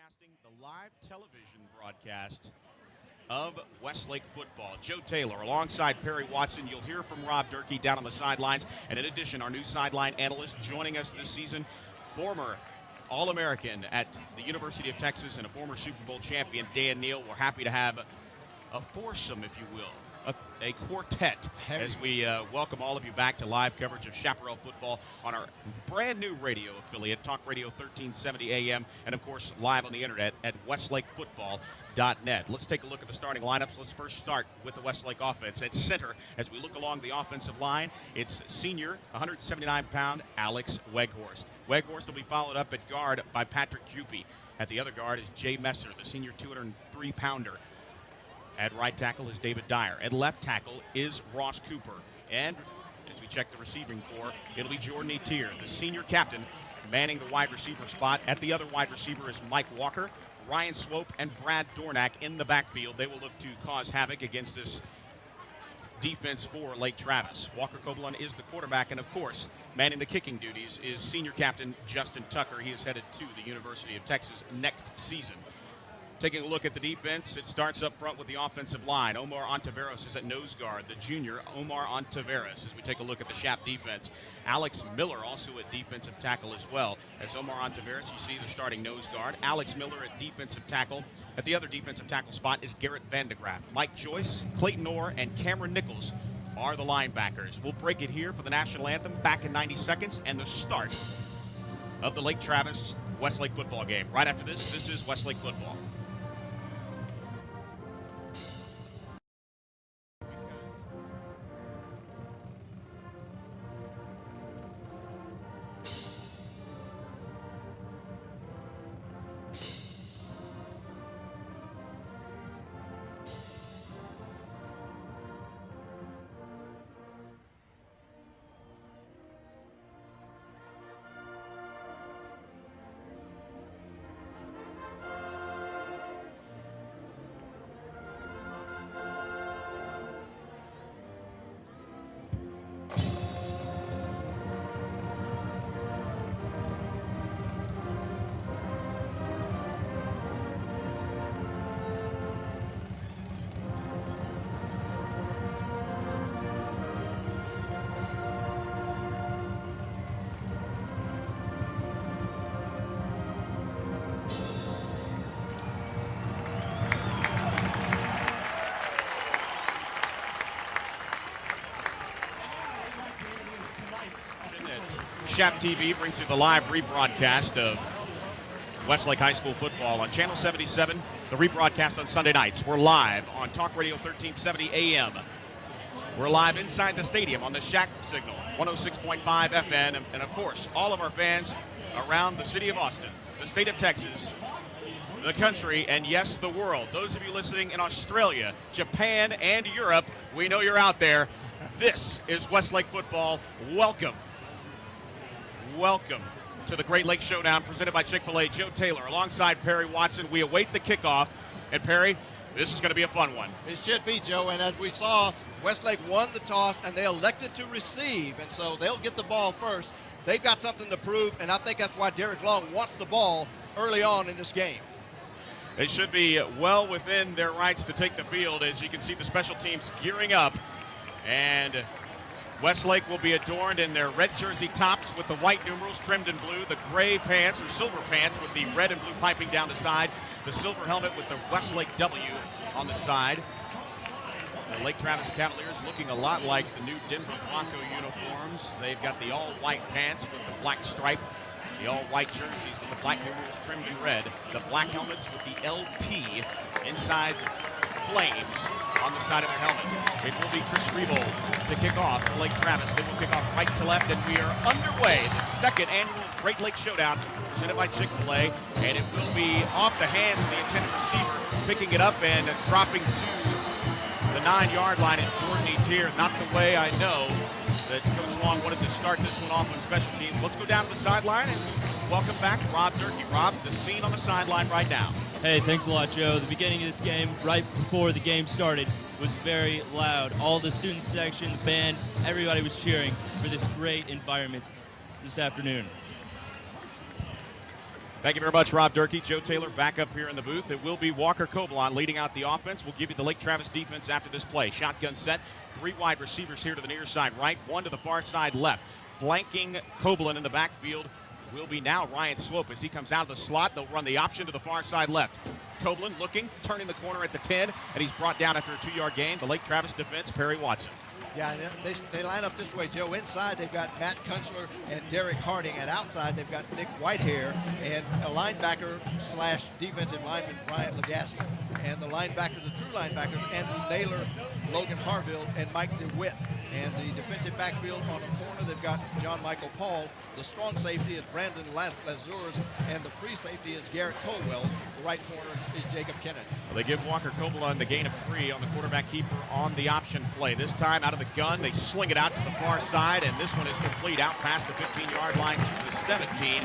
broadcasting the live television broadcast of Westlake football. Joe Taylor alongside Perry Watson. You'll hear from Rob Durkee down on the sidelines. And in addition, our new sideline analyst joining us this season, former All-American at the University of Texas and a former Super Bowl champion, Dan Neal. We're happy to have a foursome, if you will, a quartet, as we welcome all of you back to live coverage of Chaparral football on our brand new radio affiliate, Talk Radio 1370 AM, and of course live on the internet at westlakefootball.net. Let's take a look at the starting lineups. Let's first start with the Westlake offense. At center, as we look along the offensive line, it's senior, 179-pound Alex Weghorst. Weghorst will be followed up at guard by Patrick Jupy. At the other guard is Jay Messer, the senior 203-pounder. At right tackle is David Dyer. At left tackle is Ross Cooper. And as we check the receiving corps, it'll be Jordan Etier, the senior captain, manning the wide receiver spot. At the other wide receiver is Mike Walker, Ryan Swope, and Brad Dornack in the backfield. They will look to cause havoc against this defense for Lake Travis. Walker Coblon is the quarterback, and of course, manning the kicking duties is senior captain Justin Tucker. He is headed to the University of Texas next season. Taking a look at the defense, it starts up front with the offensive line. Omar Ontiveros is at nose guard, the junior Omar Ontiveros, as we take a look at the CHAP defense. Alex Miller also at defensive tackle as well. As Omar Ontiveros, you see the starting nose guard. Alex Miller at defensive tackle. At the other defensive tackle spot is Garrett Vandegraff. Mike Joyce, Clayton Orr, and Cameron Nichols are the linebackers. We'll break it here for the national anthem back in 90 seconds and the start of the Lake Travis Westlake football game. Right after this is Westlake football. CHAP TV brings you the live rebroadcast of Westlake High School football on Channel 77, the rebroadcast on Sunday nights. We're live on Talk Radio 1370 AM. We're live inside the stadium on the Shack signal, 106.5 FM, and of course, all of our fans around the city of Austin, the state of Texas, the country, and yes, the world. Those of you listening in Australia, Japan, and Europe, we know you're out there. This is Westlake football. Welcome. Welcome to the Great Lakes Showdown presented by Chick-fil-A. Joe Taylor alongside Perry Watson. We await the kickoff. And Perry, this is going to be a fun one. It should be, Joe. And as we saw, Westlake won the toss and they elected to receive. And so they'll get the ball first. They've got something to prove, and I think that's why Derek Long wants the ball early on in this game. They should be well within their rights to take the field. As you can see, the special teams gearing up. And Westlake will be adorned in their red jersey tops with the white numerals trimmed in blue, the gray pants or silver pants with the red and blue piping down the side, the silver helmet with the Westlake W on the side. The Lake Travis Cavaliers looking a lot like the new Denver Bronco uniforms. They've got the all-white pants with the black stripe, the all-white jerseys with the black numerals trimmed in red, the black helmets with the LT inside the flames on the side of their helmet. It will be Chris Rebold to kick off for Lake Travis. They will kick off right to left, and we are underway. The second annual Great Lakes Showdown presented by Chick-fil-A, and it will be off the hands of the intended receiver, picking it up and dropping to the 9-yard line is Jordan Etier. Not the way I know that Coach Long wanted to start this one off on special teams. Let's go down to the sideline and welcome back Rob Durkee. Rob, the scene on the sideline right now. Hey, thanks a lot, Joe. The beginning of this game, right before the game started, was very loud. All the student section, the band, everybody was cheering for this great environment this afternoon. Thank you very much, Rob Durkee. Joe Taylor back up here in the booth. It will be Walker Coblon leading out the offense. We'll give you the Lake Travis defense after this play. Shotgun set, 3 wide receivers here to the near side right, 1 to the far side left. Flanking Coblon in the backfield will be now Ryan Swope. As he comes out of the slot, they'll run the option to the far side left. Coblon looking, turning the corner at the 10, and he's brought down after a 2-yard gain. The Lake Travis defense, Perry Watson. Yeah, they line up this way, Joe. Inside, they've got Matt Kunstler and Derek Harding. And outside, they've got Nick Whitehair and a linebacker / defensive lineman, Brian Legassi. And the linebackers, the true linebackers, Andrew Naylor, Logan Harville, and Mike DeWitt. And the defensive backfield on the corner, they've got John Michael Paul. The strong safety is Brandon Lazures, and the free safety is Garrett Colwell. The right corner is Jacob Kennan. Well, they give Walker Coblon the gain of 3 on the quarterback keeper on the option play. This time out of the gun, they sling it out to the far side, and this one is complete out past the 15-yard line to the 17.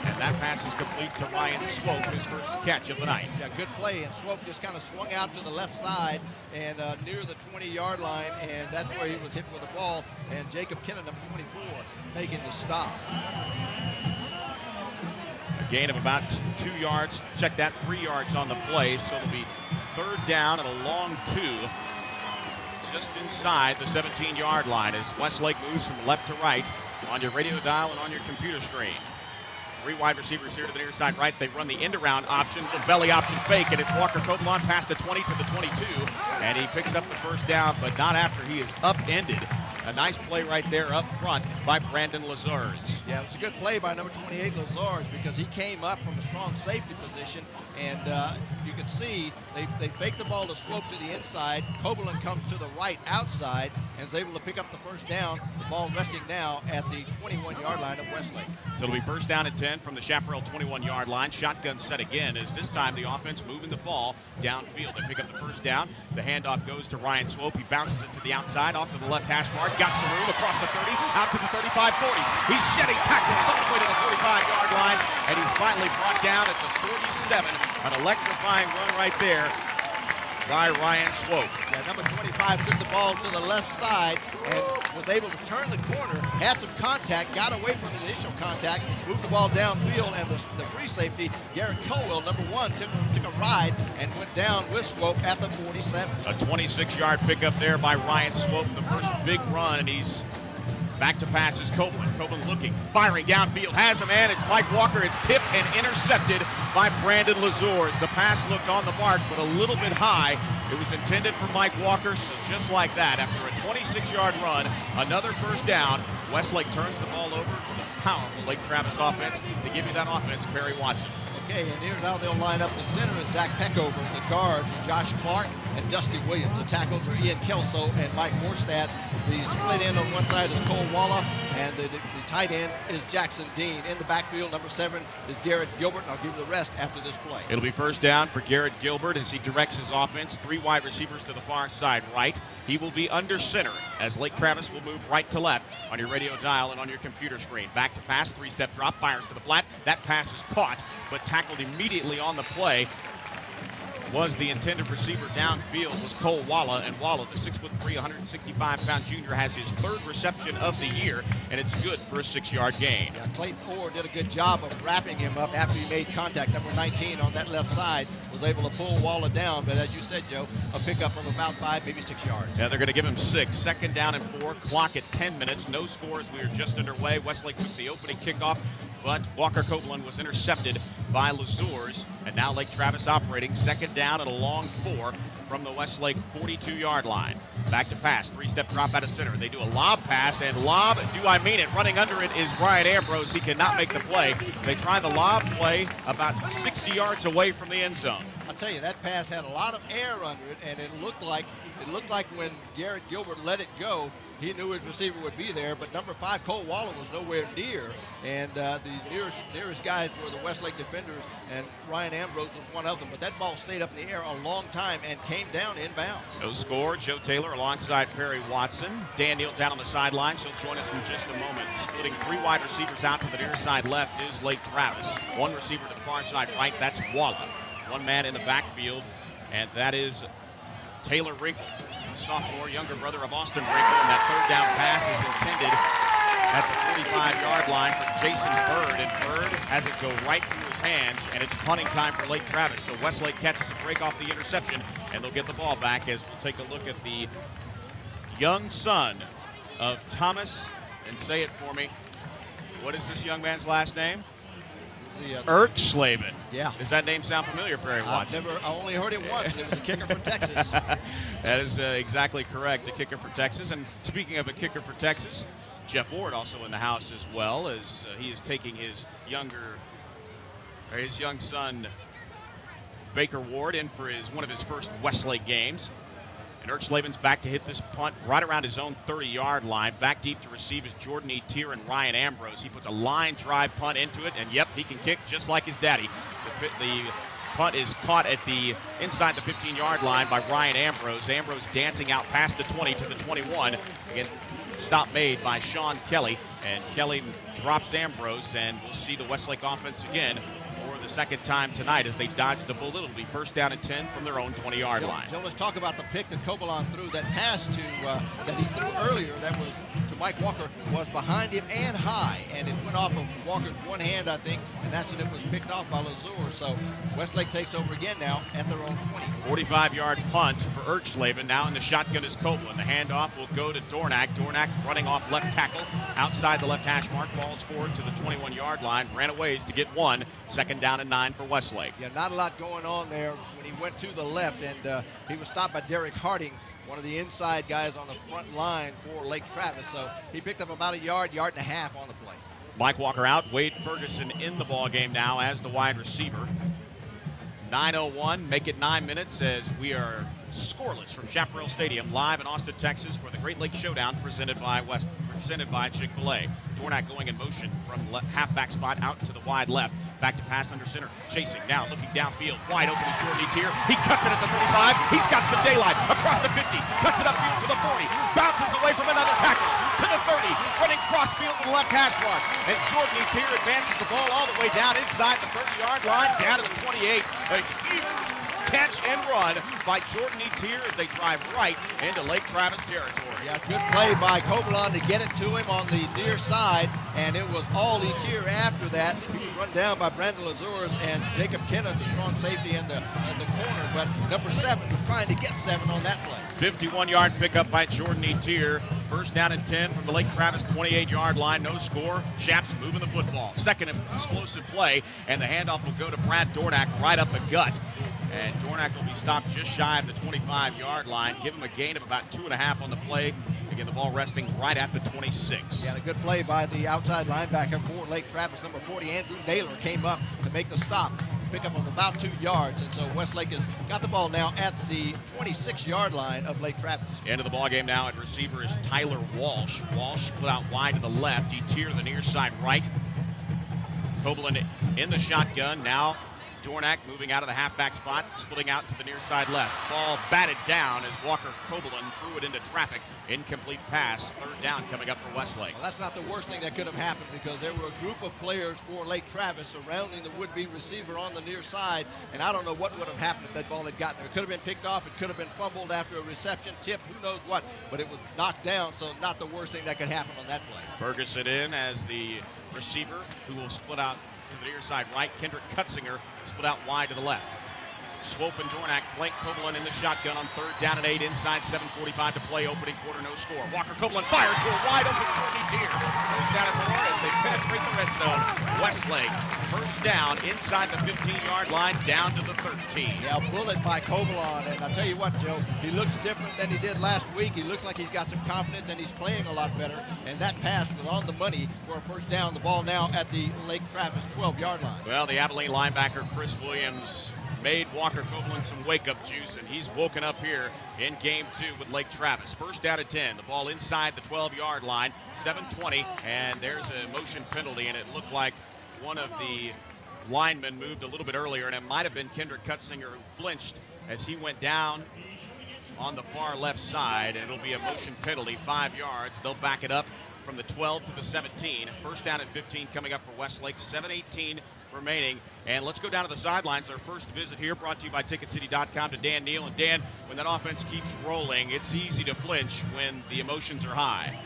And that pass is complete to Ryan Swope, his first catch of the night. Yeah, good play, and Swope just kind of swung out to the left side and near the 20-yard line, and that's where he was hit with the ball. And Jacob Kennan, number 24, making the stop. A gain of about 2 yards. Check that, 3 yards on the play, so it'll be 3rd down and a long 2. Just inside the 17-yard line as Westlake moves from left to right on your radio dial and on your computer screen. 3 wide receivers here to the near side right. They run the end-around option, the belly option fake, and it's Walker Coblon past the 20 to the 22, and he picks up the first down, but not after he is upended. A nice play right there up front by Brandon Lazars. Yeah, it was a good play by number 28, Lazars, because he came up from a strong safety position, and you can see they fake the ball to Swope to the inside. Coblon comes to the right outside and is able to pick up the first down. The ball resting now at the 21-yard line of Westlake. So it'll be 1st down and 10 from the Chaparral 21-yard line. Shotgun set again as this time the offense moving the ball downfield. They pick up the first down. The handoff goes to Ryan Swope. He bounces it to the outside, off to the left hash mark. Got some room across the 30, out to the 35-40. He's shedding tackles all the way to the 45-yard line, and he's finally brought down at the 47. An electrifying run right there by Ryan Swope. Yeah, number 25 took the ball to the left side and was able to turn the corner, had some contact, got away from the initial contact, moved the ball downfield, and the free safety, Garrett Colwell, number 1, took a ride and went down with Swope at the 47. A 26-yard pickup there by Ryan Swope, the first big run, and he's back to pass is Coblon. Coblon looking, firing downfield, has a man. It's Mike Walker. It's tipped and intercepted by Brandon Lazures. The pass looked on the mark, but a little bit high. It was intended for Mike Walker, so just like that, after a 26-yard run, another first down, Westlake turns the ball over to the powerful Lake Travis offense. To give you that offense, Perry Watson. Okay, and here's how they'll line up. The center is Zach Peckover. The guards are Josh Clark and Dusty Williams. The tackles are Ian Kelso and Mike Morstad. The split end on one side is Cole Walla, and the tight end is Jackson Dean. In the backfield, number 7 is Garrett Gilbert, and I'll give you the rest after this play. It'll be 1st down for Garrett Gilbert as he directs his offense. 3 wide receivers to the far side right. He will be under center as Lake Travis will move right to left on your radio dial and on your computer screen. Back to pass, 3-step drop, fires to the flat. That pass is caught, but tackled immediately on the play was the intended receiver downfield was Cole Walla, and Walla, the 6'3", 165-pound junior, has his 3rd reception of the year, and it's good for a 6-yard gain. Yeah, Clayton Orr did a good job of wrapping him up after he made contact. Number 19 on that left side was able to pull Walla down, but as you said, Joe, a pickup of about 5, maybe 6 yards. Yeah, they're going to give him 6. 2nd down and 4, clock at 10 minutes. No scores. We are just underway. Westlake took the opening kickoff, but Walker Coblon was intercepted by Lazures, and now Lake Travis operating 2nd down and a long 4 from the Westlake 42-yard line. Back to pass, 3-step drop out of center. They do a lob pass, and lob, do I mean it, running under it is Brian Ambrose. He cannot make the play. They try the lob play about 60 yards away from the end zone. I'll tell you, that pass had a lot of air under it, and it looked like when Garrett Gilbert let it go, he knew his receiver would be there, but number 5, Cole Waller, was nowhere near, and the nearest guys were the Westlake defenders, and Ryan Ambrose was one of them, but that ball stayed up in the air a long time and came down inbounds. No score. Joe Taylor alongside Perry Watson. Dan Neal down on the sidelines. He'll join us in just a moment. Splitting 3 wide receivers out to the near side left is Lake Travis. 1 receiver to the far side right, that's Walla. 1 man in the backfield, and that is Taylor Wrinkle, sophomore, younger brother of Austin Wrinkle, and that 3rd down pass is intended at the 45-yard line from Jason Bird, and Bird has it go right through his hands, and it's punting time for Lake Travis. So Westlake catches a break off the interception, and they'll get the ball back as we'll take a look at the young son of Thomas, and say it for me. What is this young man's last name? Ertschleben. Yeah. Does that name sound familiar, Perry Watson? I only heard it once, and it was a kicker for Texas. That is exactly correct, a kicker for Texas. And speaking of a kicker for Texas, Jeff Ward also in the house as well, as he is taking his young son, Baker Ward, in for one of his first Westlake games. And Ertschleben's back to hit this punt right around his own 30-yard line. Back deep to receive is Jordan Etier and Ryan Ambrose. He puts a line drive punt into it, and yep, he can kick just like his daddy. The punt is caught at the inside the 15-yard line by Ryan Ambrose. Ambrose dancing out past the 20 to the 21. Again, stop made by Sean Kelly, and Kelly drops Ambrose, and we'll see the Westlake offense again for the second time tonight as they dodge the bullet. It'll be first down and 10 from their own 20-yard line. So let's talk about the pick that Cobalon threw. That pass that he threw earlier, that was to Mike Walker, was behind him and high, and it went off of Walker's one hand, I think, and that's when it was picked off by Lazur. So Westlake takes over again now at their own 20. 45-yard punt for Ertschleben. Now in the shotgun is Copeland. The handoff will go to Dornack. Dornack running off left tackle outside the left hash mark. Falls forward to the 21-yard line. Ran a ways to get one. Second down and 9 for Westlake. Yeah, not a lot going on there when he went to the left, and he was stopped by Derek Harding, one of the inside guys on the front line for Lake Travis. So he picked up about a yard and a half on the play. Mike Walker out. Wade Ferguson in the ball game now as the wide receiver. 9:01, make it 9 minutes as we are scoreless from Chaparral Stadium, live in Austin, Texas, for the Great Lakes Showdown presented by Chick-fil-A. Dornack going in motion from halfback spot out to the wide left. Back to pass under center. Chasing now, looking downfield. Wide open is Jordan Etier. He cuts it at the 35. He's got some daylight. Across the 50. Cuts it upfield to the 40. Bounces away from another tackle to the 30. Running crossfield to the left hash mark. And Jordan Etier advances the ball all the way down inside the 30-yard line, down to the 28. A huge catch and run by Jordan Etier as they drive right into Lake Travis territory. Yeah, good play by Cobalon to get it to him on the near side, and it was all Etier after that. He was run down by Brandon Lazures and Jacob Kennan, the strong safety in the corner, but number 7 was trying to get 7 on that play. 51-yard pickup by Jordan Etier. First down and 10 from the Lake Travis 28-yard line. No score. CHAP's moving the football. Second explosive play, and the handoff will go to Brad Dornack right up the gut. And Dornack will be stopped just shy of the 25-yard line. Give him a gain of about 2.5 on the play. Again, the ball resting right at the 26. Yeah, a good play by the outside linebacker for Lake Travis. Number 40, Andrew Naylor, came up to make the stop. Pickup of about 2 yards. And so Westlake has got the ball now at the 26-yard line of Lake Travis. End of the ball game now at receiver is Tyler Walsh. Walsh split out wide to the left. Etier to the near side right. Copeland in the shotgun. Now Dornack moving out of the halfback spot, splitting out to the near side left. Ball batted down as Walker Copeland threw it into traffic. Incomplete pass. Third down coming up for Westlake. Well, that's not the worst thing that could have happened, because there were a group of players for Lake Travis surrounding the would-be receiver on the near side, and I don't know what would have happened if that ball had gotten there. It could have been picked off. It could have been fumbled after a reception, tip, who knows what, but it was knocked down, so not the worst thing that could happen on that play. Ferguson in as the receiver, who will split out to the near side right. Kendrick Kutzinger split out wide to the left. Swope and Dornack flank Copeland in the shotgun on third down and 8 inside 7:45 to play. Opening quarter, no score. Walker Copeland fires for a wide open Jordan Etier. Goes down at more as they penetrate the red zone. Westlake first down inside the 15-yard line down to the 13. Yeah, bullet by Cobalon, and I'll tell you what, Joe, he looks different than he did last week. He looks like he's got some confidence and he's playing a lot better, and that pass was on the money for a first down. The ball now at the Lake Travis 12-yard line. Well, the Abilene linebacker Chris Williams made Walker Copeland some wake-up juice, and he's woken up here in game 2 with Lake Travis. First down at 10. The ball inside the 12-yard line, 7:20, and there's a motion penalty, and it looked like one of the linemen moved a little bit earlier, and it might have been Kendrick Kutzinger who flinched as he went down on the far left side, and it'll be a motion penalty, 5 yards. They'll back it up from the 12 to the 17. First down at 15 coming up for Westlake, 7:18 remaining. And let's go down to the sidelines. Our first visit here brought to you by TicketCity.com to Dan Neal. And Dan, when that offense keeps rolling, it's easy to flinch when the emotions are high.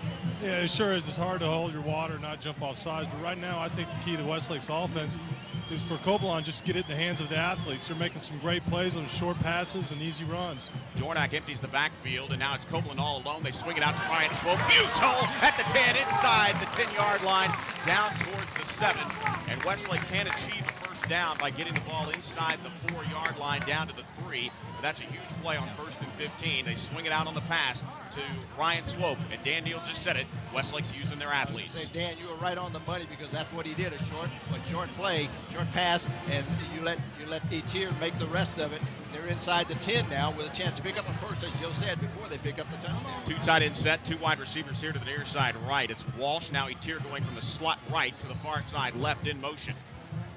Yeah, it sure is. It's hard to hold your water, not jump off sides. But right now, I think the key to Westlake's offense is for Coblon just to get it in the hands of the athletes. They're making some great plays on short passes and easy runs. Dornack empties the backfield, and now it's Coblin all alone. They swing it out to Ryan Swope. Huge hole at the 10, inside the 10-yard line, down towards the 7. And Westlake can achieve a first down by getting the ball inside the 4-yard line down to the 3. But that's a huge play on 1st and 15. They swing it out on the pass to Ryan Swope, and Dan Neal just said it. Westlake's using their athletes. Say, Dan, you were right on the money because that's what he did. A short play, short pass, and you let Etier make the rest of it. They're inside the 10 now with a chance to pick up a first, as Joe said, before they pick up the touchdown. 2 tight end set, 2 wide receivers here to the near side right. It's Walsh, now Etier going from the slot right to the far side left in motion.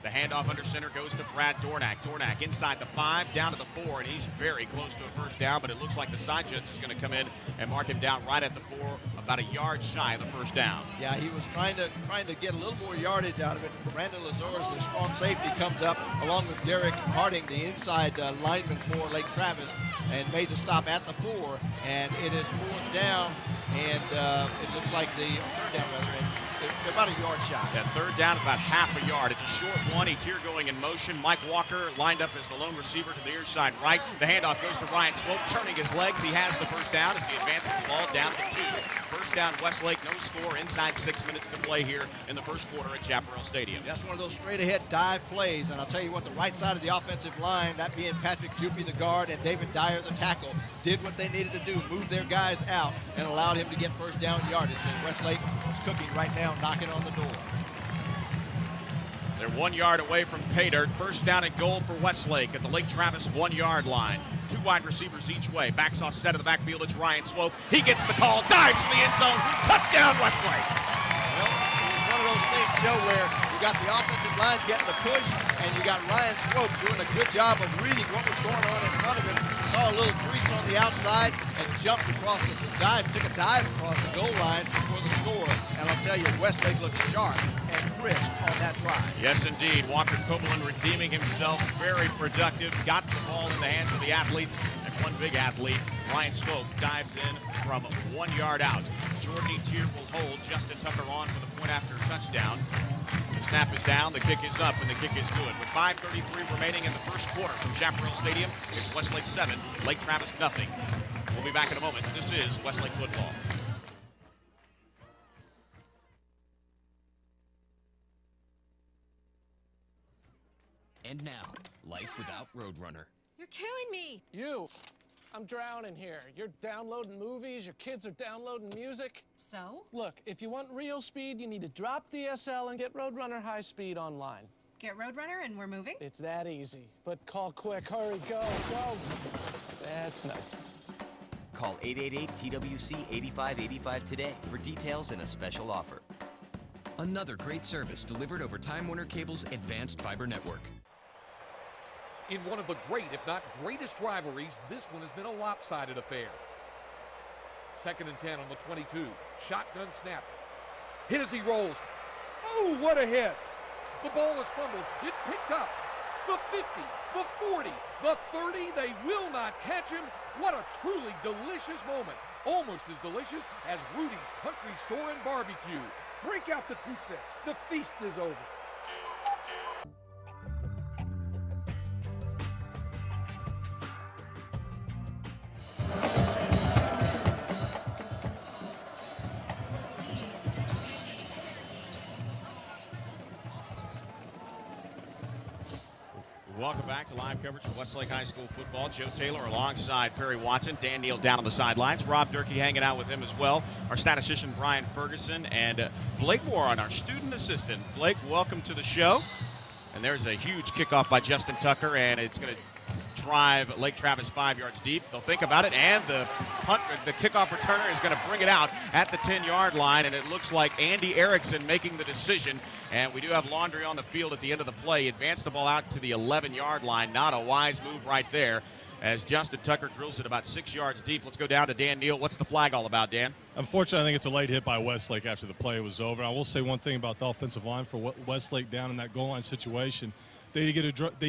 The handoff under center goes to Brad Dornack. Dornack inside the 5, down to the 4, and he's very close to a first down, but it looks like the side judge is going to come in and mark him down right at the 4, about a yard shy of the first down. Yeah, he was trying to get a little more yardage out of it. Brandon Lazores, the strong safety, comes up along with Derek Harding, the inside lineman for Lake Travis, and made the stop at the 4, and it is 4th down, and it looks like the 3rd down rather, and they're about a yard shy. Yeah, 3rd down, about half a yard. It's a short one. Etier going in motion. Mike Walker lined up as the lone receiver to the near side right. The handoff goes to Ryan Swope, turning his legs. He has the first down as he advances the ball down to 2. First down, Westlake, no score, inside 6 minutes to play here in the first quarter at Chaparral Stadium. That's one of those straight-ahead dive plays, and I'll tell you what, the right side of the offensive line, that being Patrick Dupuy, the guard, and David Dyer, the tackle, did what they needed to do, move their guys out, and allowed him to get first down yardage. And Westlake is cooking right now, knocking on the door. They're 1 yard away from pay dirt. First down and goal for Westlake at the Lake Travis 1-yard line. 2 wide receivers each way. Backs off set of the backfield. It's Ryan Swope. He gets the call, dives to the end zone. Touchdown, Westlake. Well, it was one of those things, Joe, where you got the offensive line getting the push, and you got Ryan Swope doing a good job of reading what was going on in front of him. Saw a little crease on the outside and jumped across the dive, took a dive across the goal line for the score. And I'll tell you, Westlake looked sharp and crisp on that drive. Yes, indeed. Walker Coblin redeeming himself. Very productive. Got the ball in the hands of the athletes. And one big athlete, Ryan Swope, dives in from 1 yard out. Jordan Etier will hold. Justin Tucker on for the point after touchdown. The snap is down, the kick is up, and the kick is good. With 5:33 remaining in the first quarter from Chaparral Stadium, it's Westlake 7, Lake Travis nothing. We'll be back in a moment. This is Westlake football. And now, life without Roadrunner. You're killing me. You. I'm drowning here. You're downloading movies, your kids are downloading music. So? Look, if you want real speed, you need to drop DSL and get Roadrunner High Speed online. Get Roadrunner and we're moving? It's that easy. But call quick, hurry, go, go. That's nice. Call 888-TWC-8585 today for details and a special offer. Another great service delivered over Time Warner Cable's advanced fiber network. In one of the great, if not greatest rivalries, this one has been a lopsided affair. 2nd and 10 on the 22. Shotgun snap. Hit as he rolls. Oh, what a hit. The ball is fumbled. It's picked up. The 50, the 40, the 30. They will not catch him. What a truly delicious moment. Almost as delicious as Rudy's Country Store and Barbecue. Break out the toothpicks. The feast is over. Welcome back to live coverage of Westlake High School football. Joe Taylor alongside Perry Watson. Dan Neal down on the sidelines. Rob Durkee hanging out with him as well. Our statistician Brian Ferguson and Blake Warren, our student assistant. Blake, welcome to the show. And there's a huge kickoff by Justin Tucker, and it's going to drive Lake Travis 5 yards deep. They'll think about it, and the kickoff returner is going to bring it out at the 10-yard line, and it looks like Andy Erickson making the decision. And we do have Laundry on the field at the end of the play. He advanced the ball out to the 11-yard line. Not a wise move right there as Justin Tucker drills it about 6 yards deep. Let's go down to Dan Neal. What's the flag all about, Dan? Unfortunately, I think it's a late hit by Westlake after the play was over. I will say one thing about the offensive line for Westlake down in that goal line situation. they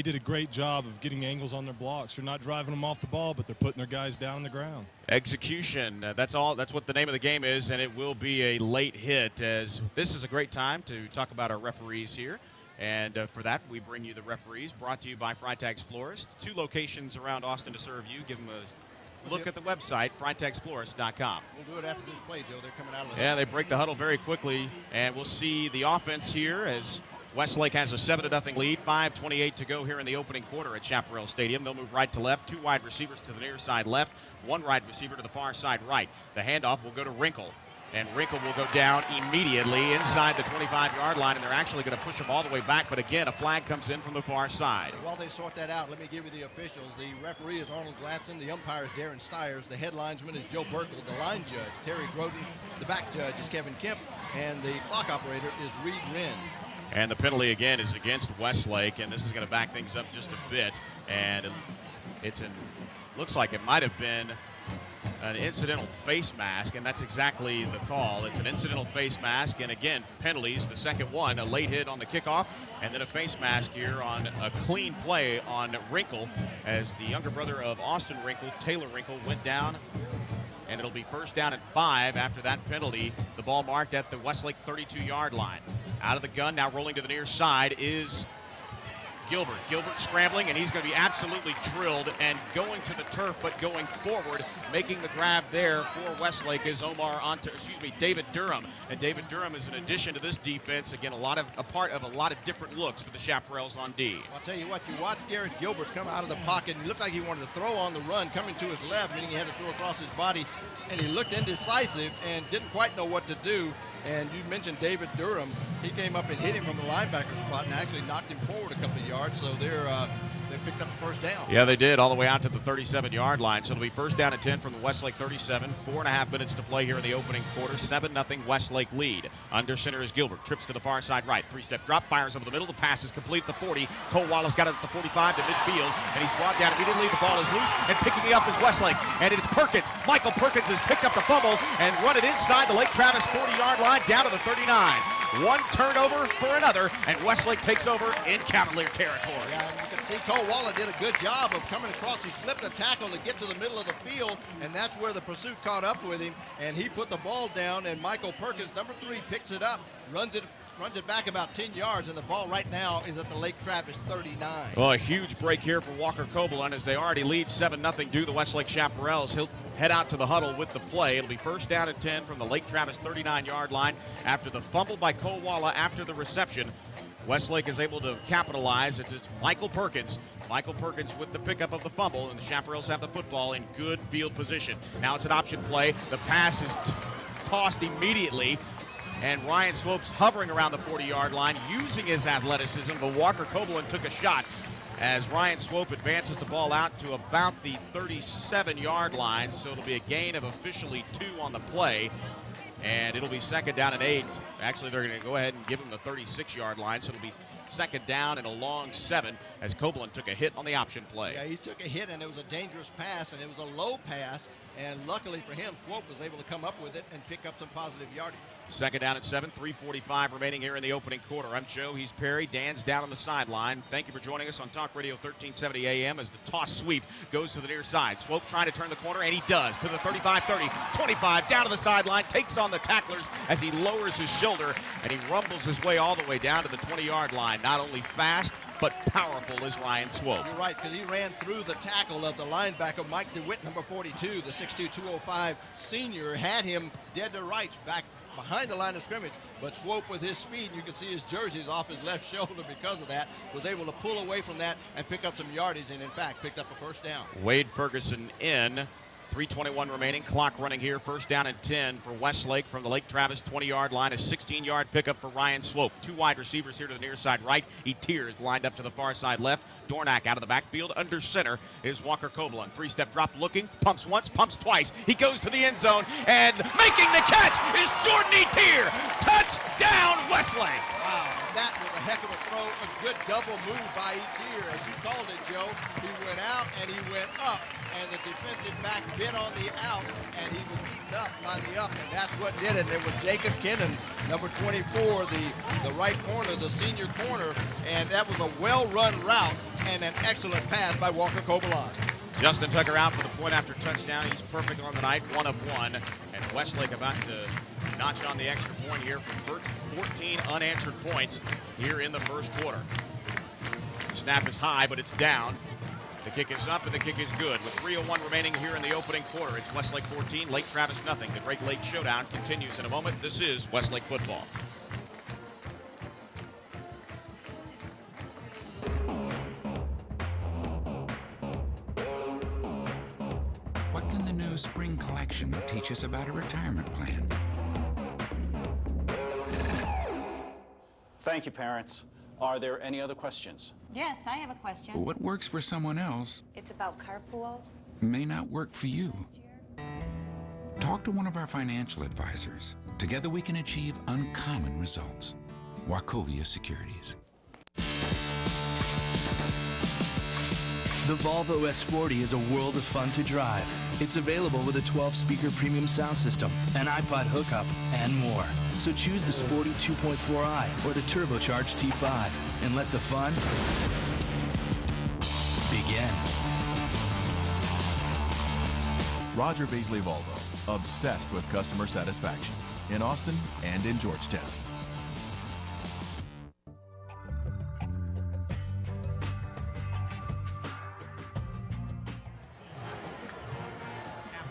did a great job of getting angles on their blocks. They're not driving them off the ball, but they're putting their guys down on the ground. Execution, that's all. That's what the name of the game is, and it will be a late hit, as this is a great time to talk about our referees here. And for that, we bring you the referees, brought to you by Freitag's Florist. 2 locations around Austin to serve you. Give them a look at the website, freitagsflorist.com. We'll do it after this play, Joe. They're coming out of the huddle. Yeah, they break the huddle very quickly, and we'll see the offense here as Westlake has a 7-0 lead, 5:28 to go here in the opening quarter at Chaparral Stadium. They'll move right to left, 2 wide receivers to the near side left, 1 wide receiver to the far side right. The handoff will go to Wrinkle, and Wrinkle will go down immediately inside the 25-yard line, and they're actually going to push him all the way back, but again, a flag comes in from the far side. While they sort that out, let me give you the officials. The referee is Arnold Gladson, the umpire is Darren Stiers, the head linesman is Joe Burkle, the line judge, Terry Groden, the back judge is Kevin Kemp, and the clock operator is Reed Wren. And the penalty again is against Westlake, and this is going to back things up just a bit. And looks like it might have been an incidental face mask, and that's exactly the call. It's an incidental face mask, and again, penalties. The second one, a late hit on the kickoff, and then a face mask here on a clean play on Wrinkle, as the younger brother of Austin Wrinkle, Taylor Wrinkle, went down. And it'll be first down at 5 after that penalty. The ball marked at the Westlake 32-yard line. Out of the gun, now rolling to the near side is Gilbert. Gilbert scrambling, and he's going to be absolutely drilled and going to the turf, but going forward, making the grab there for Westlake is David Durham. And David Durham is an addition to this defense. Again, a part of a lot of different looks for the Chaparrals on D. I'll tell you what, you watch Garrett Gilbert come out of the pocket, and he looked like he wanted to throw on the run, coming to his left, meaning he had to throw across his body, and he looked indecisive and didn't quite know what to do. And you mentioned David Durham. He came up and hit him from the linebacker spot and actually knocked him forward a couple of yards. So they picked up the first down. Yeah, they did, all the way out to the 37-yard line. So it'll be first down at 10 from the Westlake 37. 4.5 minutes to play here in the opening quarter. 7-0 Westlake lead. Under center is Gilbert. Trips to the far side right. 3-step drop, fires over the middle. The pass is complete at the 40. Cole Wallace got it at the 45 to midfield, and he's brought down immediately. The ball is loose, and picking it up is Westlake. And it is Perkins. Michael Perkins has picked up the fumble and run it inside the Lake Travis 40-yard line down to the 39. One turnover for another, and Westlake takes over in Cavalier territory. Yeah, you can see Cole Wallace did a good job of coming across. He slipped a tackle to get to the middle of the field, and that's where the pursuit caught up with him, and he put the ball down, and Michael Perkins, number 3, picks it up, runs it back about 10 yards, and the ball right now is at the Lake Travis 39. Well, a huge break here for Walker Coblon as they already lead 7-0 due to the Westlake Chaparrals. He'll head out to the huddle with the play. It'll be first down at 10 from the Lake Travis 39-yard line after the fumble by Cole Walla after the reception. Westlake is able to capitalize. It's Michael Perkins. Michael Perkins with the pickup of the fumble, and the Chaparrals have the football in good field position. Now it's an option play. The pass is tossed immediately, and Ryan Swope's hovering around the 40-yard line using his athleticism, but Walker Coblin took a shot as Ryan Swope advances the ball out to about the 37-yard line, so it'll be a gain of officially 2 on the play, and it'll be second down and 8. Actually, they're going to go ahead and give him the 36-yard line, so it'll be second down and a long 7 as Coblin took a hit on the option play. Yeah, he took a hit, and it was a dangerous pass, and it was a low pass, and luckily for him, Swope was able to come up with it and pick up some positive yardage. Second down at 7, 3:45 remaining here in the opening quarter. I'm Joe, he's Perry. Dan's down on the sideline. Thank you for joining us on Talk Radio 1370 AM as the toss sweep goes to the near side. Swope trying to turn the corner, and he does, to the 35, 30, 25, down to the sideline, takes on the tacklers as he lowers his shoulder, and he rumbles his way all the way down to the 20-yard line. Not only fast, but powerful is Ryan Swope. You're right, because he ran through the tackle of the linebacker, Mike DeWitt, number 42, the 6'2", 205 senior, had him dead to rights back behind the line of scrimmage, but Swope with his speed, you can see his jerseys off his left shoulder because of that, was able to pull away from that and pick up some yardage, and in fact picked up a first down. Wade Ferguson in. 3:21 remaining, clock running here. First down and 10 for Westlake from the Lake Travis 20-yard line. A 16-yard pickup for Ryan Swope. 2 wide receivers here to the near side right. Etiers lined up to the far side left. Dornack out of the backfield. Under center is Walker Coblin. 3-step drop looking. Pumps once, pumps twice. He goes to the end zone, and making the catch is Jordan Etier. Touchdown, Westlake. Wow. that was a heck of a throw, a good double move by Etier. As you called it, Joe, he went out and he went up, and the defensive back bit on the out, and he was eaten up by the up, and that's what did it. It was Jacob Kennan, number 24, the right corner, the senior corner, and that was a well-run route and an excellent pass by Walker Cobalon. Justin Tucker out for the point after touchdown. He's perfect on the night, 1 of 1. And Westlake about to notch on the extra point here for 14 unanswered points here in the first quarter. The snap is high, but it's down. The kick is up, and the kick is good. With 3:01 remaining here in the opening quarter, it's Westlake 14, Lake Travis nothing. The Great Lake Showdown continues in a moment. This is Westlake football. What can the new spring collection teach us about a retirement plan? Thank you, parents. Are there any other questions? Yes, I have a question. What works for someone else It's about carpool. may not work for you. Talk to one of our financial advisors. Together we can achieve uncommon results. Wachovia Securities. The Volvo S40 is a world of fun to drive. It's available with a 12-speaker premium sound system, an iPod hookup, and more. So choose the sporty 2.4i or the turbocharged T5 and let the fun begin. Roger Beasley Volvo, obsessed with customer satisfaction in Austin and in Georgetown.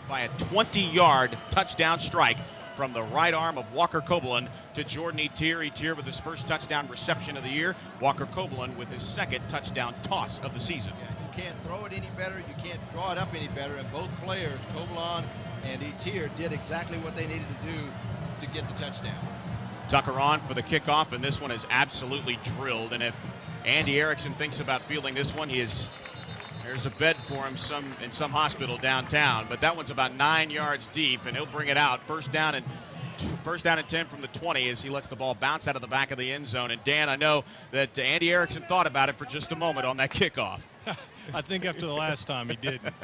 By a 20-yard touchdown strike from the right arm of Walker Cobalon to Jordan Etier. Etier with his first touchdown reception of the year. Walker Cobalon with his second touchdown toss of the season. Yeah, you can't throw it any better. You can't draw it up any better. And both players, Cobalon and Etier, did exactly what they needed to do to get the touchdown. Tucker on for the kickoff, and this one is absolutely drilled. And if Andy Erickson thinks about fielding this one, there's a bed for him in some hospital downtown, but that one's about 9 yards deep, and he'll bring it out. First down and 10 from the 20 as he lets the ball bounce out of the back of the end zone. And Dan, I know that Andy Erickson thought about it for just a moment on that kickoff. I think after the last time he didn't.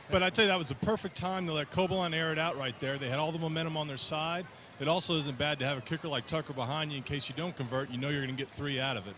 But I tell you, that was the perfect time to let Cobalon air it out right there. They had all the momentum on their side. It also isn't bad to have a kicker like Tucker behind you in case you don't convert. You know you're going to get 3 out of it.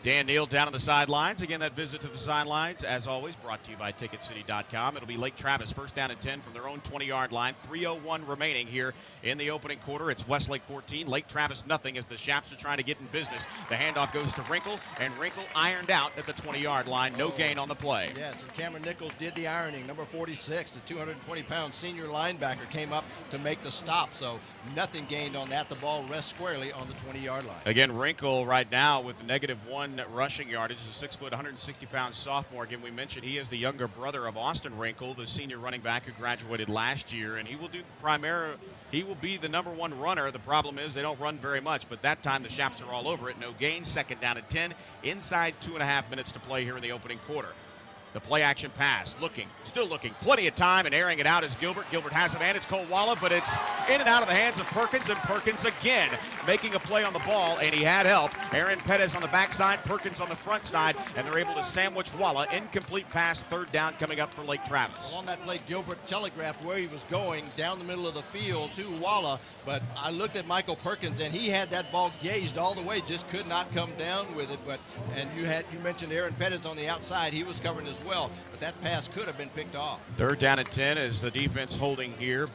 Dan Neal down on the sidelines. Again, that visit to the sidelines, as always, brought to you by TicketCity.com. It'll be Lake Travis, first down and 10 from their own 20-yard line. 3:01 remaining here in the opening quarter. It's Westlake 14, Lake Travis nothing as the Chaps are trying to get in business. The handoff goes to Wrinkle, and Wrinkle ironed out at the 20-yard line. No gain on the play. Yes, and Cameron Nichols did the ironing. Number 46, the 220-pound senior linebacker, came up to make the stop, so nothing gained on that. The ball rests squarely on the 20-yard line. Again, Wrinkle right now with -1 rushing yardage. Is a 6 foot, 160-pound sophomore. Again, we mentioned he is the younger brother of Austin Wrinkle, the senior running back who graduated last year, and he will be the #1 runner. The problem is they don't run very much, but that time the Chaps are all over it. No gain, second down and 10, inside 2.5 minutes to play here in the opening quarter. The play action pass, still looking, plenty of time, and airing it out is Gilbert. Gilbert has a man, it's Cole Walla, but it's in and out of the hands of Perkins, and Perkins again making a play on the ball, and he had help. Aaron Pettis on the backside, Perkins on the front side, and they're able to sandwich Walla. Incomplete pass, third down coming up for Lake Travis. Well, on that play, Gilbert telegraphed where he was going down the middle of the field to Walla, but I looked at Michael Perkins, and he had that ball gauged all the way, just could not come down with it. And you mentioned Aaron Pettis on the outside, he was covering as well, but that pass could have been picked off. Third down and 10 is the defense holding here,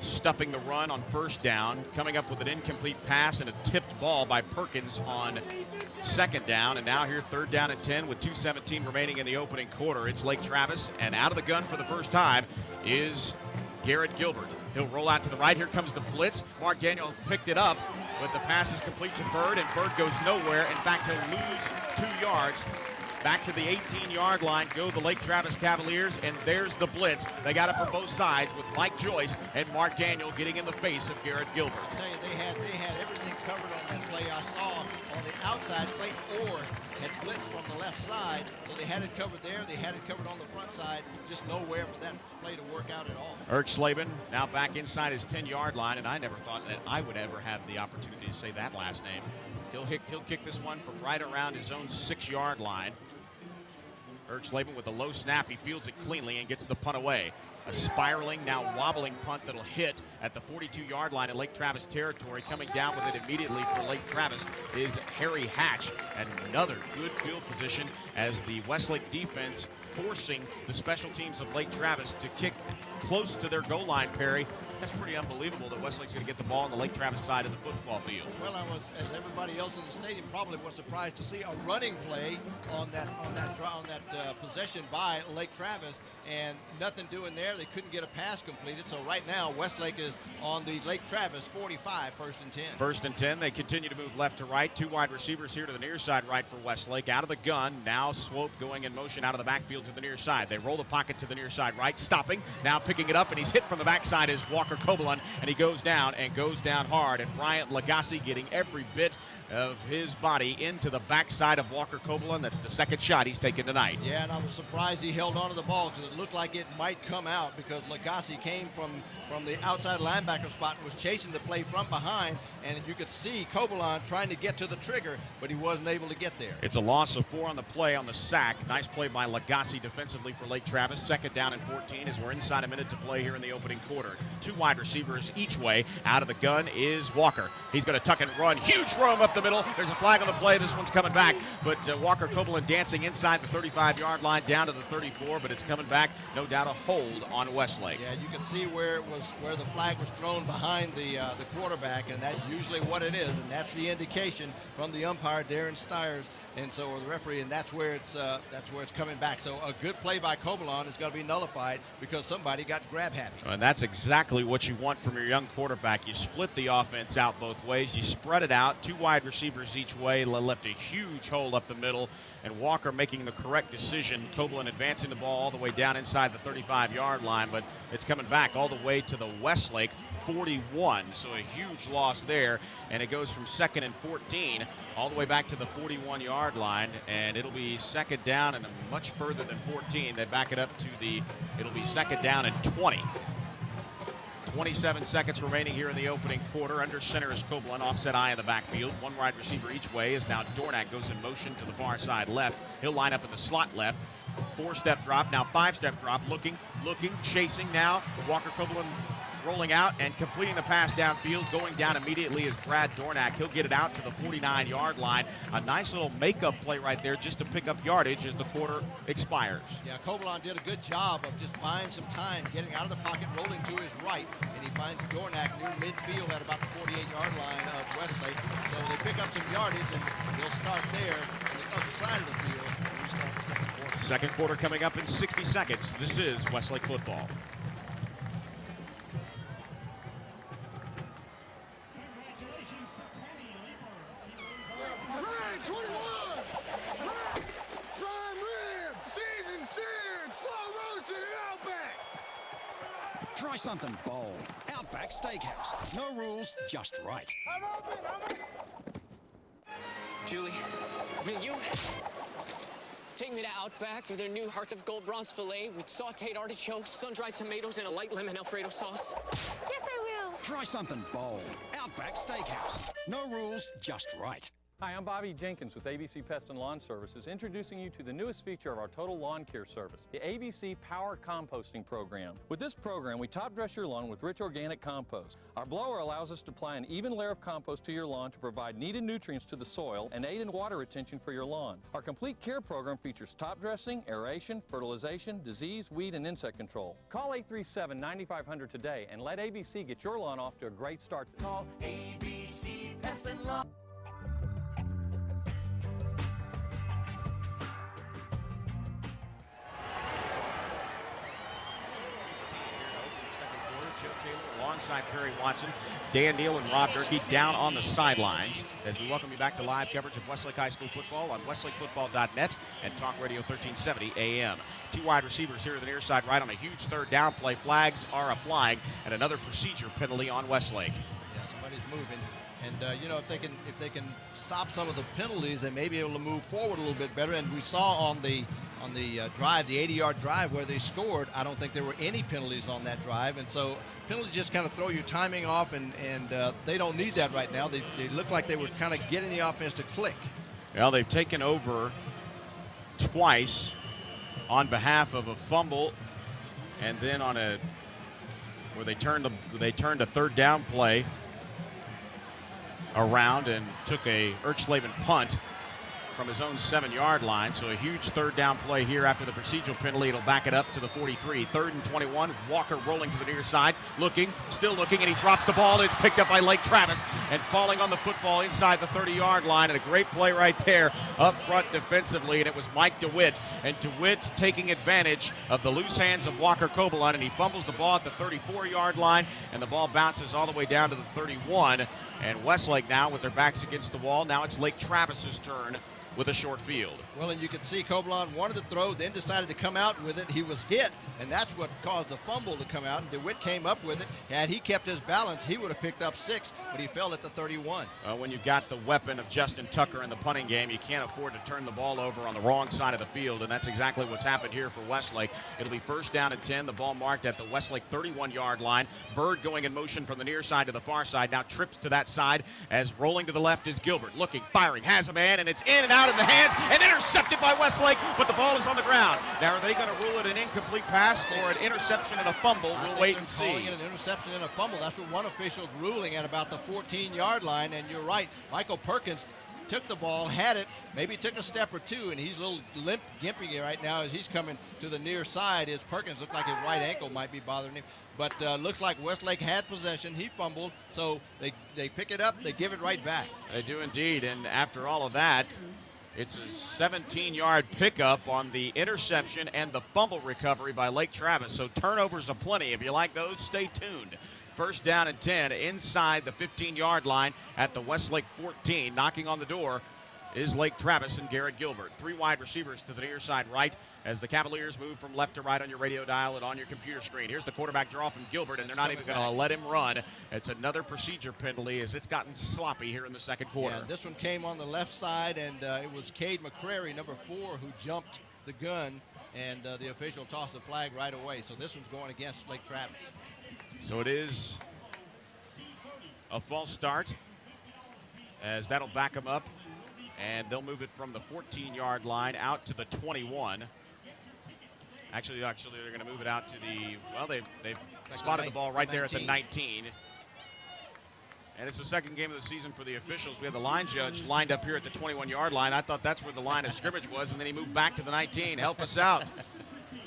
stuffing the run on first down, coming up with an incomplete pass and a tipped ball by Perkins on second down, and now here third down and 10 with 2:17 remaining in the opening quarter. It's Lake Travis, and out of the gun for the first time is Garrett Gilbert. He'll roll out to the right. Here comes the blitz. Mark Daniel picked it up, but the pass is complete to Bird, and Bird goes nowhere. In fact, he'll lose 2 yards. Back to the 18-yard line go the Lake Travis Cavaliers, and there's the blitz. They got it from both sides with Mike Joyce and Mark Daniel getting in the face of Garrett Gilbert. I'll tell you, they had everything covered on that play. I saw on the outside, Clayton Orr had blitzed from the left side, so they had it covered there. They had it covered on the front side. Just nowhere for that play to work out at all. Slavin now back inside his 10-yard line, and I never thought that I would ever have the opportunity to say that last name. He'll kick this one from right around his own 6-yard line. Slavin with a low snap. He fields it cleanly and gets the punt away. A spiraling, now wobbling punt that'll hit at the 42-yard line in Lake Travis territory. Coming down with it immediately for Lake Travis is Harry Hatch. And another good field position as the Westlake defense forcing the special teams of Lake Travis to kick close to their goal line, Perry. That's pretty unbelievable that Westlake's going to get the ball on the Lake Travis side of the football field. Well, I was, as everybody else in the stadium, probably was surprised to see a running play on that possession by Lake Travis, and nothing doing there. They couldn't get a pass completed. So right now, Westlake is on the Lake Travis 45, 1st and 10. 1st and 10. They continue to move left to right. 2 wide receivers here to the near side right for Westlake. Out of the gun. Now Swope going in motion out of the backfield to the near side. They roll the pocket to the near side right. Stopping. Now picking it up, and he's hit from the backside is Walker Cobelan, and he goes down hard. And Bryant Lagasse getting every bit of his body into the backside of Walker Cobelan. That's the second shot he's taken tonight. Yeah, and I was surprised he held on to the ball because it looked like it might come out, because Lagasse came from the outside linebacker spot and was chasing the play from behind, and you could see Cobelan trying to get to the trigger, but he wasn't able to get there. It's a loss of 4 on the play on the sack. Nice play by Lagasse defensively for Lake Travis. 2nd down and 14 as we're inside a minute to play here in the opening quarter. 2 wide receivers each way. Out of the gun is Walker. He's going to tuck and run. Huge roam up the middle. There's a flag on the play. This one's coming back, but Walker Cobelan dancing inside the 35-yard line down to the 34, but it's coming back. No doubt a hold on Westlake. Yeah, you can see where the flag was thrown behind the quarterback, and that's usually what it is, and that's the indication from the umpire, Darren Stiers, and so or the referee, and that's where it's coming back. So a good play by Cobelan is going to be nullified because somebody got grab happy. And that's exactly what you want from your young quarterback. You split the offense out both ways. You spread it out. 2 wide receivers each way. Left a huge hole up the middle, and Walker making the correct decision. Cobelan advancing the ball all the way down inside the 35-yard line, but it's coming back all the way to the Westlake 41, so a huge loss there, and it goes from 2nd and 14 all the way back to the 41-yard line, and it'll be 2nd down and much further than 14. They back it up to it'll be 2nd down and 20. 27 seconds remaining here in the opening quarter. Under center is Cobelan, offset eye in the backfield. 1 wide receiver each way as now Dornak goes in motion to the far side left. He'll line up in the slot left. 4-step drop, now 5-step drop, looking, chasing now. Walker Cobelan rolling out and completing the pass downfield. Going down immediately is Brad Dornak. He'll get it out to the 49-yard line. A nice little makeup play right there just to pick up yardage as the quarter expires. Yeah, Cobelan did a good job of just buying some time, getting out of the pocket, rolling to his right, and he finds Dornak near midfield at about the 48-yard line of Westlake. So they pick up some yardage, and they'll start there on the other side of the field. Second quarter coming up in 60 seconds. This is Westlake football. Try something bold. Outback Steakhouse. No rules, just right. I'm open. Julie, will you take me to Outback for their new Hearts of Gold Bronze filet with sauteed artichokes, sun-dried tomatoes, and a light lemon Alfredo sauce? Yes, I will. Try something bold. Outback Steakhouse. No rules, just right. Hi, I'm Bobby Jenkins with ABC Pest and Lawn Services, introducing you to the newest feature of our Total Lawn Care service, the ABC Power Composting Program. With this program, we top dress your lawn with rich organic compost. Our blower allows us to apply an even layer of compost to your lawn to provide needed nutrients to the soil and aid in water retention for your lawn. Our complete care program features top dressing, aeration, fertilization, disease, weed, and insect control. Call 837-9500 today and let ABC get your lawn off to a great start. Call ABC Pest and Lawn. Alongside Perry Watson, Dan Neal and Rob Durkee down on the sidelines as we welcome you back to live coverage of Westlake High School football on westlakefootball.net and Talk Radio 1370 AM. 2 wide receivers here to the near side right on a huge 3rd down play. Flags are flying and another procedure penalty on Westlake. Yeah, somebody's moving. And you know, if they can stop some of the penalties, they may be able to move forward a little bit better. And we saw on the drive, the 80-yard drive where they scored, I don't think there were any penalties on that drive. And so penalties just kind of throw your timing off, and they don't need that right now. They look like they were kind of getting the offense to click. Well, they've taken over twice on behalf of a fumble, and then on a where they turned a third down play around and took a Erchlaven punt from his own 7-yard line. So a huge third down play here after the procedural penalty. It'll back it up to the 43. 3rd and 21. Walker rolling to the near side, still looking, and he drops the ball. It's picked up by Lake Travis and falling on the football inside the 30-yard line. And a great play right there up front defensively, and it was Mike DeWitt. And DeWitt taking advantage of the loose hands of Walker Kobelan, and he fumbles the ball at the 34-yard line, and the ball bounces all the way down to the 31. And Westlake now with their backs against the wall. Now it's Lake Travis's turn with a short field. Well, and you can see Kobelan wanted to throw, then decided to come out with it. He was hit, and that's what caused the fumble to come out. And DeWitt came up with it. Had he kept his balance, he would have picked up 6, but he fell at the 31. When you've got the weapon of Justin Tucker in the punting game, you can't afford to turn the ball over on the wrong side of the field, and that's exactly what's happened here for Westlake. It'll be 1st down and 10. The ball marked at the Westlake 31-yard line. Bird going in motion from the near side to the far side. Now trips to that side as rolling to the left is Gilbert. Looking, firing, has a man, and it's in and out of the hands and intercepted by Westlake, but the ball is on the ground. Now, are they going to rule it an incomplete pass or an interception and a fumble? We'll wait and see. Calling it an interception and a fumble. That's what one official's ruling at about the 14-yard line, and you're right. Michael Perkins took the ball, had it, maybe took a step or two, and he's a little gimping right now as he's coming to the near side. His Perkins looked like his right ankle might be bothering him, but looks like Westlake had possession. He fumbled, so they pick it up, they give it right back. They do indeed, and after all of that, it's a 17-yard pickup on the interception and the fumble recovery by Lake Travis. So turnovers aplenty. If you like those, stay tuned. 1st down and 10 inside the 15-yard line at the Westlake 14. Knocking on the door is Lake Travis and Garrett Gilbert. 3 wide receivers to the near side right as the Cavaliers move from left to right on your radio dial and on your computer screen. Here's the quarterback draw from Gilbert, and they're not even going to let him run. It's another procedure penalty as it's gotten sloppy here in the 2nd quarter. Yeah, this one came on the left side, and it was Cade McCrary, number 4, who jumped the gun, and the official tossed the flag right away. So this one's going against Lake Travis. So it is a false start as that'll back them up, and they'll move it from the 14-yard line out to the 21. Actually, they're going to move it out to the, well, they've spotted the ball right there at the 19. And it's the 2nd game of the season for the officials. We have the line judge lined up here at the 21-yard line. I thought that's where the line of scrimmage was, and then he moved back to the 19. Help us out.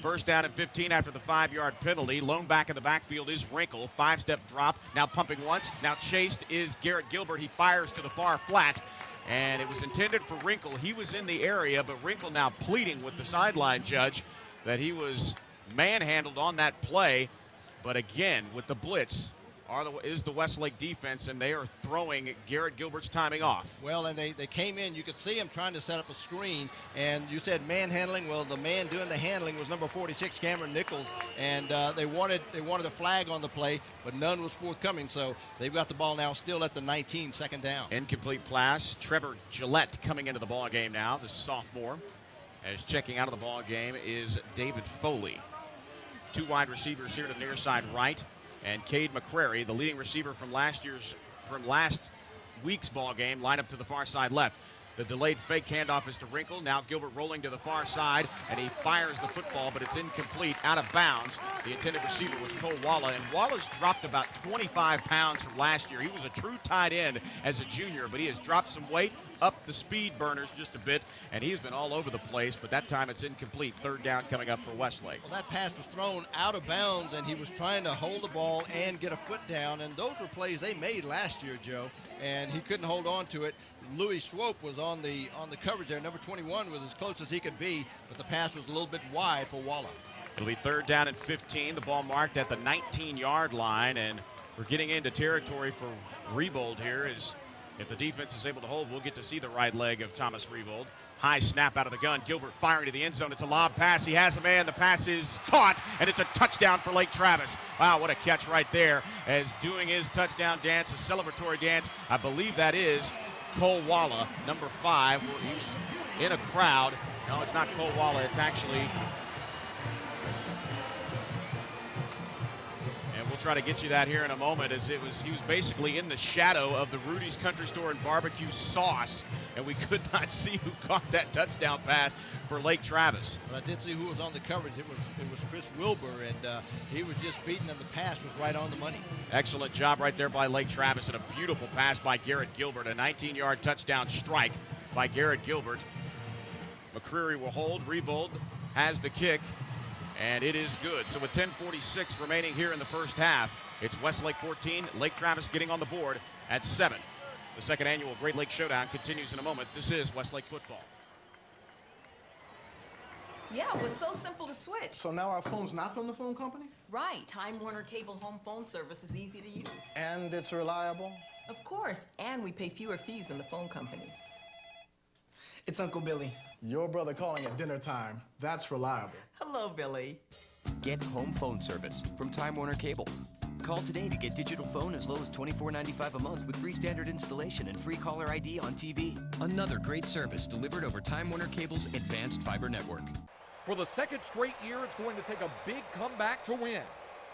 1st down and 15 after the 5-yard penalty. Lone back in the backfield is Wrinkle. 5-step drop. Now pumping once. Now chased is Garrett Gilbert. He fires to the far flat. And it was intended for Wrinkle. He was in the area, but Wrinkle now pleading with the sideline judge that he was manhandled on that play. But again, with the blitz is the Westlake defense, and they are throwing Garrett Gilbert's timing off. Well, and they came in. You could see him trying to set up a screen, and you said manhandling. Well, the man doing the handling was number 46, Cameron Nichols, and they wanted a flag on the play, but none was forthcoming. So they've got the ball now still at the 19, 2nd down. Incomplete pass. Trevor Gillette coming into the ball game now, the sophomore. As checking out of the ball game is David Foley. 2 wide receivers here to the near side right, and Cade McCrary, the leading receiver from last week's ball game, line up to the far side left. The delayed fake handoff is to Wrinkle. Now Gilbert rolling to the far side, and he fires the football, but it's incomplete, out of bounds. The intended receiver was Cole Walla, and Walla's dropped about 25 pounds from last year. He was a true tight end as a junior, but he has dropped some weight, up the speed burners just a bit, and he's been all over the place, but that time it's incomplete. 3rd down coming up for Westlake. Well, that pass was thrown out of bounds, and he was trying to hold the ball and get a foot down, and those were plays they made last year, Joe, and he couldn't hold on to it. Louis Swope was on the coverage there. Number 21 was as close as he could be, but the pass was a little bit wide for Walla. It'll be 3rd down and 15. The ball marked at the 19-yard line, and we're getting into territory for Rebold here as If the defense is able to hold, we'll get to see the right leg of Thomas Revold. High snap out of the gun. Gilbert firing to the end zone. It's a lob pass. He has a man. The pass is caught, and it's a touchdown for Lake Travis. Wow, what a catch right there. As doing his touchdown dance, a celebratory dance. I believe that is Cole Walla, number 5. He was in a crowd. No, it's not Cole Walla. It's actually... And we'll try to get you that here in a moment, as he was basically in the shadow of the Rudy's Country Store and Barbecue Sauce, and we could not see who caught that touchdown pass for Lake Travis. But I did see who was on the coverage. It was Chris Wilbur, and he was just beaten, and the pass was right on the money. Excellent job right there by Lake Travis, and a beautiful pass by Garrett Gilbert. A 19-yard touchdown strike by Garrett Gilbert. McCreary will hold. Revold has the kick, and it is good. So with 10:46 remaining here in the first half, it's Westlake 14, Lake Travis getting on the board at 7. The second annual Great Lakes Showdown continues in a moment. This is Westlake football. Yeah, it was so simple to switch. So now our phone's not from the phone company? Right. Time Warner Cable Home Phone Service is easy to use. And it's reliable? Of course. And we pay fewer fees than the phone company. It's Uncle Billy. Your brother calling at dinner time. That's reliable. Hello, Billy. Get home phone service from Time Warner Cable. Call today to get digital phone as low as $24.95 a month with free standard installation and free caller ID on TV. Another great service delivered over Time Warner Cable's advanced fiber network. For the second straight year, it's going to take a big comeback to win.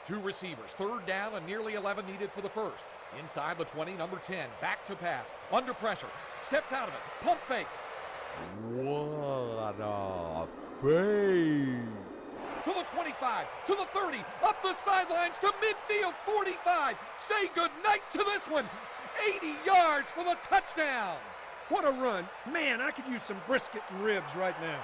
2 receivers, 3rd down, and nearly 11 needed for the first. Inside the 20, number 10, back to pass, under pressure, steps out of it, pump fake. What a fake. To the 25, to the 30, up the sidelines to midfield, 45. Say goodnight to this one. 80 yards for the touchdown. What a run. Man, I could use some brisket and ribs right now.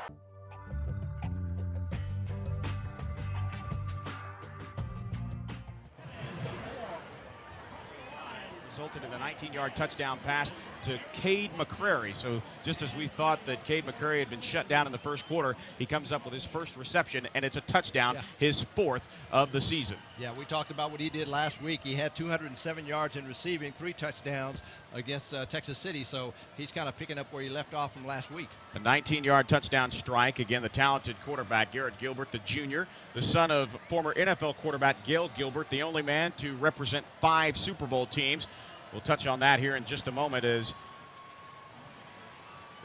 Resulted in a 19-yard touchdown pass to Cade McCrary. So just as we thought that Cade McCrary had been shut down in the first quarter, he comes up with his first reception, and it's a touchdown, his 4th of the season. Yeah, we talked about what he did last week. He had 207 yards in receiving, 3 touchdowns against Texas City, so he's kind of picking up where he left off from last week. A 19-yard touchdown strike. Again, the talented quarterback, Garrett Gilbert, the junior, the son of former NFL quarterback Gail Gilbert, the only man to represent 5 Super Bowl teams. We'll touch on that here in just a moment, as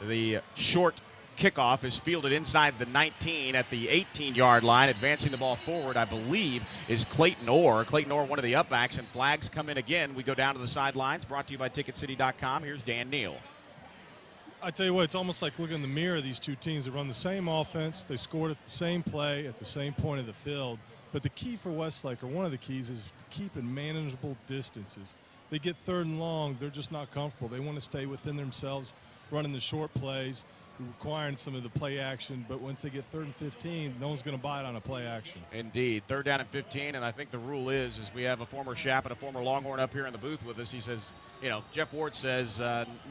the short kickoff is fielded inside the 19 at the 18-yard line. Advancing the ball forward, I believe, is Clayton Orr. Clayton Orr, one of the upbacks, and flags come in again. We go down to the sidelines, brought to you by TicketCity.com. Here's Dan Neal. I tell you what, it's almost like looking in the mirror of these two teams. They run the same offense. They scored at the same play at the same point of the field. But the key for Westlake, or one of the keys, is to keep in manageable distances. They get 3rd and long, they're just not comfortable. They want to stay within themselves, running the short plays, requiring some of the play action. But once they get 3rd and 15, no one's going to bite on a play action. Indeed. 3rd down and 15, and I think the rule is we have a former CHAP and a former Longhorn up here in the booth with us. He says, you know, Jeff Ward says,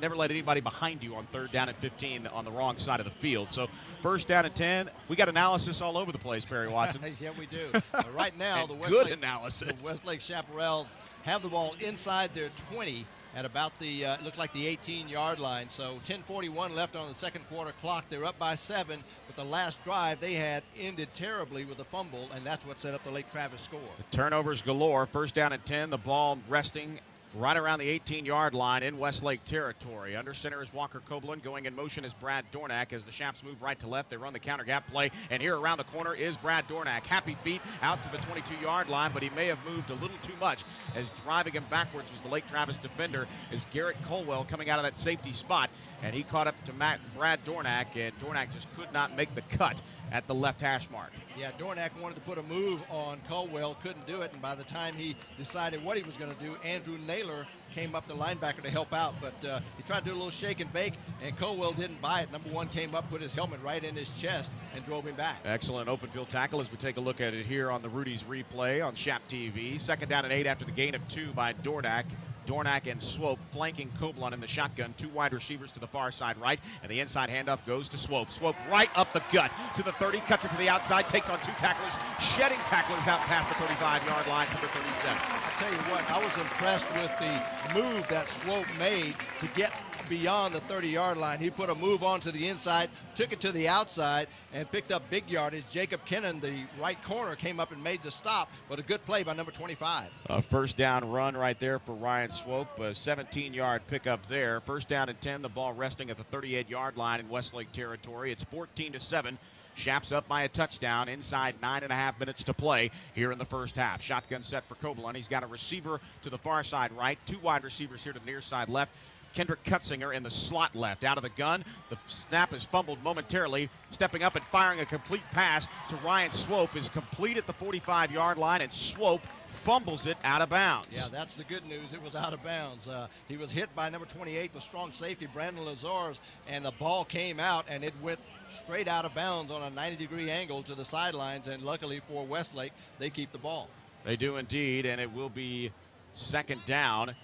never let anybody behind you on 3rd down and 15 on the wrong side of the field. So 1st down and 10, we got analysis all over the place, Perry Watson. Yeah, we do. Right now, the Westlake Chaparrals have the ball inside their 20 at about the, looks like the 18-yard line. So 10:41 left on the second quarter clock. They're up by 7, but the last drive they had ended terribly with a fumble, and that's what set up the Lake Travis score. The turnovers galore. 1st down and 10, the ball resting right around the 18-yard line in Westlake territory. Under center is Walker Copeland. Going in motion is Brad Dornack. As the Chaps move right to left, they run the counter gap play. And here around the corner is Brad Dornack. Happy feet out to the 22-yard line, but he may have moved a little too much, as driving him backwards was the Lake Travis defender, is Garrett Colwell, coming out of that safety spot. And he caught up to Brad Dornack, and Dornack just could not make the cut at the left hash mark. Yeah, Dornack wanted to put a move on Colwell, couldn't do it, and by the time he decided what he was going to do, Andrew Naylor came up the linebacker to help out, but he tried to do a little shake and bake, and Colwell didn't buy it. Number 1 came up, put his helmet right in his chest, and drove him back. Excellent open field tackle as we take a look at it here on the Rudy's replay on CHAP TV. 2nd down and 8 after the gain of 2 by Dornack Dornak and Swope flanking Coblon in the shotgun. 2 wide receivers to the far side right, and the inside handoff goes to Swope. Swope right up the gut to the 30, cuts it to the outside, takes on 2 tacklers, shedding tacklers out past the 35-yard line to the 37. I'll tell you what, I was impressed with the move that Swope made to get beyond the 30-yard line. He put a move onto the inside, took it to the outside, and picked up big yardage. Jacob Kennan, the right corner, came up and made the stop, but a good play by number 25. A first down run right there for Ryan Swope. A 17-yard pickup there. First down and 10, the ball resting at the 38-yard line in Westlake territory. It's 14-7. Chaps up by a touchdown inside 9.5 minutes to play here in the first half. Shotgun set for Coblon. He's got a receiver to the far side right, 2 wide receivers here to the near side left. Kendrick Cutzinger in the slot left. Out of the gun, the snap is fumbled momentarily. Stepping up and firing a complete pass to Ryan Swope is complete at the 45-yard line, and Swope fumbles it out of bounds. Yeah, that's the good news. It was out of bounds. He was hit by number 28, the strong safety, Brandon Lazars, and the ball came out, and it went straight out of bounds on a 90-degree angle to the sidelines, and luckily for Westlake, they keep the ball. They do indeed, and it will be second down.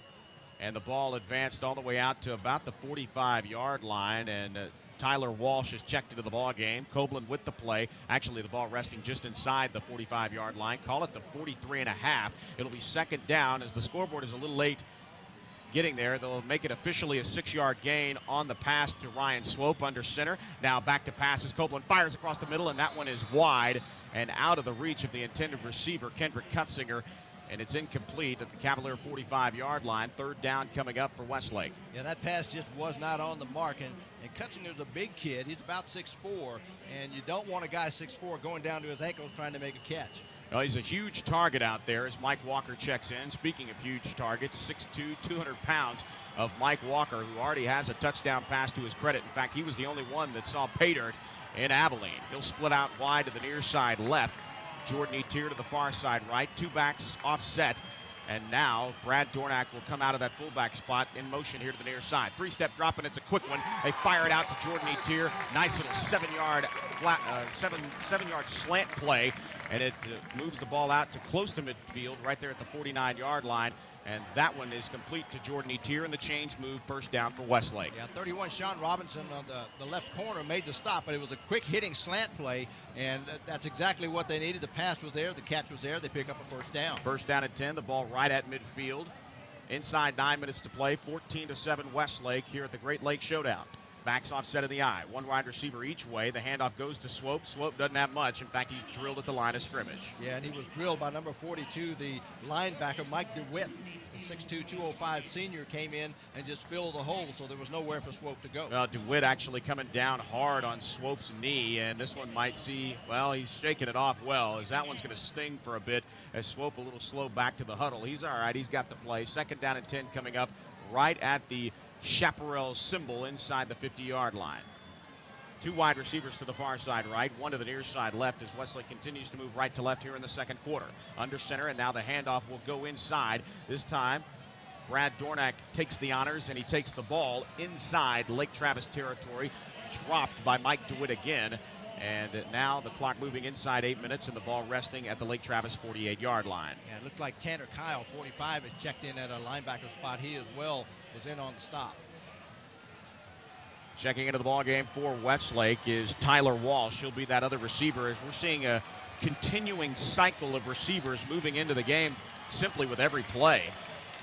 And the ball advanced all the way out to about the 45-yard line, and Tyler Walsh has checked into the ball game. Coblin with the play. Actually, the ball resting just inside the 45-yard line. Call it the 43.5. It'll be second down as the scoreboard is a little late getting there. They'll make it officially a 6-yard gain on the pass to Ryan Swope under center. Now back to passes. Coblin fires across the middle, and that one is wide and out of the reach of the intended receiver, Kendrick Cutzinger. And it's incomplete at the Cavalier 45-yard line. Third down coming up for Westlake. Yeah, that pass just was not on the mark. And Cutzinger's a big kid. He's about 6'4", and you don't want a guy 6'4" going down to his ankles trying to make a catch. Well, he's a huge target out there as Mike Walker checks in. Speaking of huge targets, 6'2", 200 pounds of Mike Walker, who already has a touchdown pass to his credit. In fact, he was the only one that saw pay dirt in Abilene. He'll split out wide to the near side left. Jordan Etier to the far side right. 2 backs offset. And now Brad Dornak will come out of that fullback spot in motion here to the near side. 3-step drop, and it's a quick one. They fire it out to Jordan Etier. Nice little 7-yard slant play. And it moves the ball out to close to midfield right there at the 49-yard line. And that one is complete to Jordan Etier, and the change move first down for Westlake. Yeah, 31 Sean Robinson on the left corner made the stop, but it was a quick hitting slant play, and that's exactly what they needed. The pass was there, the catch was there, they pick up a first down. First down at 10, the ball right at midfield. Inside 9 minutes to play, 14-7 Westlake here at the Great Lakes Showdown. Backs offset of the eye. 1 wide receiver each way. The handoff goes to Swope. Swope doesn't have much. In fact, he's drilled at the line of scrimmage. Yeah, and he was drilled by number 42, the linebacker, Mike DeWitt. The 6'2", 205 senior came in and just filled the hole, so there was nowhere for Swope to go. Well, DeWitt actually coming down hard on Swope's knee, and this one might see, well, he's shaking it off well, as that one's going to sting for a bit as Swope a little slow back to the huddle. He's all right. He's got the play. Second down and 10 coming up right at the chaparral symbol inside the 50-yard line. 2 wide receivers to the far side right, 1 to the near side left as Westlake continues to move right to left here in the second quarter. Under center, and now the handoff will go inside. This time, Brad Dornak takes the honors, and he takes the ball inside Lake Travis territory. Dropped by Mike DeWitt again. And now the clock moving inside 8 minutes, and the ball resting at the Lake Travis 48-yard line. Yeah, it looked like Tanner Kyle, 45, has checked in at a linebacker spot. He as well was in on the stop. Checking into the ball game for Westlake is Tyler Walsh. He'll be that other receiver as we're seeing a continuing cycle of receivers moving into the game simply with every play.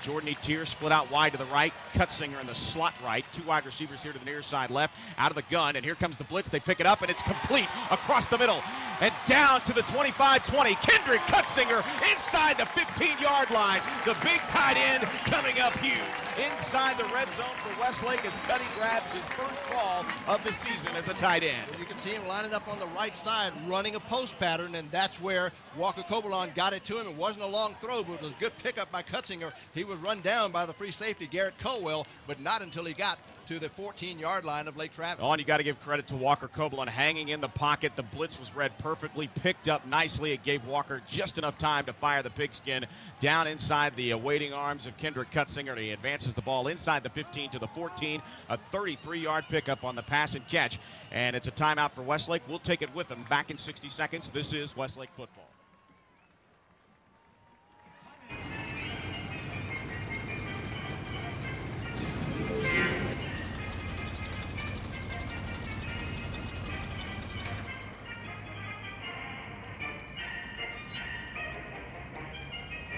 Jordan Etier split out wide to the right. Cutzinger in the slot right. 2 wide receivers here to the near side left. Out of the gun, and here comes the blitz. They pick it up, and it's complete across the middle. And down to the 25-20. Kendrick Cutzinger inside the 15-yard line. The big tight end coming up huge. Inside the red zone for Westlake as Cuddy grabs his first ball of the season as a tight end. You can see him lining up on the right side, running a post pattern, and that's where Walker Coblon got it to him. It wasn't a long throw, but it was a good pickup by Cutzinger. He was run down by the free safety, Garrett Colwell, but not until he got to the 14-yard line of Lake Travis. Oh, and you got to give credit to Walker Coblon hanging in the pocket. The blitz was read perfectly, picked up nicely. It gave Walker just enough time to fire the pigskin down inside the awaiting arms of Kendrick Cutzinger, and he advances the ball inside the 15 to the 14, a 33-yard pickup on the pass and catch, and it's a timeout for Westlake. We'll take it with them. Back in 60 seconds. This is Westlake football.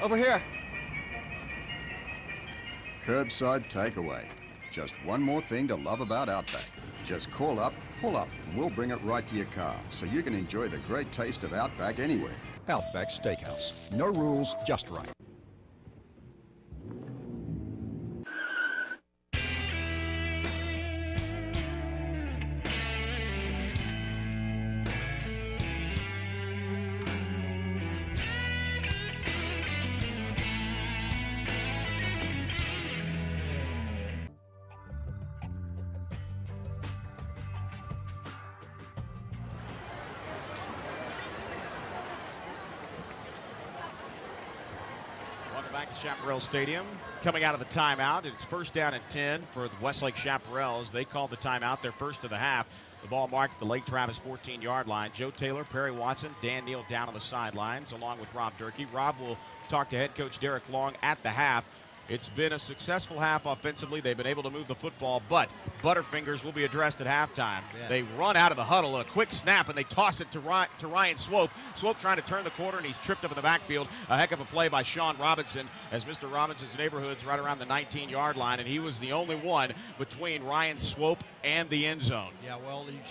Over here. Curbside takeaway. Just one more thing to love about Outback. Just call up, pull up, and we'll bring it right to your car so you can enjoy the great taste of Outback anywhere. Outback Steakhouse. No rules, just right. Back to Chaparral Stadium. Coming out of the timeout, it's first down and 10 for the Westlake Chaparrals. They called the timeout, their first of the half. The ball marked at the Lake Travis 14-yard line. Joe Taylor, Perry Watson, Dan Neal down on the sidelines, along with Rob Durkee. Rob will talk to head coach Derek Long at the half. It's been a successful half offensively. They've been able to move the football, but Butterfingers will be addressed at halftime. Yeah. They run out of the huddle, a quick snap, and they toss it to Ryan Swope. Swope trying to turn the corner, and he's tripped up in the backfield. A heck of a play by Sean Robinson, as Mr. Robinson's neighborhood's right around the 19-yard line, and he was the only one between Ryan Swope and the end zone. Yeah, well, he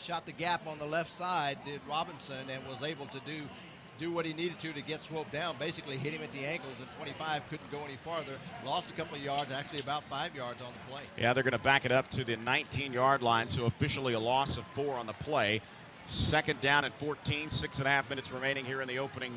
shot the gap on the left side, did Robinson, and was able to do what he needed to get Swope down. Basically hit him at the ankles at 25, couldn't go any farther. Lost a couple of yards, actually about 5 yards on the play. Yeah, they're going to back it up to the 19-yard line, so officially a loss of 4 on the play. Second down and 14, 6.5 minutes remaining here in the opening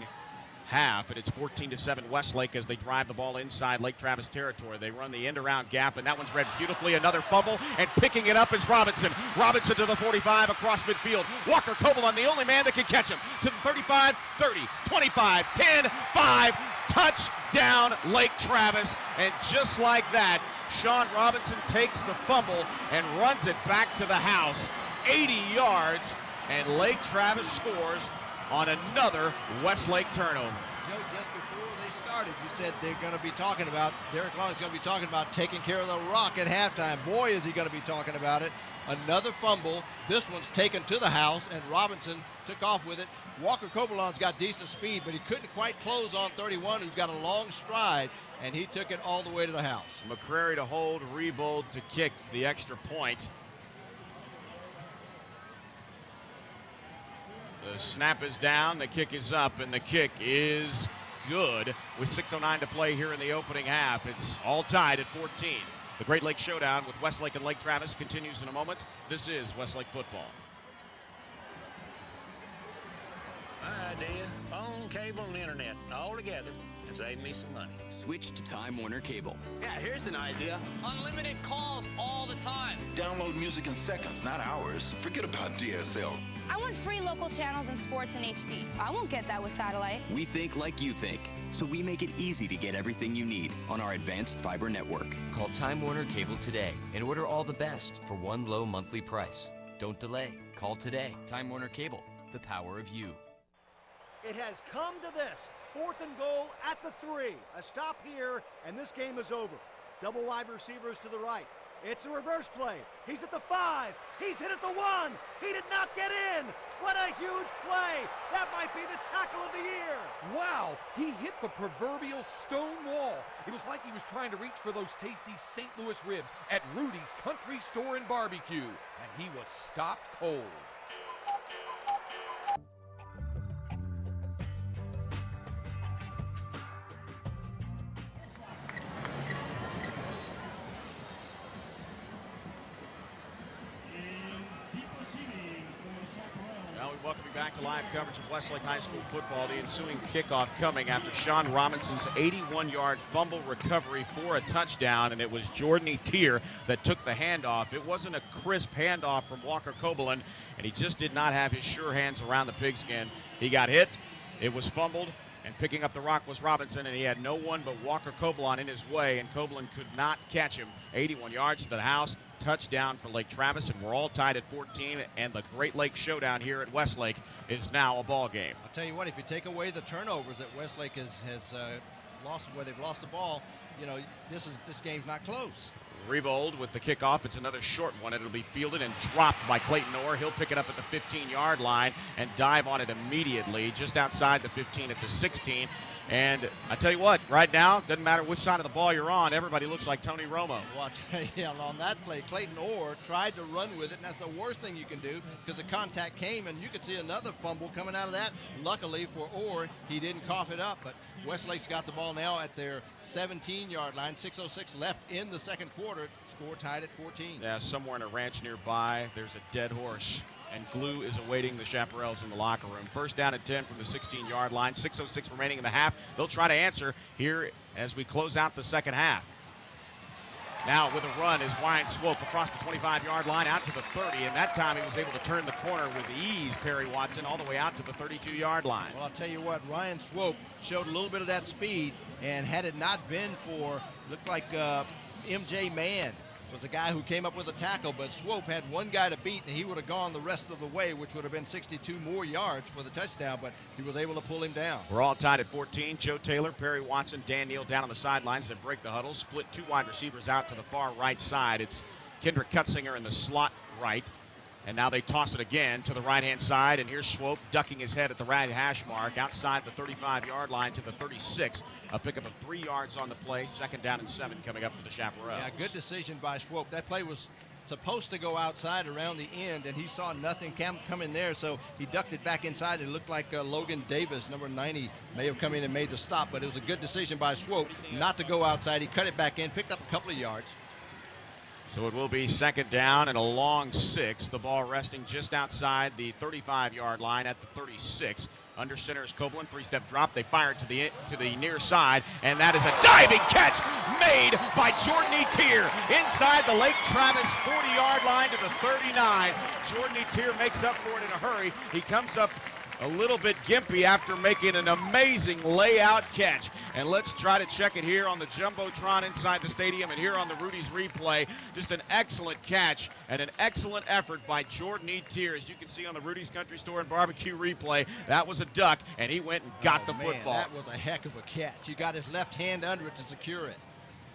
half, and it's 14-7 Westlake as they drive the ball inside Lake Travis territory. They run the end-around gap, and that one's read beautifully. Another fumble, and picking it up is Robinson. Robinson to the 45 across midfield. Walker Cobalon, the only man that can catch him, to the 35, 30, 25, 10, 5, touchdown Lake Travis. And just like that, Sean Robinson takes the fumble and runs it back to the house, 80 yards, and Lake Travis scores on another Westlake turnover. Joe, just before they started, you said they're going to be talking about, Derek Long is going to be talking about taking care of the rock at halftime. Boy, is he going to be talking about it. Another fumble. This one's taken to the house, and Robinson took off with it. Walker Cobalon's got decent speed, but he couldn't quite close on 31, who's got a long stride, and he took it all the way to the house. McCrary to hold, Rebold to kick the extra point. The snap is down, the kick is up, and the kick is good with 6:09 to play here in the opening half. It's all tied at 14. The Great Lakes Showdown with Westlake and Lake Travis continues in a moment. This is Westlake football. My idea, phone, cable, and internet all together and save me some money. Switch to Time Warner Cable. Yeah, here's an idea. Unlimited calls all the time. Download music in seconds, not hours. Forget about DSL. I want free local channels and sports in HD. I won't get that with satellite. We think like you think, so we make it easy to get everything you need on our advanced fiber network. Call Time Warner Cable today and order all the best for one low monthly price. Don't delay. Call today. Time Warner Cable, the power of you. It has come to this. 4th and goal at the 3. A stop here, and this game is over. Double wide receivers to the right. It's a reverse play. He's at the 5. He's hit at the 1. He did not get in. What a huge play. That might be the tackle of the year. Wow, he hit the proverbial stone wall. It was like he was trying to reach for those tasty St. Louis ribs at Rudy's Country Store and Barbecue, and he was stopped cold. Welcome you back to live coverage of Westlake High School football. The ensuing kickoff coming after Sean Robinson's 81-yard fumble recovery for a touchdown, and it was Jordan Etier that took the handoff. It wasn't a crisp handoff from Walker Cobalon, and he just did not have his sure hands around the pigskin. He got hit, it was fumbled, and picking up the rock was Robinson, and he had no one but Walker Cobalon in his way, and Cobalon could not catch him. 81 yards to the house. Touchdown for Lake Travis, and we're all tied at 14, and the Great Lakes Showdown here at Westlake is now a ball game. I'll tell you what, if you take away the turnovers that Westlake has lost, where they've lost the ball, you know, this game's not close. Rebold with the kickoff. It's another short one. It'll be fielded and dropped by Clayton Orr. He'll pick it up at the 15-yard line and dive on it immediately, just outside the 15 at the 16. And I tell you what, right now, doesn't matter which side of the ball you're on, everybody looks like Tony Romo. Watch, yeah, on that play, Clayton Orr tried to run with it, and that's the worst thing you can do because the contact came, and you could see another fumble coming out of that. Luckily for Orr, he didn't cough it up, but Westlake's got the ball now at their 17-yard line, 6:06 left in the second quarter. Score tied at 14. Yeah, somewhere in a ranch nearby, there's a dead horse, and glue is awaiting the chaparrals in the locker room. First down at 10 from the 16-yard line, 6:06 remaining in the half. They'll try to answer here as we close out the second half. Now with a run is Ryan Swope across the 25-yard line out to the 30, and that time he was able to turn the corner with ease, Perry Watson, all the way out to the 32-yard line. Well, I'll tell you what, Ryan Swope showed a little bit of that speed, and had it not been for, looked like MJ Mann was the guy who came up with a tackle, but Swope had one guy to beat, and he would have gone the rest of the way, which would have been 62 more yards for the touchdown, but he was able to pull him down. We're all tied at 14. Joe Taylor, Perry Watson, Dan Neal down on the sidelines that break the huddle. Split two wide receivers out to the far right side. It's Kendrick Cutsinger in the slot right. And now they toss it again to the right-hand side, and here's Swope ducking his head at the right hash mark outside the 35-yard line to the 36. A pickup of 3 yards on the play. Second down and 7 coming up for the Chaparrals. Yeah, good decision by Swope. That play was supposed to go outside around the end, and he saw nothing come in there, so he ducked it back inside. It looked like Logan Davis, number 90, may have come in and made the stop, but it was a good decision by Swope not to go outside. He cut it back in, picked up a couple of yards. So it will be second down and a long 6. The ball resting just outside the 35-yard line at the 36. Under center is Copeland. 3-step drop. They fire it to the near side, and that is a diving catch made by Jordan Etier inside the Lake Travis 40-yard line to the 39. Jordan Etier makes up for it in a hurry. He comes up a little bit gimpy after making an amazing layout catch. And let's try to check it here on the Jumbotron inside the stadium and here on the Rudy's replay. Just an excellent catch and an excellent effort by Jordan Etier. As you can see on the Rudy's Country Store and Barbecue replay, that was a duck, and he went and got the football. That was a heck of a catch. He got his left hand under it to secure it.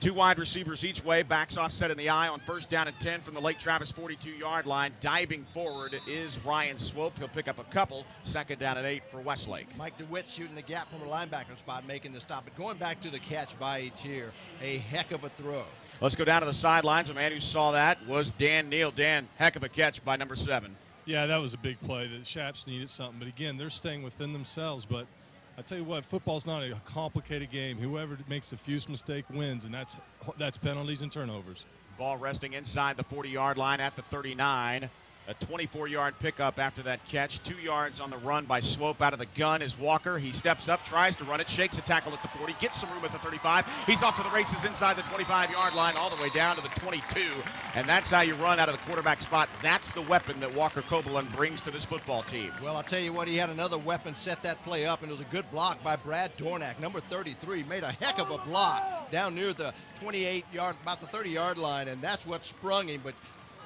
Two wide receivers each way. Backs offset in the eye on first down and 10 from the Lake Travis 42-yard line. Diving forward is Ryan Swope. He'll pick up a couple. Second down and 8 for Westlake. Mike DeWitt shooting the gap from the linebacker spot, making the stop. But going back to the catch by Etier, a heck of a throw. Let's go down to the sidelines. A man who saw that was Dan Neal. Dan, heck of a catch by number 7. Yeah, that was a big play. The Chaps needed something. But, again, they're staying within themselves. But I tell you what, football's not a complicated game. Whoever makes the fewest mistake wins, and that's penalties and turnovers. Ball resting inside the 40-yard line at the 39. A 24-yard pickup after that catch. 2 yards on the run by Swope out of the gun is Walker. He steps up, tries to run it, shakes a tackle at the 40, gets some room at the 35. He's off to the races inside the 25-yard line all the way down to the 22. And that's how you run out of the quarterback spot. That's the weapon that Walker Copeland brings to this football team. Well, I'll tell you what, he had another weapon set that play up, and it was a good block by Brad Dornack. Number 33 made a heck of a block down near the 28-yard, about the 30-yard line, and that's what sprung him. But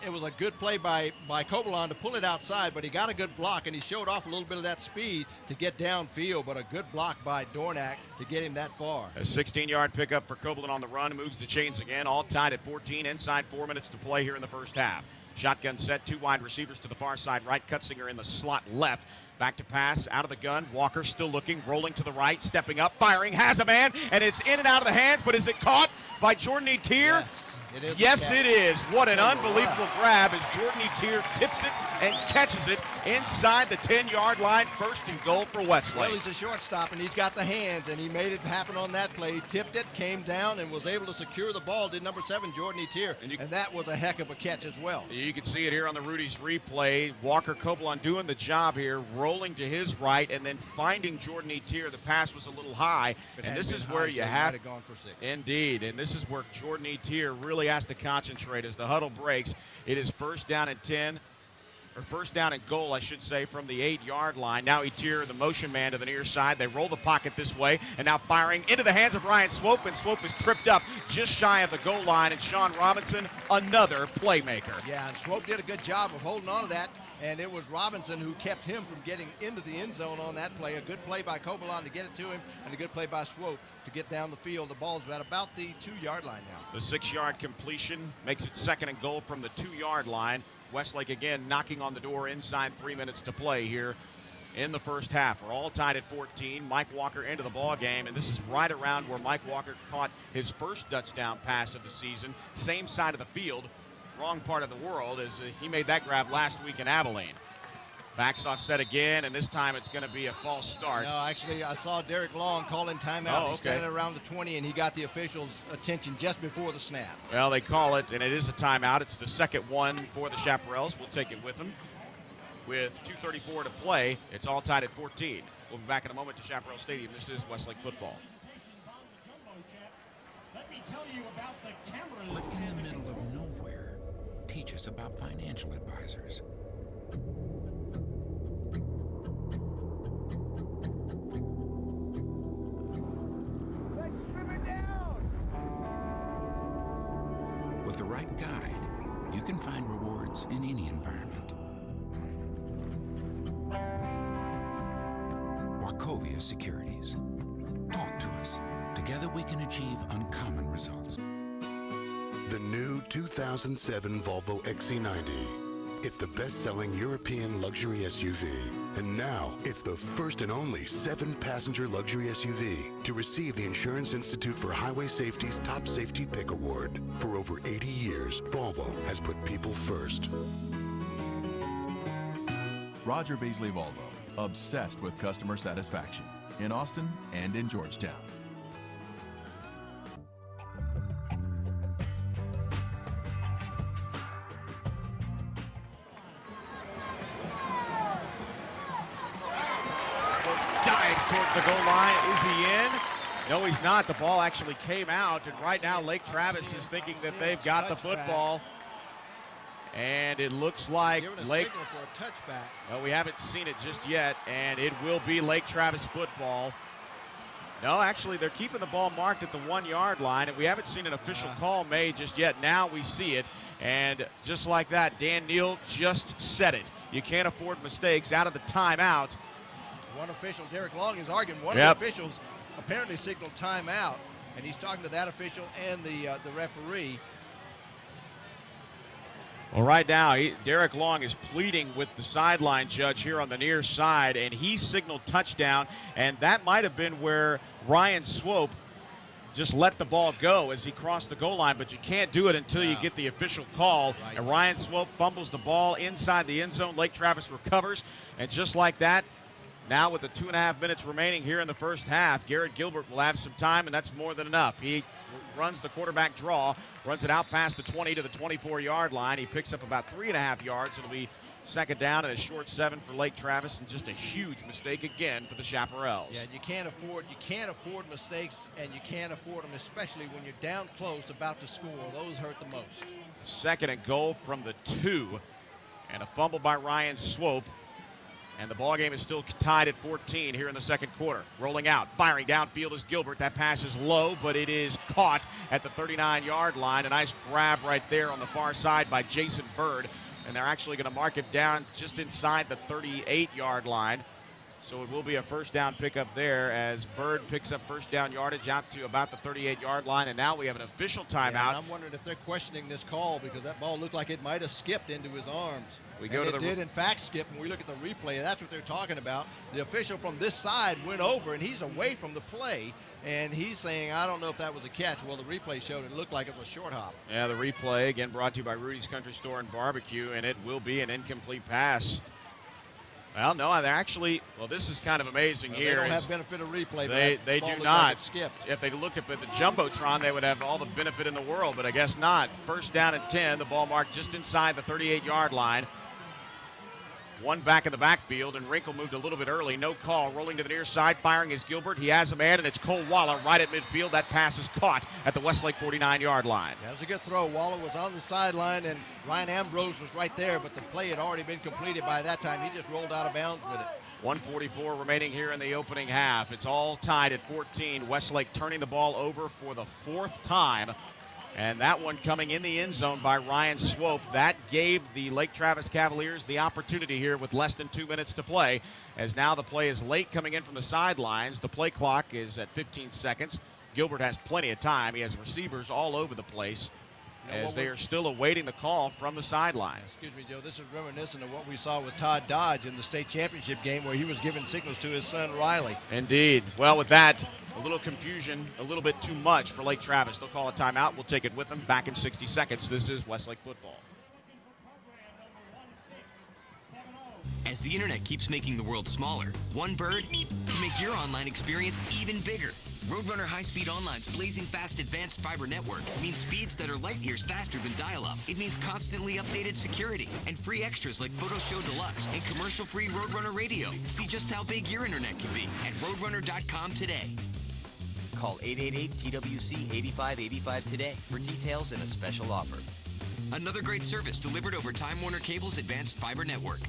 it was a good play by Copeland to pull it outside, but he got a good block, and he showed off a little bit of that speed to get downfield, but a good block by Dornack to get him that far. A 16-yard pickup for Copeland on the run, moves the chains again, all tied at 14, inside 4 minutes to play here in the first half. Shotgun set, 2 wide receivers to the far side right, Cutsinger in the slot left. Back to pass, out of the gun. Walker still looking, rolling to the right, stepping up, firing, has a man, and it's in and out of the hands, but is it caught by Jordan Etier? Yes. Yes, it is. What an unbelievable grab as Jordan Etier tips it and catches it inside the 10-yard line. First and goal for Westlake. Well, he's a shortstop, and he's got the hands, and he made it happen on that play. He tipped it, came down, and was able to secure the ball, did number 7, Jordan Etier, and that was a heck of a catch as well. You can see it here on the Rudy's replay. Walker Copeland doing the job here, rolling to his right, and then finding Jordan Etier. The pass was a little high, and this is where you have gone for 6. Indeed, and this is where Jordan Etier really has to concentrate as the huddle breaks. It is first down and 10, or first down and goal, I should say, from the 8-yard line. Now Etier, the motion man to the near side. They roll the pocket this way, and now firing into the hands of Ryan Swope, and Swope is tripped up just shy of the goal line, and Sean Robinson, another playmaker. Yeah, and Swope did a good job of holding on to that, and it was Robinson who kept him from getting into the end zone on that play. A good play by Copeland to get it to him, and a good play by Swope to get down the field. The ball's at about the 2-yard line now. The 6-yard completion makes it second and goal from the 2-yard line. Westlake again knocking on the door inside 3 minutes to play here in the first half. We're all tied at 14. Mike Walker into the ball game, and this is right around where Mike Walker caught his first touchdown pass of the season. Same side of the field, wrong part of the world, as he made that grab last week in Abilene. Backs offset again, and this time it's going to be a false start. No, actually, I saw Derek Long calling timeout. Oh, okay. He's standing around the 20, and he got the officials' attention just before the snap. Well, they call it, and it is a timeout. It's the second one for the Chaparrals. We'll take it with them. With 2:34 to play, it's all tied at 14. We'll be back in a moment to Chaparral Stadium. This is Westlake football. Let me tell you about the cameras. Look in the middle of nowhere. Teach us about financial advisors. With the right guide, you can find rewards in any environment. Wachovia Securities. Talk to us. Together we can achieve uncommon results. The new 2007 Volvo XC90. It's the best-selling European luxury SUV. And now, it's the first and only 7-passenger luxury SUV to receive the Insurance Institute for Highway Safety's Top Safety Pick Award. For over 80 years, Volvo has put people first. Roger Beasley Volvo, obsessed with customer satisfaction in Austin and in Georgetown. Towards the goal line. Is he in? No, he's not. The ball actually came out, and right now Lake Travis is thinking that they've got the football. And it looks like Lake for a touchback. Well, we haven't seen it just yet, and it will be Lake Travis football. No, actually, they're keeping the ball marked at the 1-yard line, and we haven't seen an official call made just yet. Now we see it, and just like that, Dan Neal just said it. You can't afford mistakes out of the timeout. One official, Derek Long, is arguing. One of the officials apparently signaled timeout, and he's talking to that official and the referee. Well, right now, Derek Long is pleading with the sideline judge here on the near side, and he signaled touchdown, and that might have been where Ryan Swope just let the ball go as he crossed the goal line, but you can't do it until you get the official call. Right. And Ryan Swope fumbles the ball inside the end zone. Lake Travis recovers, and just like that, now with the 2.5 minutes remaining here in the first half, Garrett Gilbert will have some time, and that's more than enough. He runs the quarterback draw, runs it out past the 20 to the 24-yard line. He picks up about 3.5 yards. It'll be second down and a short 7 for Lake Travis, and just a huge mistake again for the Chaparrals. Yeah, you can't afford mistakes, and you can't afford them, especially when you're down close, about to score. Those hurt the most. Second and goal from the 2, and a fumble by Ryan Swope. And the ball game is still tied at 14 here in the second quarter. Rolling out, firing downfield is Gilbert. That pass is low, but it is caught at the 39-yard line. A nice grab right there on the far side by Jason Bird. And they're actually going to mark it down just inside the 38-yard line. So it will be a first down pickup there as Bird picks up first down yardage out to about the 38-yard line. And now we have an official timeout. Yeah, and I'm wondering if they're questioning this call because that ball looked like it might have skipped into his arms. We go to the did in fact skip. When we look at the replay, that's what they're talking about. The official from this side went over, and he's away from the play, and he's saying, I don't know if that was a catch. Well, the replay showed it looked like it was a short hop. Yeah, the replay, again, brought to you by Rudy's Country Store and Barbecue, and it will be an incomplete pass. Well, no, they're actually, well, this is kind of amazing here. They don't have benefit of replay. They do not. Like if they looked up at the Jumbotron, they would have all the benefit in the world, but I guess not. First down and 10, the ball marked just inside the 38-yard line. One back in the backfield, and Wrinkle moved a little bit early. No call. Rolling to the near side. Firing is Gilbert. He has a man, and it's Cole Waller right at midfield. That pass is caught at the Westlake 49-yard line. That was a good throw. Waller was on the sideline, and Ryan Ambrose was right there, but the play had already been completed by that time. He just rolled out of bounds with it. 1:44 remaining here in the opening half. It's all tied at 14. Westlake turning the ball over for the 4th time. And that one coming in the end zone by Ryan Swope. That gave the Lake Travis Cavaliers the opportunity here with less than 2 minutes to play, as now the play is late coming in from the sidelines. The play clock is at 15 seconds. Gilbert has plenty of time. He has receivers all over the place. as they are still awaiting the call from the sideline. Excuse me, Joe. This is reminiscent of what we saw with Todd Dodge in the state championship game where he was giving signals to his son Riley. Indeed. Well, with that, a little confusion, a little bit too much for Lake Travis. They'll call a timeout. We'll take it with them. Back in 60 seconds. This is Westlake football. As the internet keeps making the world smaller, one bird can make your online experience even bigger. Roadrunner High-Speed Online's blazing fast advanced fiber network means speeds that are light years faster than dial-up. It means constantly updated security and free extras like Photo Show Deluxe and commercial-free Roadrunner radio. See just how big your internet can be at roadrunner.com today. Call 888-TWC-8585 today for details and a special offer. Another great service delivered over Time Warner Cable's advanced fiber network.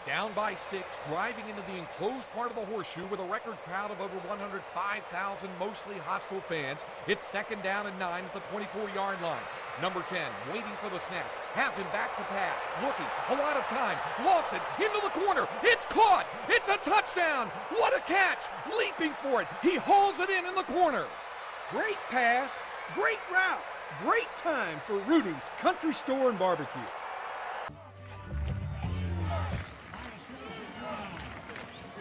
Down by 6, driving into the enclosed part of the horseshoe with a record crowd of over 105,000 mostly hostile fans. It's 2nd down and 9 at the 24-yard line. Number 10 waiting for the snap. Has him back to pass. Looking. A lot of time. Lawson into the corner. It's caught. It's a touchdown. What a catch. Leaping for it. He hauls it in the corner. Great pass. Great route. Great time for Rudy's Country Store and Barbecue.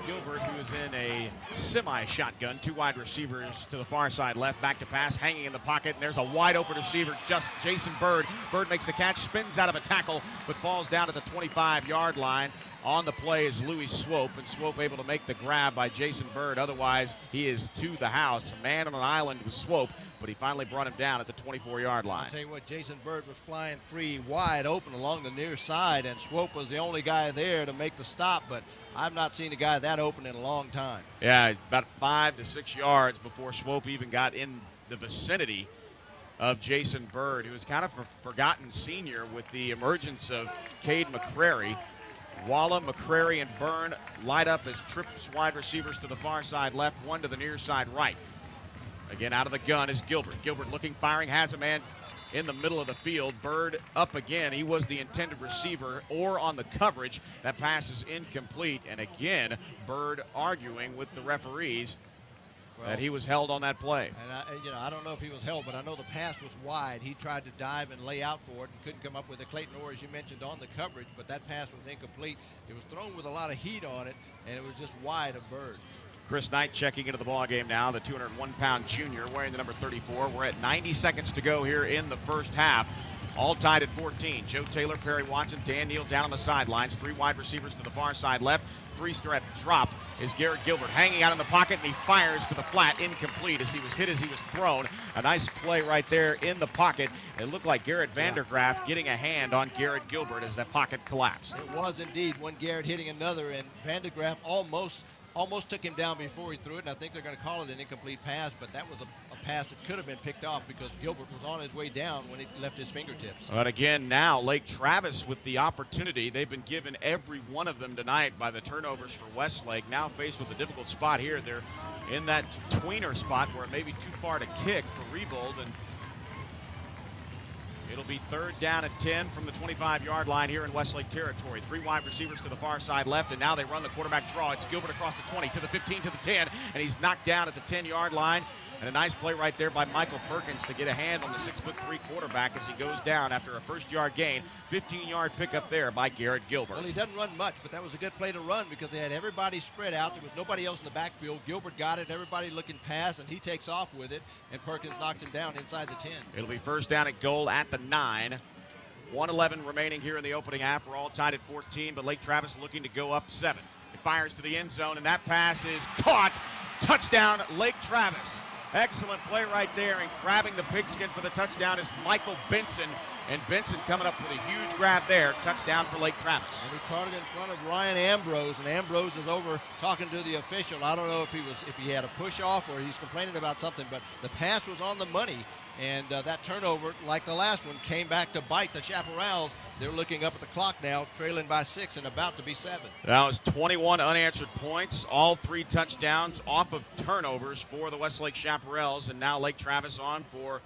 Gilbert, who is in a semi-shotgun, 2 wide receivers to the far side left, back to pass, hanging in the pocket, and there's a wide-open receiver, just Jason Bird. Bird makes a catch, spins out of a tackle, but falls down at the 25-yard line. On the play is Louis Swope, and Swope able to make the grab by Jason Bird. Otherwise, he is to the house. A man on an island with Swope, but he finally brought him down at the 24-yard line. I'll tell you what, Jason Bird was flying free wide open along the near side, and Swope was the only guy there to make the stop, but I've not seen a guy that open in a long time. Yeah, about 5 to 6 yards before Swope even got in the vicinity of Jason Bird, who was kind of a forgotten senior with the emergence of Cade McCrary. Walla, McCrary, and Byrne light up as trips wide receivers to the far side left, 1 to the near side right. Again, out of the gun is Gilbert. Gilbert looking, firing, has a man in the middle of the field. Bird up again. He was the intended receiver or on the coverage. That pass is incomplete. And again, Bird arguing with the referees that he was held on that play. And I don't know if he was held, but I know the pass was wide. He tried to dive and lay out for it and couldn't come up with it. Clayton Orr, as you mentioned, on the coverage, but that pass was incomplete. It was thrown with a lot of heat on it, and it was just wide of Bird. Chris Knight checking into the ball game now, the 201-pound junior wearing the number 34. We're at 90 seconds to go here in the first half. All tied at 14. Joe Taylor, Perry Watson, Dan Neal down on the sidelines. 3 wide receivers to the far side left. 3-step drop is Garrett Gilbert hanging out in the pocket, and he fires to the flat, incomplete as he was hit as he was thrown. A nice play right there in the pocket. It looked like Garrett Vandergraaf getting a hand on Garrett Gilbert as that pocket collapsed. It was indeed one Garrett hitting another, and Vandergraaf almost took him down before he threw it, and I think they're going to call it an incomplete pass, but that was a pass that could have been picked off because Gilbert was on his way down when he left his fingertips. But again, now Lake Travis with the opportunity. They've been given every one of them tonight by the turnovers for Westlake. Now faced with a difficult spot here. They're in that tweener spot where it may be too far to kick for Rebold, and it'll be 3rd down and 10 from the 25-yard line here in Westlake territory. 3 wide receivers to the far side left, and now they run the quarterback draw. It's Gilbert across the 20 to the 15 to the 10, and he's knocked down at the 10-yard line. And a nice play right there by Michael Perkins to get a hand on the 6'3" quarterback as he goes down after a first-yard gain. 15-yard pickup there by Garrett Gilbert. Well, he doesn't run much, but that was a good play to run because they had everybody spread out. There was nobody else in the backfield. Gilbert got it, everybody looking pass, and he takes off with it, and Perkins knocks him down inside the 10. It'll be 1st down at goal at the 9. 1:11 remaining here in the opening half. We're all tied at 14, but Lake Travis looking to go up 7. It fires to the end zone, and that pass is caught. Touchdown, Lake Travis. Excellent play right there, and grabbing the pigskin for the touchdown is Michael Benson. And Benson coming up with a huge grab there. Touchdown for Lake Travis. And he caught it in front of Ryan Ambrose, and Ambrose is over talking to the official. I don't know if he had a push off or he's complaining about something, but the pass was on the money. And that turnover, like the last one, came back to bite the Chaparrals. They're looking up at the clock now, trailing by 6 and about to be 7. That was 21 unanswered points, all 3 touchdowns off of turnovers for the Westlake Chaparrals. And now Lake Travis on for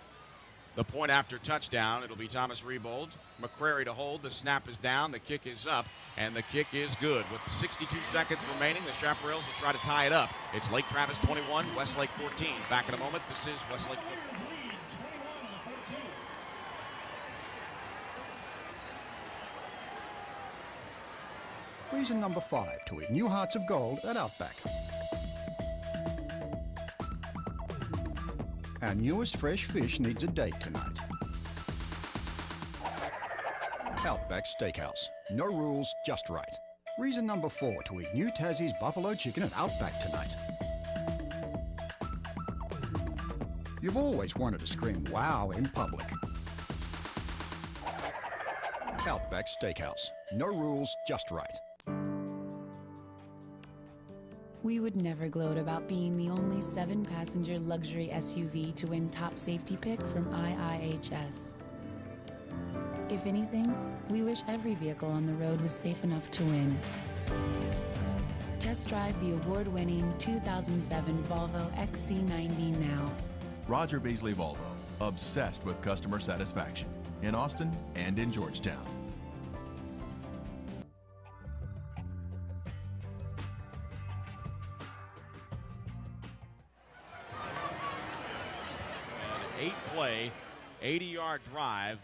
the point after touchdown. It'll be Thomas Rebold. McCrary to hold. The snap is down. The kick is up. And the kick is good. With 62 seconds remaining, the Chaparrals will try to tie it up. It's Lake Travis 21, Westlake 14. Back in a moment. This is Westlake football. Reason number 5 to eat new hearts of gold at Outback. Our newest fresh fish needs a date tonight. Outback Steakhouse. No rules, just right. Reason number 4 to eat new Tassie's buffalo chicken at Outback tonight. You've always wanted to scream wow in public. Outback Steakhouse. No rules, just right. We would never gloat about being the only 7-passenger luxury SUV to win top safety pick from IIHS. If anything, we wish every vehicle on the road was safe enough to win. Test drive the award-winning 2007 Volvo XC90 now. Roger Beasley Volvo, obsessed with customer satisfaction in Austin and in Georgetown. An 8-play, 80-yard drive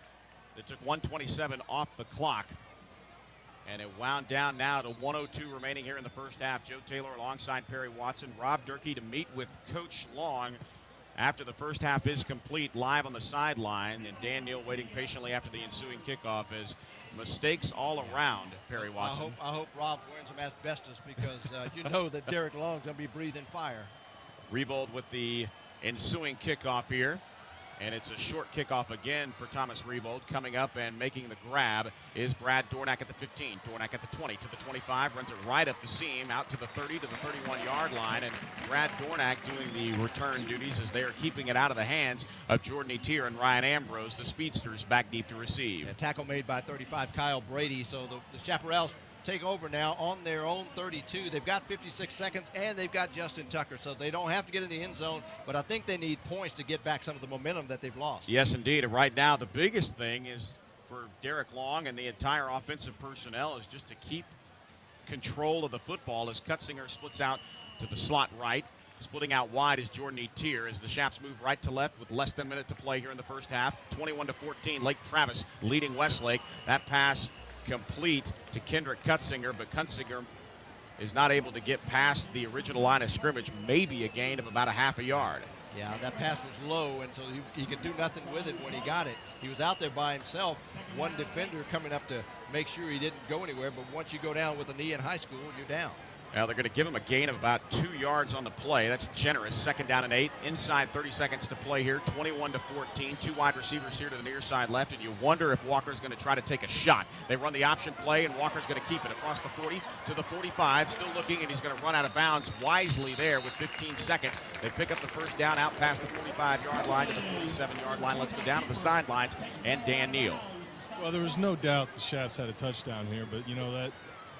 that took 127 off the clock. And it wound down now to 102 remaining here in the first half. Joe Taylor alongside Perry Watson. Rob Durkee to meet with Coach Long after the first half is complete, live on the sideline. And Dan Neal waiting patiently after the ensuing kickoff as mistakes all around, Perry Watson. I hope Rob wearing some asbestos because you know that Derek Long's going to be breathing fire. Rebold with the ensuing kickoff here. And it's a short kickoff again for Thomas Rebold. Coming up and making the grab is Brad Dornack at the 15. Dornack at the 20 to the 25. Runs it right up the seam, out to the 30 to the 31-yard line. And Brad Dornack doing the return duties as they are keeping it out of the hands of Jordan Etier and Ryan Ambrose, the speedsters, back deep to receive. A tackle made by 35 Kyle Brady. So the Chaparrals take over now on their own 32. They've got 56 seconds, and they've got Justin Tucker, so they don't have to get in the end zone, but I think they need points to get back some of the momentum that they've lost. Yes, indeed. And right now, the biggest thing is for Derek Long and the entire offensive personnel is just to keep control of the football as Cutzinger splits out to the slot right. Splitting out wide is Jordan Etier as the Chaps move right to left with less than a minute to play here in the first half. 21-14, Lake Travis leading Westlake. That pass complete to Kendrick Cutzinger, but Cutzinger is not able to get past the original line of scrimmage, maybe a gain of about a half a yard. Yeah, that pass was low, and so he could do nothing with it when he got it. He was out there by himself, one defender coming up to make sure he didn't go anywhere, but once you go down with a knee in high school, you're down. Now they're going to give him a gain of about 2 yards on the play. That's generous. 2nd down and 8. Inside 30 seconds to play here. 21-14. 2 wide receivers here to the near side left, and you wonder if Walker's going to try to take a shot. They run the option play, and Walker's going to keep it across the 40 to the 45. Still looking, and he's going to run out of bounds wisely there with 15 seconds. They pick up the first down out past the 45-yard line to the 47-yard line. Let's go down to the sidelines and Dan Neal. Well, there was no doubt the Chaps had a touchdown here, but you know that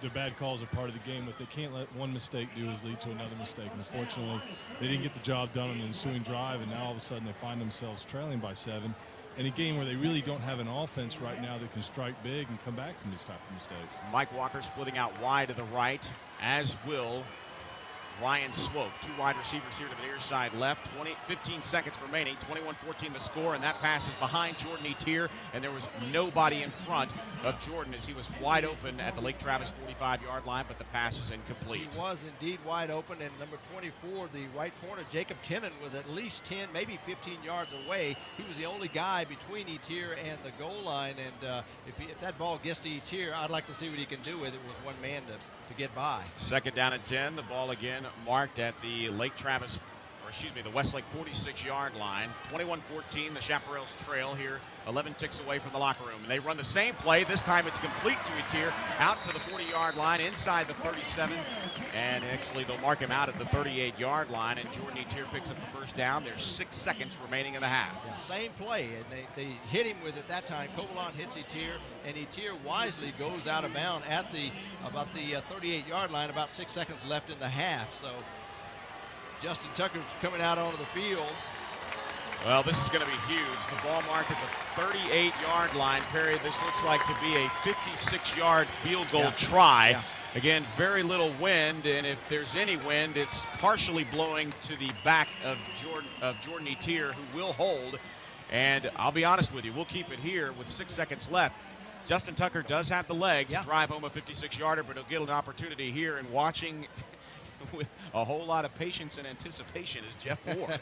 the bad calls are part of the game. What they can't let one mistake do is lead to another mistake. Unfortunately, they didn't get the job done on the ensuing drive, and now all of a sudden they find themselves trailing by 7 in a game where they really don't have an offense right now that can strike big and come back from these type of mistakes. Mike Walker splitting out wide to the right, as will Ryan Swope. 2 wide receivers here to the near side left. 15 seconds remaining. 21-14 the score, and that pass is behind Jordan Etier, and there was nobody in front of Jordan as he was wide open at the Lake Travis 45-yard line, but the pass is incomplete. He was indeed wide open, and number 24, the right corner, Jacob Kennan, was at least 10, maybe 15 yards away. He was the only guy between Etier and the goal line, and if that ball gets to Etier, I'd like to see what he can do with it with one man to get by. 2nd down and 10. The ball again marked at the Lake Travis, or excuse me, the Westlake 46-yard line. 21-14, the Chaparrals trail here, 11 ticks away from the locker room. And they run the same play. This time it's complete to Etier, out to the 40-yard line, inside the 37. And actually they'll mark him out at the 38-yard line, and Jordan Etier picks up the first down. There's 6 seconds remaining in the half. Yeah, same play, and they hit him with it that time. Covalon hits Etier, and Etier wisely goes out of bounds at about the 38-yard line, about 6 seconds left in the half. So Justin Tucker's coming out onto the field. Well, this is going to be huge. The ball marked at the 38-yard line. Perry, this looks like to be a 56-yard field goal try. Yeah. Again, very little wind, and if there's any wind, it's partially blowing to the back of Jordan Etier, who will hold. And I'll be honest with you, we'll keep it here with 6 seconds left. Justin Tucker does have the leg to drive home a 56-yarder, but he'll get an opportunity here. And watching with a whole lot of patience and anticipation is Jeff Ward.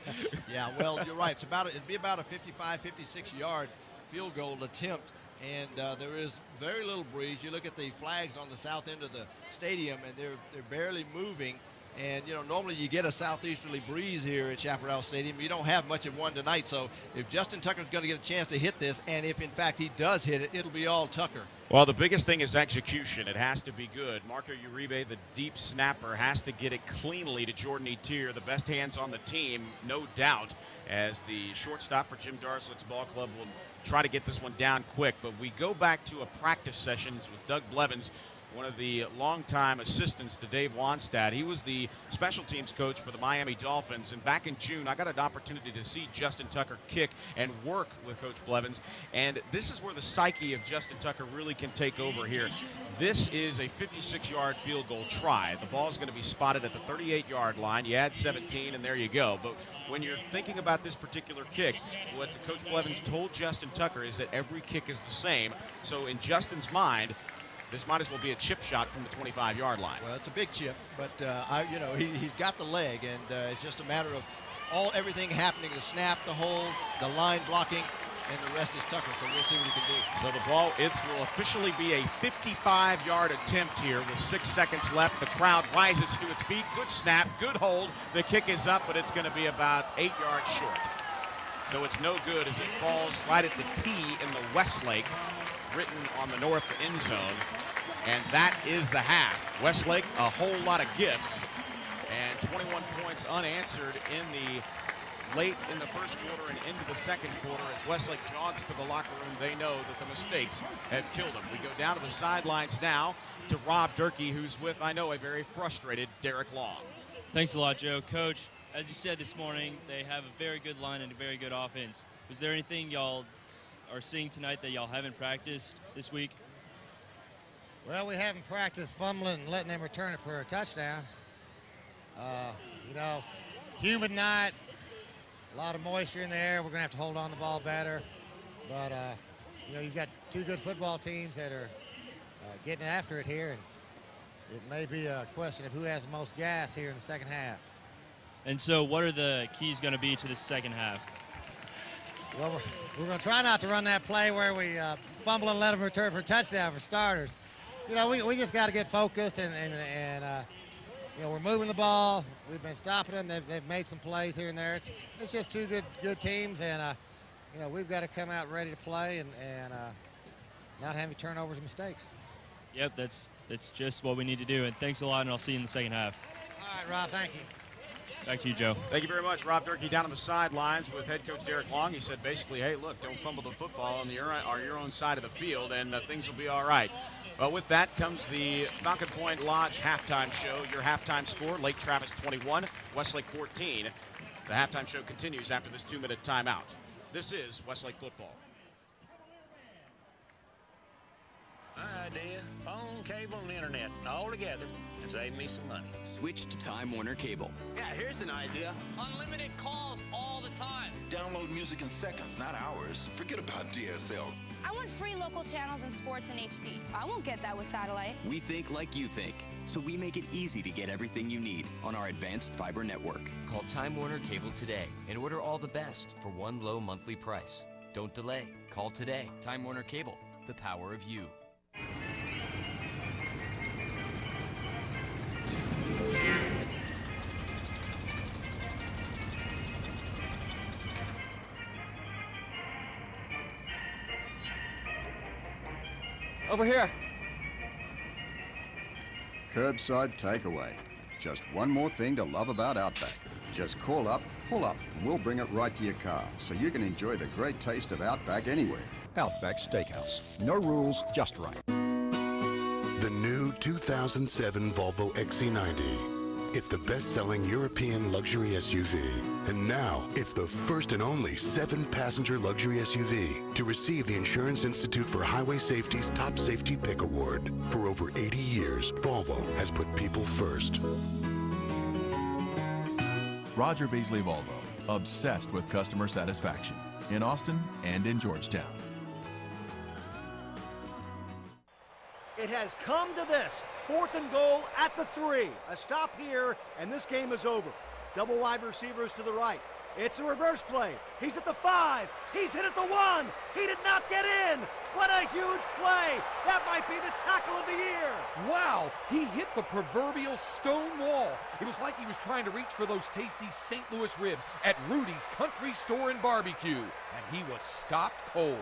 Yeah, well, you're right. It'd be about a 55, 56-yard field goal attempt, and there is very little breeze. You look at the flags on the south end of the stadium, and they're barely moving. And, you know, normally you get a southeasterly breeze here at Chaparral Stadium. You don't have much of one tonight. So if Justin Tucker's going to get a chance to hit this, and if, in fact, he does hit it, it'll be all Tucker. Well, the biggest thing is execution. It has to be good. Marco Uribe, the deep snapper, has to get it cleanly to Jordan Etier, the best hands on the team, no doubt, as the shortstop for Jim Darslick's ball club will try to get this one down quick. But we go back to a practice sessions with Doug Blevins, one of the longtime assistants to Dave Wanstad. He was the special teams coach for the Miami Dolphins, and back in June I got an opportunity to see Justin Tucker kick and work with Coach Blevins, and this is where the psyche of Justin Tucker really can take over here. This is a 56-yard field goal try. The ball is going to be spotted at the 38-yard line. You add 17 and there you go. But when you're thinking about this particular kick, what Coach Blevins told Justin Tucker is that every kick is the same. So in Justin's mind, this might as well be a chip shot from the 25-yard line. Well, it's a big chip, but he's got the leg, and it's just a matter of everything happening: the snap, the hold, the line blocking, and the rest is Tucker. So we'll see what he can do. So the ball, it will officially be a 55-yard attempt here with 6 seconds left. The crowd rises to its feet. Good snap, good hold. The kick is up, but it's going to be about 8 yards short. So it's no good as it falls right at the T in the Westlake, written on the north end zone. And that is the half. Westlake, a whole lot of gifts, and 21 points unanswered late in the first quarter and into the second quarter. As Westlake jogs to the locker room, they know that the mistakes have killed them. We go down to the sidelines now to Rob Durkee, who's with, I know, a very frustrated Derek Long. Thanks a lot, Joe. Coach, as you said this morning, they have a very good line and a very good offense. Was there anything y'all are seeing tonight that y'all haven't practiced this week? Well, we haven't practiced fumbling and letting them return it for a touchdown. Humid night, a lot of moisture in the air. We're going to have to hold on the ball better. But, you've got two good football teams that are getting after it here, and it may be a question of who has the most gas here in the second half. And so what are the keys going to be to the second half? Well, we're going to try not to run that play where we fumble and let them return for a touchdown for starters. We just got to get focused, and we're moving the ball. We've been stopping them. They've made some plays here and there. It's just two good teams, and we've got to come out ready to play and not have any turnovers and mistakes. Yep, that's just what we need to do. And thanks a lot, and I'll see you in the second half. All right, Rob, thank you. Back to you, Joe. Thank you very much. Rob Durkee down on the sidelines with head coach Derek Long. He said basically, hey, look, don't fumble the football on your own side of the field, and things will be all right. Well, with that comes the Falcon Point Lodge halftime show. Your halftime score, Lake Travis 21, Westlake 14. The halftime show continues after this 2-minute timeout. This is Westlake football. My idea, phone, cable, and internet all together and save me some money. Switch to Time Warner Cable. Yeah, here's an idea. Unlimited calls all the time. Download music in seconds, not hours. Forget about DSL. I want free local channels and sports in HD. I won't get that with satellite. We think like you think, so we make it easy to get everything you need on our advanced fiber network. Call Time Warner Cable today and order all the best for one low monthly price. Don't delay. Call today. Time Warner Cable, the power of you. Over here. Curbside takeaway. Just one more thing to love about Outback. Just call up, pull up, and we'll bring it right to your car so you can enjoy the great taste of Outback anywhere. Outback Steakhouse. No rules, just right. The new 2007 Volvo XC90. It's the best-selling European luxury SUV. And now, it's the first and only 7-passenger luxury SUV to receive the Insurance Institute for Highway Safety's Top Safety Pick Award. For over 80 years, Volvo has put people first. Roger Beasley Volvo, obsessed with customer satisfaction in Austin and in Georgetown. has come to this. 4th and goal at the 3. A stop here, and this game is over. Double wide receivers to the right. It's a reverse play. He's at the 5. He's hit at the 1. He did not get in. What a huge play. That might be the tackle of the year. Wow, he hit the proverbial stone wall. It was like he was trying to reach for those tasty St. Louis ribs at Rudy's Country Store and Barbecue, and he was stopped cold.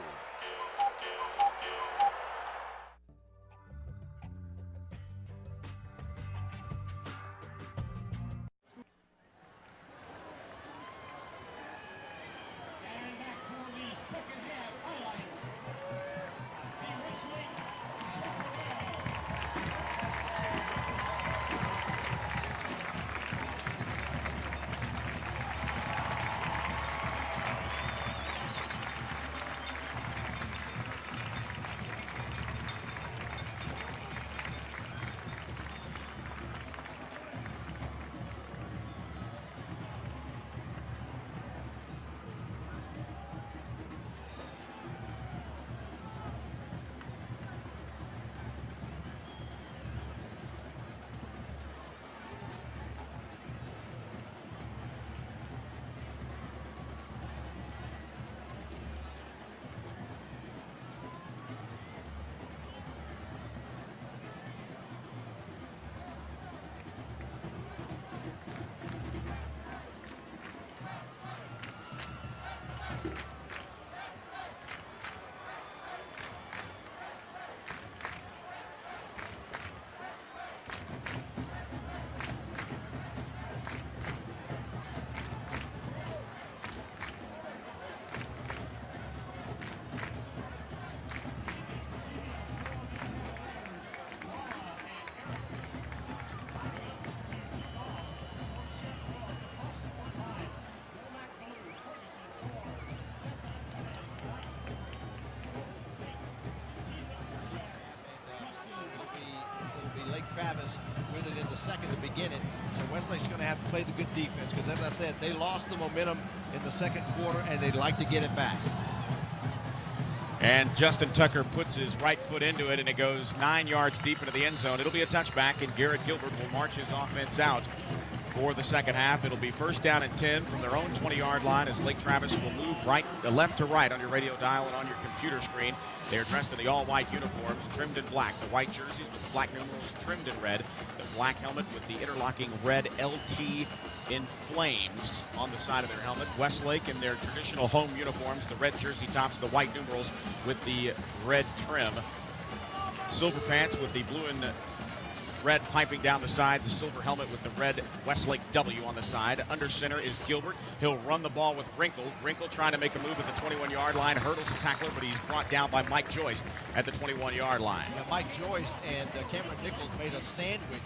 Travis with it in the second to begin it. So Westlake's going to have to play the good defense because, as I said, they lost the momentum in the second quarter, and they'd like to get it back. And Justin Tucker puts his right foot into it, and it goes 9 yards deep into the end zone. It'll be a touchback, and Garrett Gilbert will march his offense out for the second half. It'll be 1st down and 10 from their own 20-yard line as Lake Travis will move left to right on your radio dial and on your computer screen. They're dressed in the all-white uniforms, trimmed in black. The white jerseys with the black numerals trimmed in red. The black helmet with the interlocking red LT in flames on the side of their helmet. Westlake in their traditional home uniforms, the red jersey tops, the white numerals with the red trim. Silver pants with the blue and red piping down the side, the silver helmet with the red Westlake W on the side. Under center is Gilbert. He'll run the ball with Wrinkle. Wrinkle trying to make a move at the 21-yard line, hurdles the tackler, but he's brought down by Mike Joyce at the 21-yard line. Yeah, Mike Joyce and Cameron Nichols made a sandwich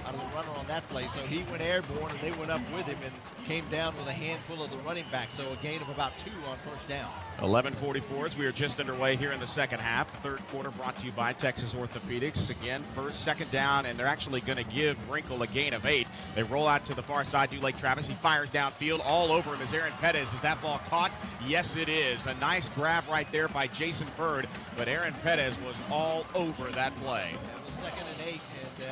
out of the runner on that play, so he went airborne and they went up with him and came down with a handful of the running back, so a gain of about 2 on 1st down. 11:44 as we are just underway here in the second half. Third quarter brought to you by Texas Orthopedics. Again, 2nd down, and they're actually going to give Wrinkle a gain of 8. They roll out to the far side to Lake Travis. He fires downfield. All over him is Aaron Pettis. Is that ball caught? Yes, it is. A nice grab right there by Jason Bird, but Aaron Pettis was all over that play. It was 2nd and 8,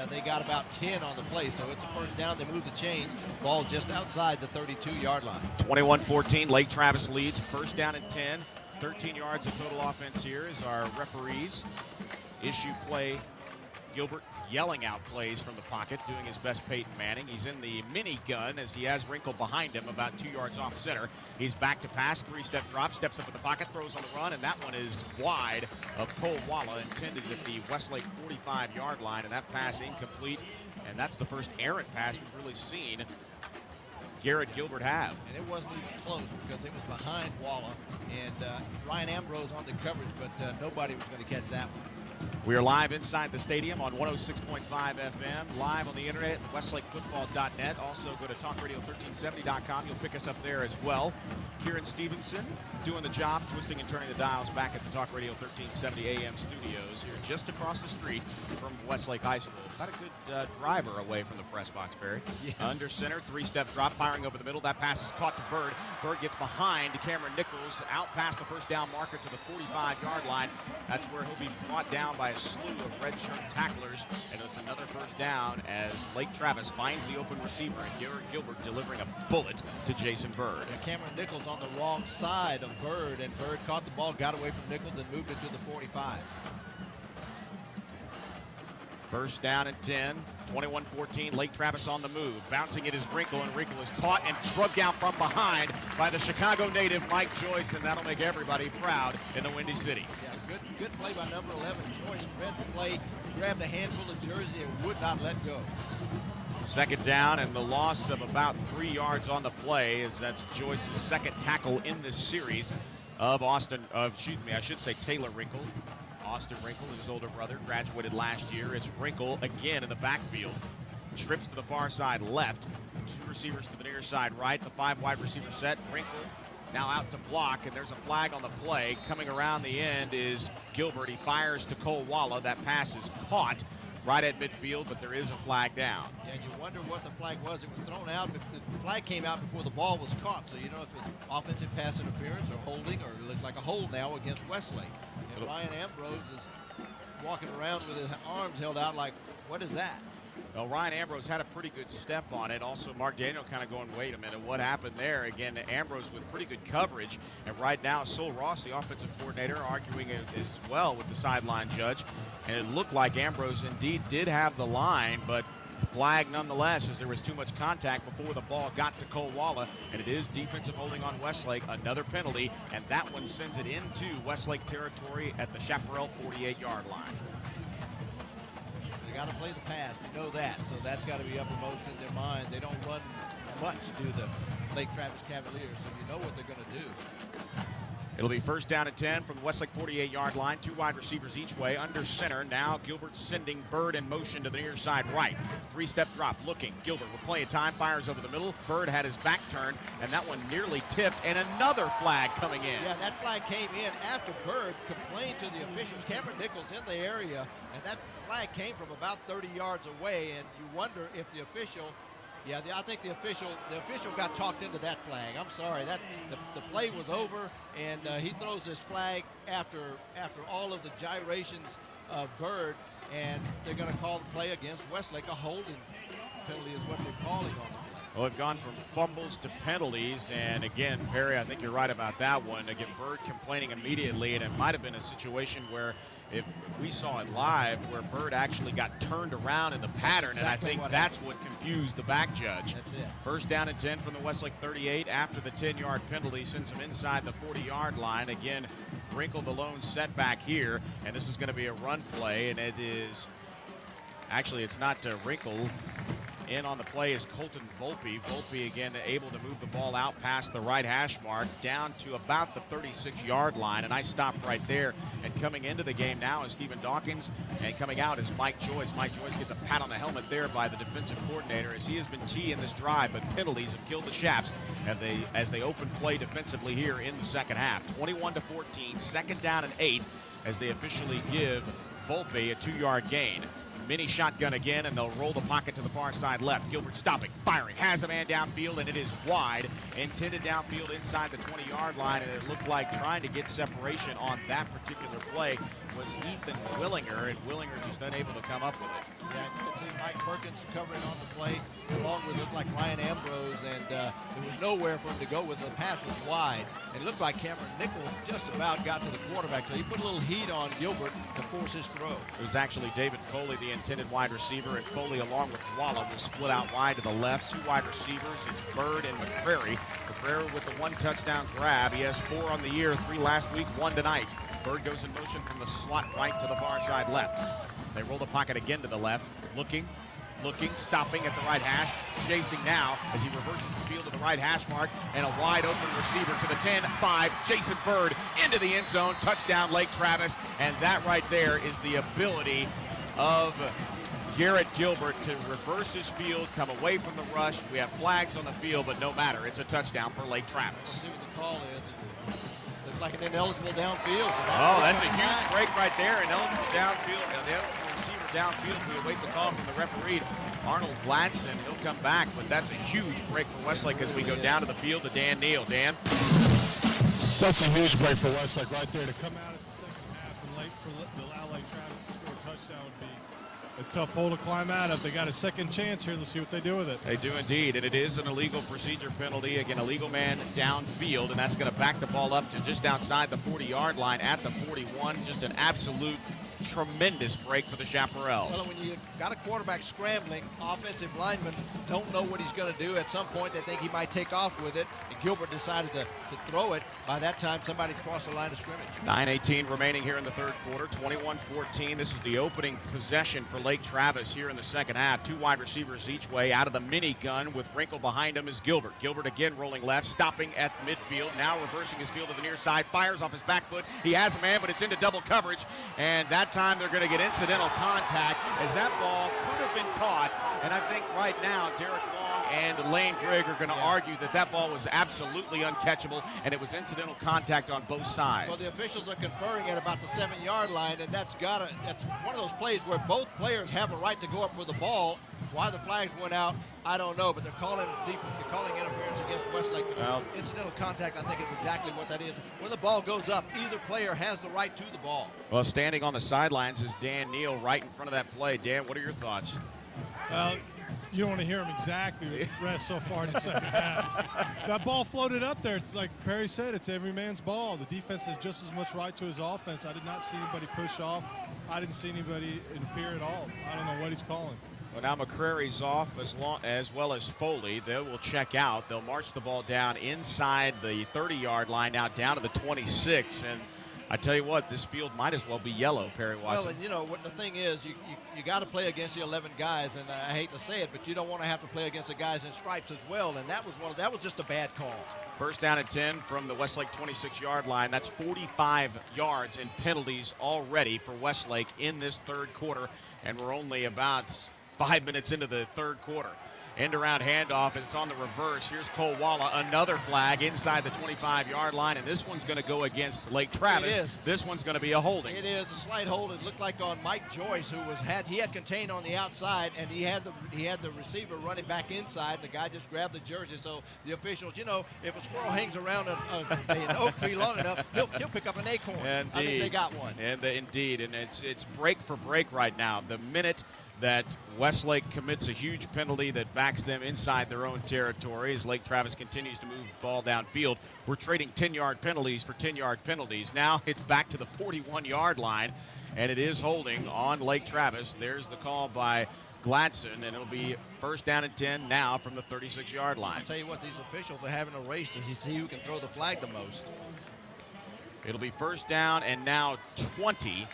and they got about 10 on the play, so it's a 1st down. They move the chains. Ball just outside the 32-yard line. 21-14, Lake Travis leads. 1st down and 10. 13 yards of total offense here as our referees issue play. Gilbert yelling out plays from the pocket, doing his best Peyton Manning. He's in the minigun as he has Wrinkle behind him about 2 yards off center. He's back to pass, 3-step drop, steps up in the pocket, throws on the run, and that one is wide of Cole Walla, intended at the Westlake 45-yard line, and that pass incomplete. And that's the first errant pass we've really seen Garrett Gilbert have. And it wasn't even close because it was behind Walla, and Ryan Ambrose on the coverage, but nobody was going to catch that one. We are live inside the stadium on 106.5 FM, live on the internet at westlakefootball.net. Also go to talkradio1370.com. You'll pick us up there as well. Kieran Stevenson doing the job, twisting and turning the dials back at the Talk Radio 1370 AM studios here just across the street from Westlake High School. About a good driver away from the press box, Barry. Yeah. Under center, 3-step drop, firing over the middle. That pass is caught to Bird. Bird gets behind Cameron Nichols, out past the 1st down marker to the 45-yard line. That's where he'll be brought down down by a slew of redshirt tacklers, and it's another first down as Lake Travis finds the open receiver, and Garrett Gilbert delivering a bullet to Jason Bird. Yeah, Cameron Nichols on the wrong side of Bird, and Bird caught the ball, got away from Nichols, and moved it to the 45. First down and 10, 21-14, Lake Travis on the move. Bouncing it is Wrinkle, and Wrinkle is caught and drugged down from behind by the Chicago native Mike Joyce, and that'll make everybody proud in the Windy City. Yeah, good play by number 11. Joyce read the play, grabbed a handful of jersey, and would not let go. Second down, and the loss of about 3 yards on the play, as that's Joyce's second tackle in this series of Taylor Wrinkle. Austin Wrinkle, his older brother, graduated last year. It's Wrinkle again in the backfield. Trips to the far side left. 2 receivers to the near side right. The 5 wide receiver set. Wrinkle now out to block, and there's a flag on the play. Coming around the end is Gilbert. He fires to Cole Walla. That pass is caught right at midfield, but there is a flag down. Yeah, and you wonder what the flag was. It was thrown out, but the flag came out before the ball was caught. So you know if it's offensive pass interference or holding, or it looks like a hold now against Westlake. And Ryan Ambrose is walking around with his arms held out like, what is that? Well, Ryan Ambrose had a pretty good step on it. Also, Mark Daniel kind of going, wait a minute, what happened there? Again, Ambrose with pretty good coverage. And right now, Sol Ross, the offensive coordinator, arguing as well with the sideline judge. And it looked like Ambrose indeed did have the line, but flag nonetheless, as there was too much contact before the ball got to Cole Walla. And it is defensive holding on Westlake, another penalty. And that one sends it into Westlake territory at the Chaparral 48-yard line. They got to play the pass. We know that. So that's got to be uppermost in their mind. They don't run much, do the Lake Travis Cavaliers. So you know what they're going to do. It'll be first down and 10 from the Westlake 48-yard line. 2 wide receivers each way under center. Now Gilbert sending Bird in motion to the near side right. 3-step drop looking. Gilbert with plenty of time fires over the middle. Bird had his back turned, and that one nearly tipped, and another flag coming in. Yeah, that flag came in after Bird complained to the officials. Cameron Nichols in the area, and that flag came from about 30 yards away, and you wonder if the official I think the official got talked into that flag. I'm sorry, that the play was over, and he throws this flag after all of the gyrations of Bird, and they're going to call the play against Westlake. A holding penalty is what they're calling on the play. Well, they've gone from fumbles to penalties, and again, Perry, I think you're right about that one. Again, Bird complaining immediately, and it might have been a situation where if we saw it live where Bird actually got turned around in the pattern, and I think that's what confused the back judge. That's it. First down and 10 from the Westlake 38 after the 10-yard penalty sends him inside the 40-yard line. Again, Wrinkle the lone setback here, and this is going to be a run play, and it is actually it's not Wrinkle. In on the play is Colton Volpe. Volpe again able to move the ball out past the right hash mark down to about the 36-yard line, and I stopped right there. And coming into the game now is Stephen Dawkins, and coming out is Mike Joyce. Mike Joyce gets a pat on the helmet there by the defensive coordinator, as he has been key in this drive, but penalties have killed the Chaps as they open play defensively here in the second half. 21-14, second down and 8 as they officially give Volpe a 2-yard gain. Mini shotgun again, and they'll roll the pocket to the far side left. Gilbert stopping, firing, has a man downfield, and it is wide. Intended downfield inside the 20-yard line, and it looked like trying to get separation on that particular play was Ethan Willinger, and Willinger just unable to come up with it. Yeah, you can see Mike Perkins covering on the play, along with looked like Ryan Ambrose, and there was nowhere for him to go with the pass was wide. And it looked like Cameron Nichols just about got to the quarterback, so he put a little heat on Gilbert to force his throw. It was actually David Foley, the intended wide receiver, and Foley along with Walla will split out wide to the left. 2 wide receivers, it's Bird and McCrary. McCrary with the 1 touchdown grab. He has 4 on the year, 3 last week, 1 tonight. Bird goes in motion from the slot right to the far side left. They roll the pocket again to the left, looking, stopping at the right hash, chasing now as he reverses his field to the right hash mark, and a wide open receiver to the 10-5, Jason Bird into the end zone, touchdown Lake Travis, and that right there is the ability of Garrett Gilbert to reverse his field, come away from the rush. We have flags on the field, but no matter, it's a touchdown for Lake Travis. Let's see what the call is. Looks like an ineligible downfield. So that's a huge break right there. Ineligible downfield. The eligible receiver downfield. We await the call from the referee, Arnold Gladson. He'll come back, but that's a huge break for Westlake as we go down to the field to Dan Neal. Dan? That's a huge break for Westlake right there to come out at the second half and allow Lake Travis to score a touchdown would be a tough hole to climb out of. They got a second chance here. Let's see what they do with it. They do indeed, and it is an illegal procedure penalty. Again, a legal man downfield, and that's going to back the ball up to just outside the 40-yard line at the 41. Just an absolute tremendous break for the Chaparrals. Well, when you got a quarterback scrambling, offensive linemen don't know what he's going to do. At some point, they think he might take off with it, and Gilbert decided to throw it. By that time, somebody crossed the line of scrimmage. 9:18 remaining here in the third quarter, 21-14. This is the opening possession for Lake Travis here in the second half. Two wide receivers each way. Out of the minigun with Wrinkle behind him is Gilbert. Gilbert again rolling left, stopping at midfield, now reversing his field to the near side, fires off his back foot. He has a man, but it's into double coverage, and that time they're going to get incidental contact as that ball could have been caught. And I think right now Derek Long and Lane Grigg are going to argue that that ball was absolutely uncatchable and it was incidental contact on both sides. Well, the officials are conferring at about the 7-yard line, and that's one of those plays where both players have a right to go up for the ball. Why the flags went out, I don't know, but they're calling interference against Westlake. Well, incidental contact, I think, is exactly what that is. When the ball goes up, either player has the right to the ball. Well, standing on the sidelines is Dan Neal right in front of that play. Dan, what are your thoughts? Well, you don't want to hear him exactly with the rest so far in the second half. That ball floated up there. It's like Perry said, it's every man's ball. The defense has just as much right to his offense. I did not see anybody push off. I didn't see anybody interfere at all. I don't know what he's calling. Well, now McCrary's off as well as Foley. They will check out. They'll march the ball down inside the 30-yard line, now down to the 26. And I tell you what, this field might as well be yellow, Perry Watson. Well, and you know what the thing is, you got to play against the 11 guys, and I hate to say it, but you don't want to have to play against the guys in stripes as well. And that was just a bad call. First down and 10 from the Westlake 26-yard line. That's 45 yards in penalties already for Westlake in this third quarter, and we're only about 5 minutes into the third quarter. End around handoff, and it's on the reverse. Here's Cole Walla, another flag inside the 25-yard line, and this one's going to go against Lake Travis. It is. This one's going to be a holding. It is a slight hold. It looked like on Mike Joyce, who he had contained on the outside, and he had the receiver running back inside, and the guy just grabbed the jersey. So the officials, you know, if a squirrel hangs around an oak tree long enough, he'll pick up an acorn. Indeed. I think they got one. Indeed, and it's break for break right now. The minute that Westlake commits a huge penalty that backs them inside their own territory as Lake Travis continues to move the ball downfield. We're trading 10-yard penalties for 10-yard penalties. Now it's back to the 41-yard line, and it is holding on Lake Travis. There's the call by Gladson, and it'll be first down and 10 now from the 36-yard line. I'll tell you what, these officials are having a race to see who can throw the flag the most. It'll be first down and now 20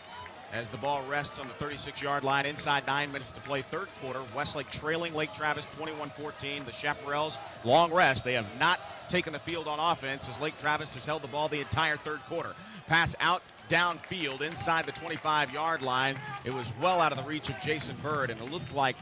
as the ball rests on the 36-yard line. Inside 9 minutes to play third quarter. Westlake trailing Lake Travis 21-14. The Chaparrals, long rest. They have not taken the field on offense as Lake Travis has held the ball the entire third quarter. Pass out downfield inside the 25-yard line. It was well out of the reach of Jason Bird, and it looked like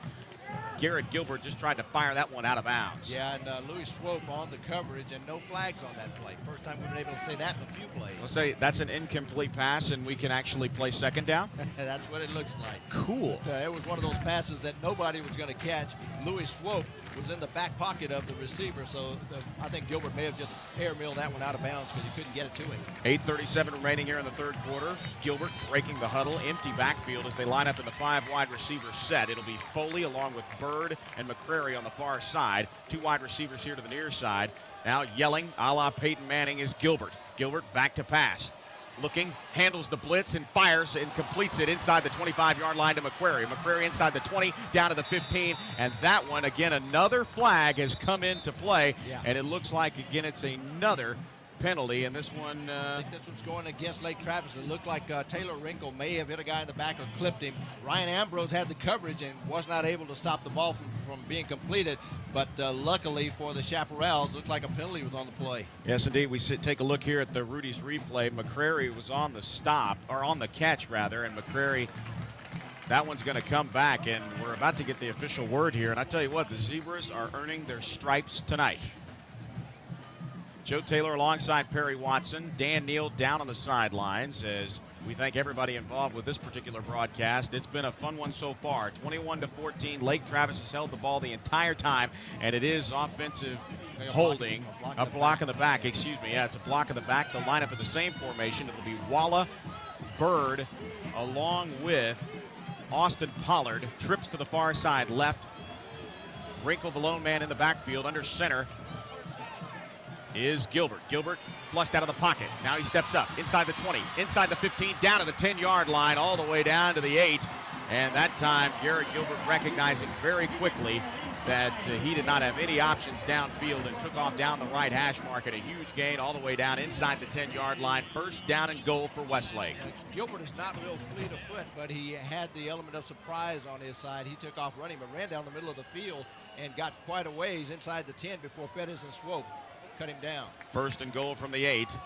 Garrett Gilbert just tried to fire that one out of bounds. Yeah, and Louis Swope on the coverage, and no flags on that play. First time we've been able to say that in a few plays. Let's say that's an incomplete pass, and we can actually play second down? That's what it looks like. Cool. It was one of those passes that nobody was going to catch. Louis Swope was in the back pocket of the receiver, so I think Gilbert may have just air-milled that one out of bounds because he couldn't get it to him. 8:37 remaining here in the third quarter. Gilbert breaking the huddle, empty backfield as they line up in the 5 wide receiver set. It'll be Foley along with Bird and McCrary on the far side. 2 wide receivers here to the near side. Now yelling a la Peyton Manning is Gilbert. Gilbert back to pass. Looking, handles the blitz and fires and completes it inside the 25-yard line to McCrary. McCrary inside the 20, down to the 15, and that one, again, another flag has come into play, and it looks like, again, it's another penalty, and this one... I think this one's going against Lake Travis. It looked like Taylor Wrinkle may have hit a guy in the back or clipped him. Ryan Ambrose had the coverage and was not able to stop the ball from being completed, but luckily for the Chaparrals, it looked like a penalty was on the play. Yes, indeed. We take a look here at the Rudy's replay. McCrary was on the stop, or on the catch, rather, and McCrary... That one's going to come back, and we're about to get the official word here. And I tell you what, the Zebras are earning their stripes tonight. Joe Taylor alongside Perry Watson. Dan Neal down on the sidelines as we thank everybody involved with this particular broadcast. It's been a fun one so far. 21-14. Lake Travis has held the ball the entire time, and it is offensive holding. A block in the back, excuse me. Yeah, it's a block in the back. They'll line up in the same formation. It'll be Walla, Bird, along with Austin Pollard. Trips to the far side left. Wrinkle, the lone man in the backfield. Under center is Gilbert. Gilbert flushed out of the pocket. Now he steps up inside the 20, inside the 15, down to the 10-yard line, all the way down to the 8. And that time, Garrett Gilbert recognizing very quickly that he did not have any options downfield and took off down the right hash mark at a huge gain all the way down inside the 10-yard line. First down and goal for Westlake. Gilbert is not real fleet of foot, but he had the element of surprise on his side. He took off running, but ran down the middle of the field and got quite a ways inside the 10 before Pettis and Swope cut him down. First and goal from the 8.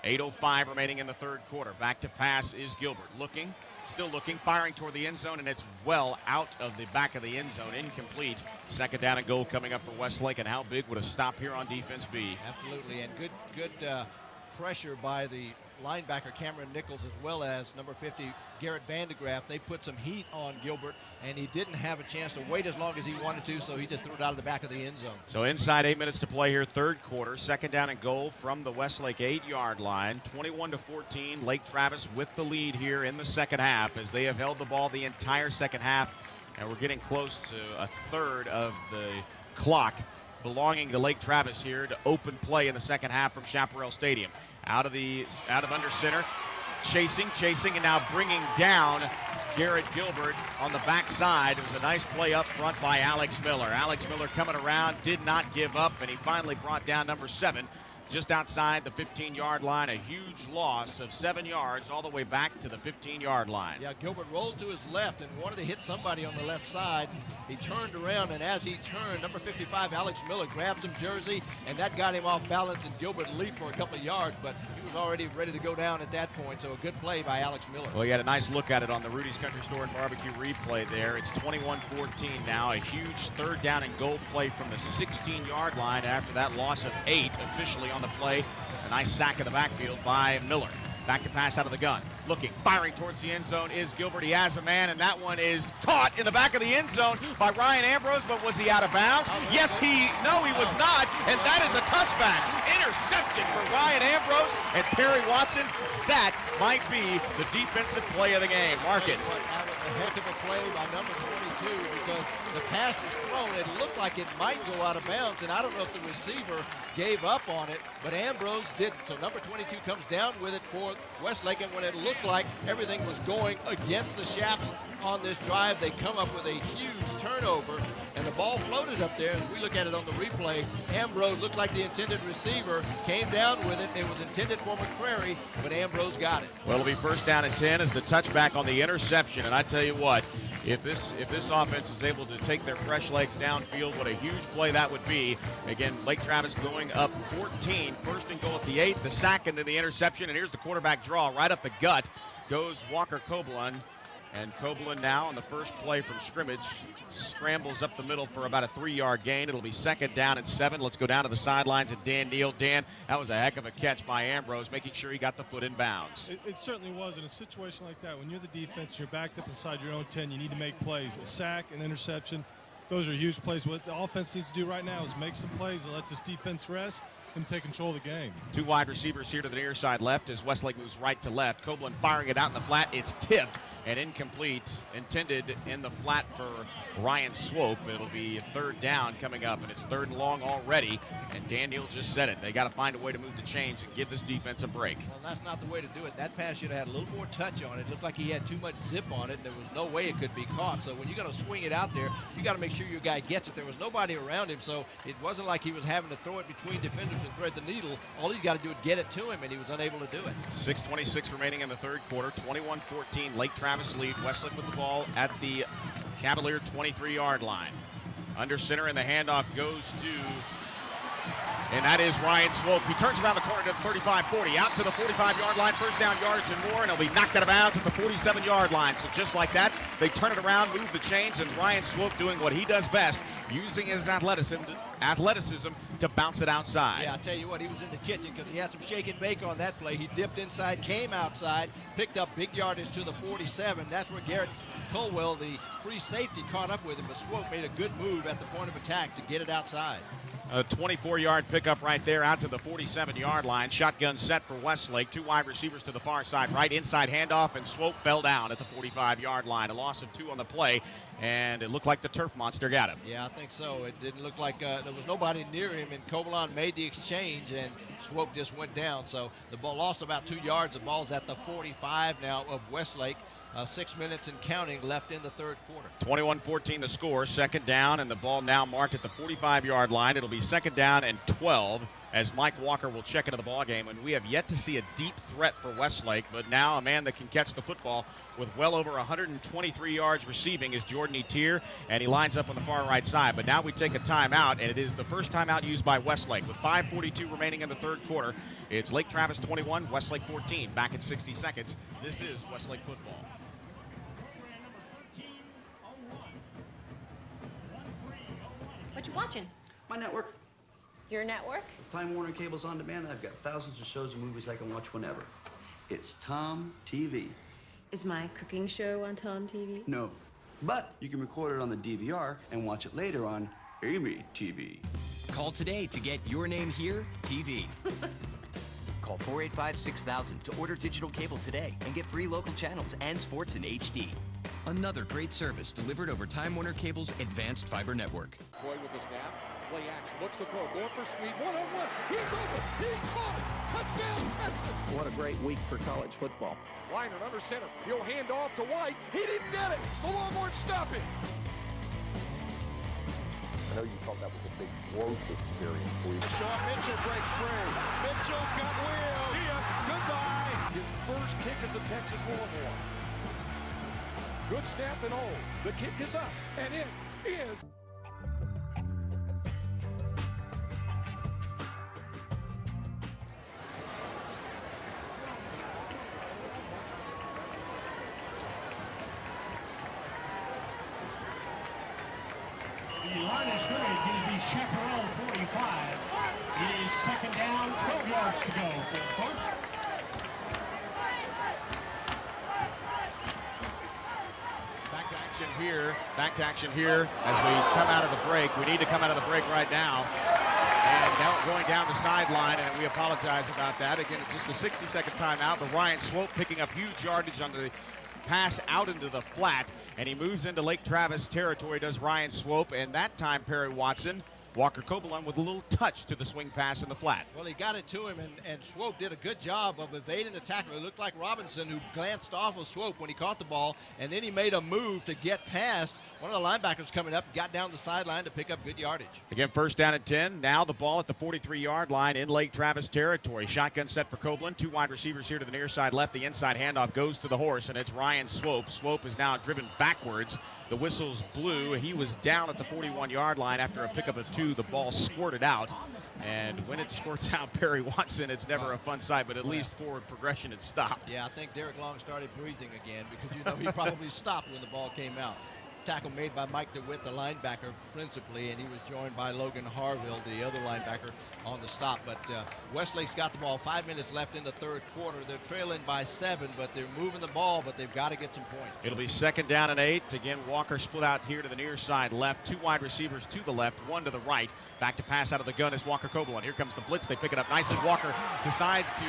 8:05 remaining in the third quarter. Back to pass is Gilbert. Looking, still looking, firing toward the end zone, and it's well out of the back of the end zone. Incomplete. Second down and goal coming up for Westlake, and how big would a stop here on defense be? Absolutely, and good pressure by the linebacker Cameron Nichols, as well as number 50 Garrett Vandegraff. They put some heat on Gilbert, and he didn't have a chance to wait as long as he wanted to, so he just threw it out of the back of the end zone. So inside 8 minutes to play here, third quarter. Second down and goal from the Westlake 8-yard line. 21-14, Lake Travis with the lead here in the second half, as they have held the ball the entire second half, and we're getting close to a third of the clock belonging to Lake Travis here to open play in the second half from Chaparral Stadium. Out of under center, chasing, and now bringing down Garrett Gilbert on the backside. It was a nice play up front by Alex Miller. Alex Miller coming around, did not give up, and he finally brought down number 7 just outside the 15-yard line. A huge loss of 7 yards all the way back to the 15-yard line. Yeah, Gilbert rolled to his left and wanted to hit somebody on the left side. He turned around, and as he turned, number 55, Alex Miller, grabbed some jersey, and that got him off balance, and Gilbert leaped for a couple of yards, but he was already ready to go down at that point, so a good play by Alex Miller. Well, you had a nice look at it on the Rudy's Country Store and Barbecue replay there. It's 21-14 now, a huge third down and goal play from the 16-yard line after that loss of 8 officially on the play. A nice sack in the backfield by Miller. Back to pass out of the gun. Looking, firing towards the end zone is Gilbert. He has a man, and that one is caught in the back of the end zone by Ryan Ambrose, but was he out of bounds? Yes, he was not, and that is a touchback. Interception for Ryan Ambrose and Perry Watson. That might be the defensive play of the game. Mark it. That was a heck of a play by number 22 because the pass was thrown. It looked like it might go out of bounds, and I don't know if the receiver gave up on it, but Ambrose didn't. So number 22 comes down with it for Westlake, and when it looked like everything was going against the Chaps on this drive, they come up with a huge turnover, and the ball floated up there. As we look at it on the replay, Ambrose looked like the intended receiver, came down with it. It was intended for McCrary, but Ambrose got it. Well, it'll be first down and 10 as the touchback on the interception, and I tell you what, if this offense is able to take their fresh legs downfield, what a huge play that would be. Again, Lake Travis going up 14, first and goal at the 8, the sack and then the interception, and here's the quarterback draw right up the gut goes Walker Coblin. And Coblin now on the first play from scrimmage scrambles up the middle for about a 3-yard gain. It'll be second down and 7. Let's go down to the sidelines and Dan Neal. Dan, that was a heck of a catch by Ambrose, making sure he got the foot in bounds. It certainly was. In a situation like that, when you're the defense, you're backed up inside your own 10, you need to make plays. A sack, an interception, those are huge plays. What the offense needs to do right now is make some plays and let this defense rest and take control of the game. 2 wide receivers here to the near side left as Westlake moves right to left. Coblin firing it out in the flat. It's tipped and incomplete. Intended in the flat for Ryan Swope. It'll be third down coming up, and it's third and long already. And Dan Neal just said it. They got to find a way to move the chains and give this defense a break. Well, that's not the way to do it. That pass should have had a little more touch on it. It looked like he had too much zip on it. There was no way it could be caught. So when you're going to swing it out there, you got to make sure your guy gets it. There was nobody around him, so it wasn't like he was having to throw it between defenders and thread the needle. All he's got to do is get it to him, and he was unable to do it. 6:26 remaining in the third quarter. 21-14, Lake Travis lead. Westlake with the ball at the Cavalier 23-yard line. Under center, and the handoff goes to, and that is Ryan Swope. He turns around the corner to the 35-40, out to the 45-yard line, first down yardage and more, and he'll be knocked out of bounds at the 47-yard line. So just like that, they turn it around, move the chains, and Ryan Swope doing what he does best, using his athleticism to bounce it outside. Yeah, I'll tell you what, he was in the kitchen because he had some shake and bake on that play. He dipped inside, came outside, picked up big yardage to the 47. That's where Garrett Colwell, the free safety, caught up with him, but Swope made a good move at the point of attack to get it outside. A 24-yard pickup right there out to the 47-yard line. Shotgun set for Westlake. 2 wide receivers to the far side right. Inside handoff, and Swope fell down at the 45-yard line. A loss of 2 on the play, and it looked like the turf monster got him. Yeah, I think so. It didn't look like there was nobody near him, and Cobalon made the exchange, and Swope just went down. So the ball lost about 2 yards. The ball's at the 45 now of Westlake. 6 minutes and counting left in the third quarter. 21-14 the score. Second down, and the ball now marked at the 45-yard line. It'll be second down and 12 as Mike Walker will check into the ball game. And we have yet to see a deep threat for Westlake, but now a man that can catch the football with well over 123 yards receiving is Jordan Etier, and he lines up on the far right side. But now we take a timeout, and it is the first timeout used by Westlake. With 5:42 remaining in the third quarter, it's Lake Travis 21, Westlake 14. Back in 60 seconds. This is Westlake football. What you watching? My network. Your network? With Time Warner Cable's on demand, I've got thousands of shows and movies I can watch whenever. It's Tom TV. Is my cooking show on Tom TV? No, but you can record it on the DVR and watch it later on Amy TV. Call today to get Your Name Here TV. Call 485-6000 to order digital cable today and get free local channels and sports in HD. Another great service delivered over Time Warner Cable's advanced fiber network. Boy with the snap, play action, looks to throw, going for Sweet, one-on-one, he's open, he caught it, touchdown Texas! What a great week for college football. Liner under center, he'll hand off to White, he didn't get it, the Longhorns stop it! I know you thought that was a big growth experience for you. Sean Mitchell breaks free, Mitchell's got wheels, see ya, goodbye! His first kick as a Texas Longhorn. Good snap and all. The kick is up, and it is. The line of scrimmage is the Chaparral 45. It is second down, 12 yards to go for the first. Back to action here as we come out of the break. We need to come out of the break right now. And now going down the sideline, and we apologize about that. Again, it's just a 60-second timeout, but Ryan Swope picking up huge yardage on the pass out into the flat, and he moves into Lake Travis territory, does Ryan Swope, and that time Perry Watson. Walker Cobalon with a little touch to the swing pass in the flat. Well, he got it to him, and Swope did a good job of evading the tackler. It looked like Robinson, who glanced off of Swope when he caught the ball, and then he made a move to get past one of the linebackers coming up, got down the sideline to pick up good yardage. Again, first down and 10. Now the ball at the 43-yard line in Lake Travis territory. Shotgun set for Cobalon. 2 wide receivers here to the near side left. The inside handoff goes to the horse, and it's Ryan Swope. Swope is now driven backwards. The whistle's blue. He was down at the 41-yard line after a pickup of 2. The ball squirted out, and when it squirts out Perry Watson, it's never a fun sight, but at least forward progression had stopped. Yeah, I think Derek Long started breathing again because, you know, he probably stopped when the ball came out. Tackle made by Mike DeWitt, the linebacker, principally, and he was joined by Logan Harville, the other linebacker, on the stop. But Westlake's got the ball. 5 minutes left in the third quarter. They're trailing by 7, but they're moving the ball, but they've got to get some points. It'll be second down and 8. Again, Walker split out here to the near side left. 2 wide receivers to the left, 1 to the right. Back to pass out of the gun is Walker Cobalon. Here comes the blitz. They pick it up nicely. Walker decides to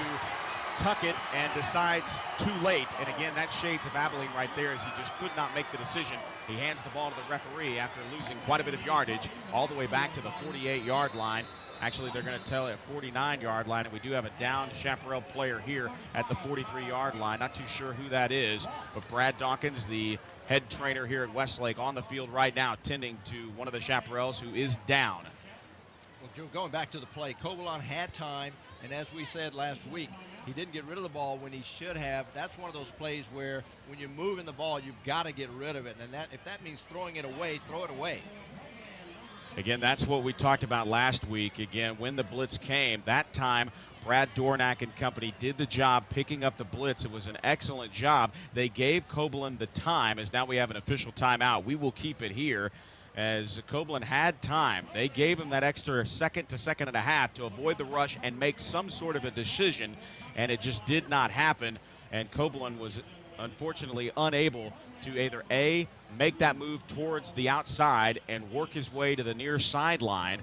tuck it and decides too late. And again, that shades of Abilene right there as he just could not make the decision. He hands the ball to the referee after losing quite a bit of yardage all the way back to the 48-yard line. Actually, they're going to tell it a 49-yard line, and we do have a downed Chaparral player here at the 43-yard line. Not too sure who that is, but Brad Dawkins, the head trainer here at Westlake, on the field right now, tending to one of the Chaparrals who is down. Well, Joe, going back to the play, Cobalon had time, and as we said last week, he didn't get rid of the ball when he should have. That's one of those plays where when you're moving the ball, you've got to get rid of it. And that, if that means throwing it away, throw it away. Again, that's what we talked about last week. Again, when the blitz came, that time Brad Dornack and company did the job picking up the blitz. It was an excellent job. They gave Cobalon the time, as now we have an official timeout. We will keep it here. As Cobalon had time, they gave him that extra second to second and a half to avoid the rush and make some sort of a decision, and it just did not happen. And Cobalon was unfortunately unable to either A, make that move towards the outside and work his way to the near sideline,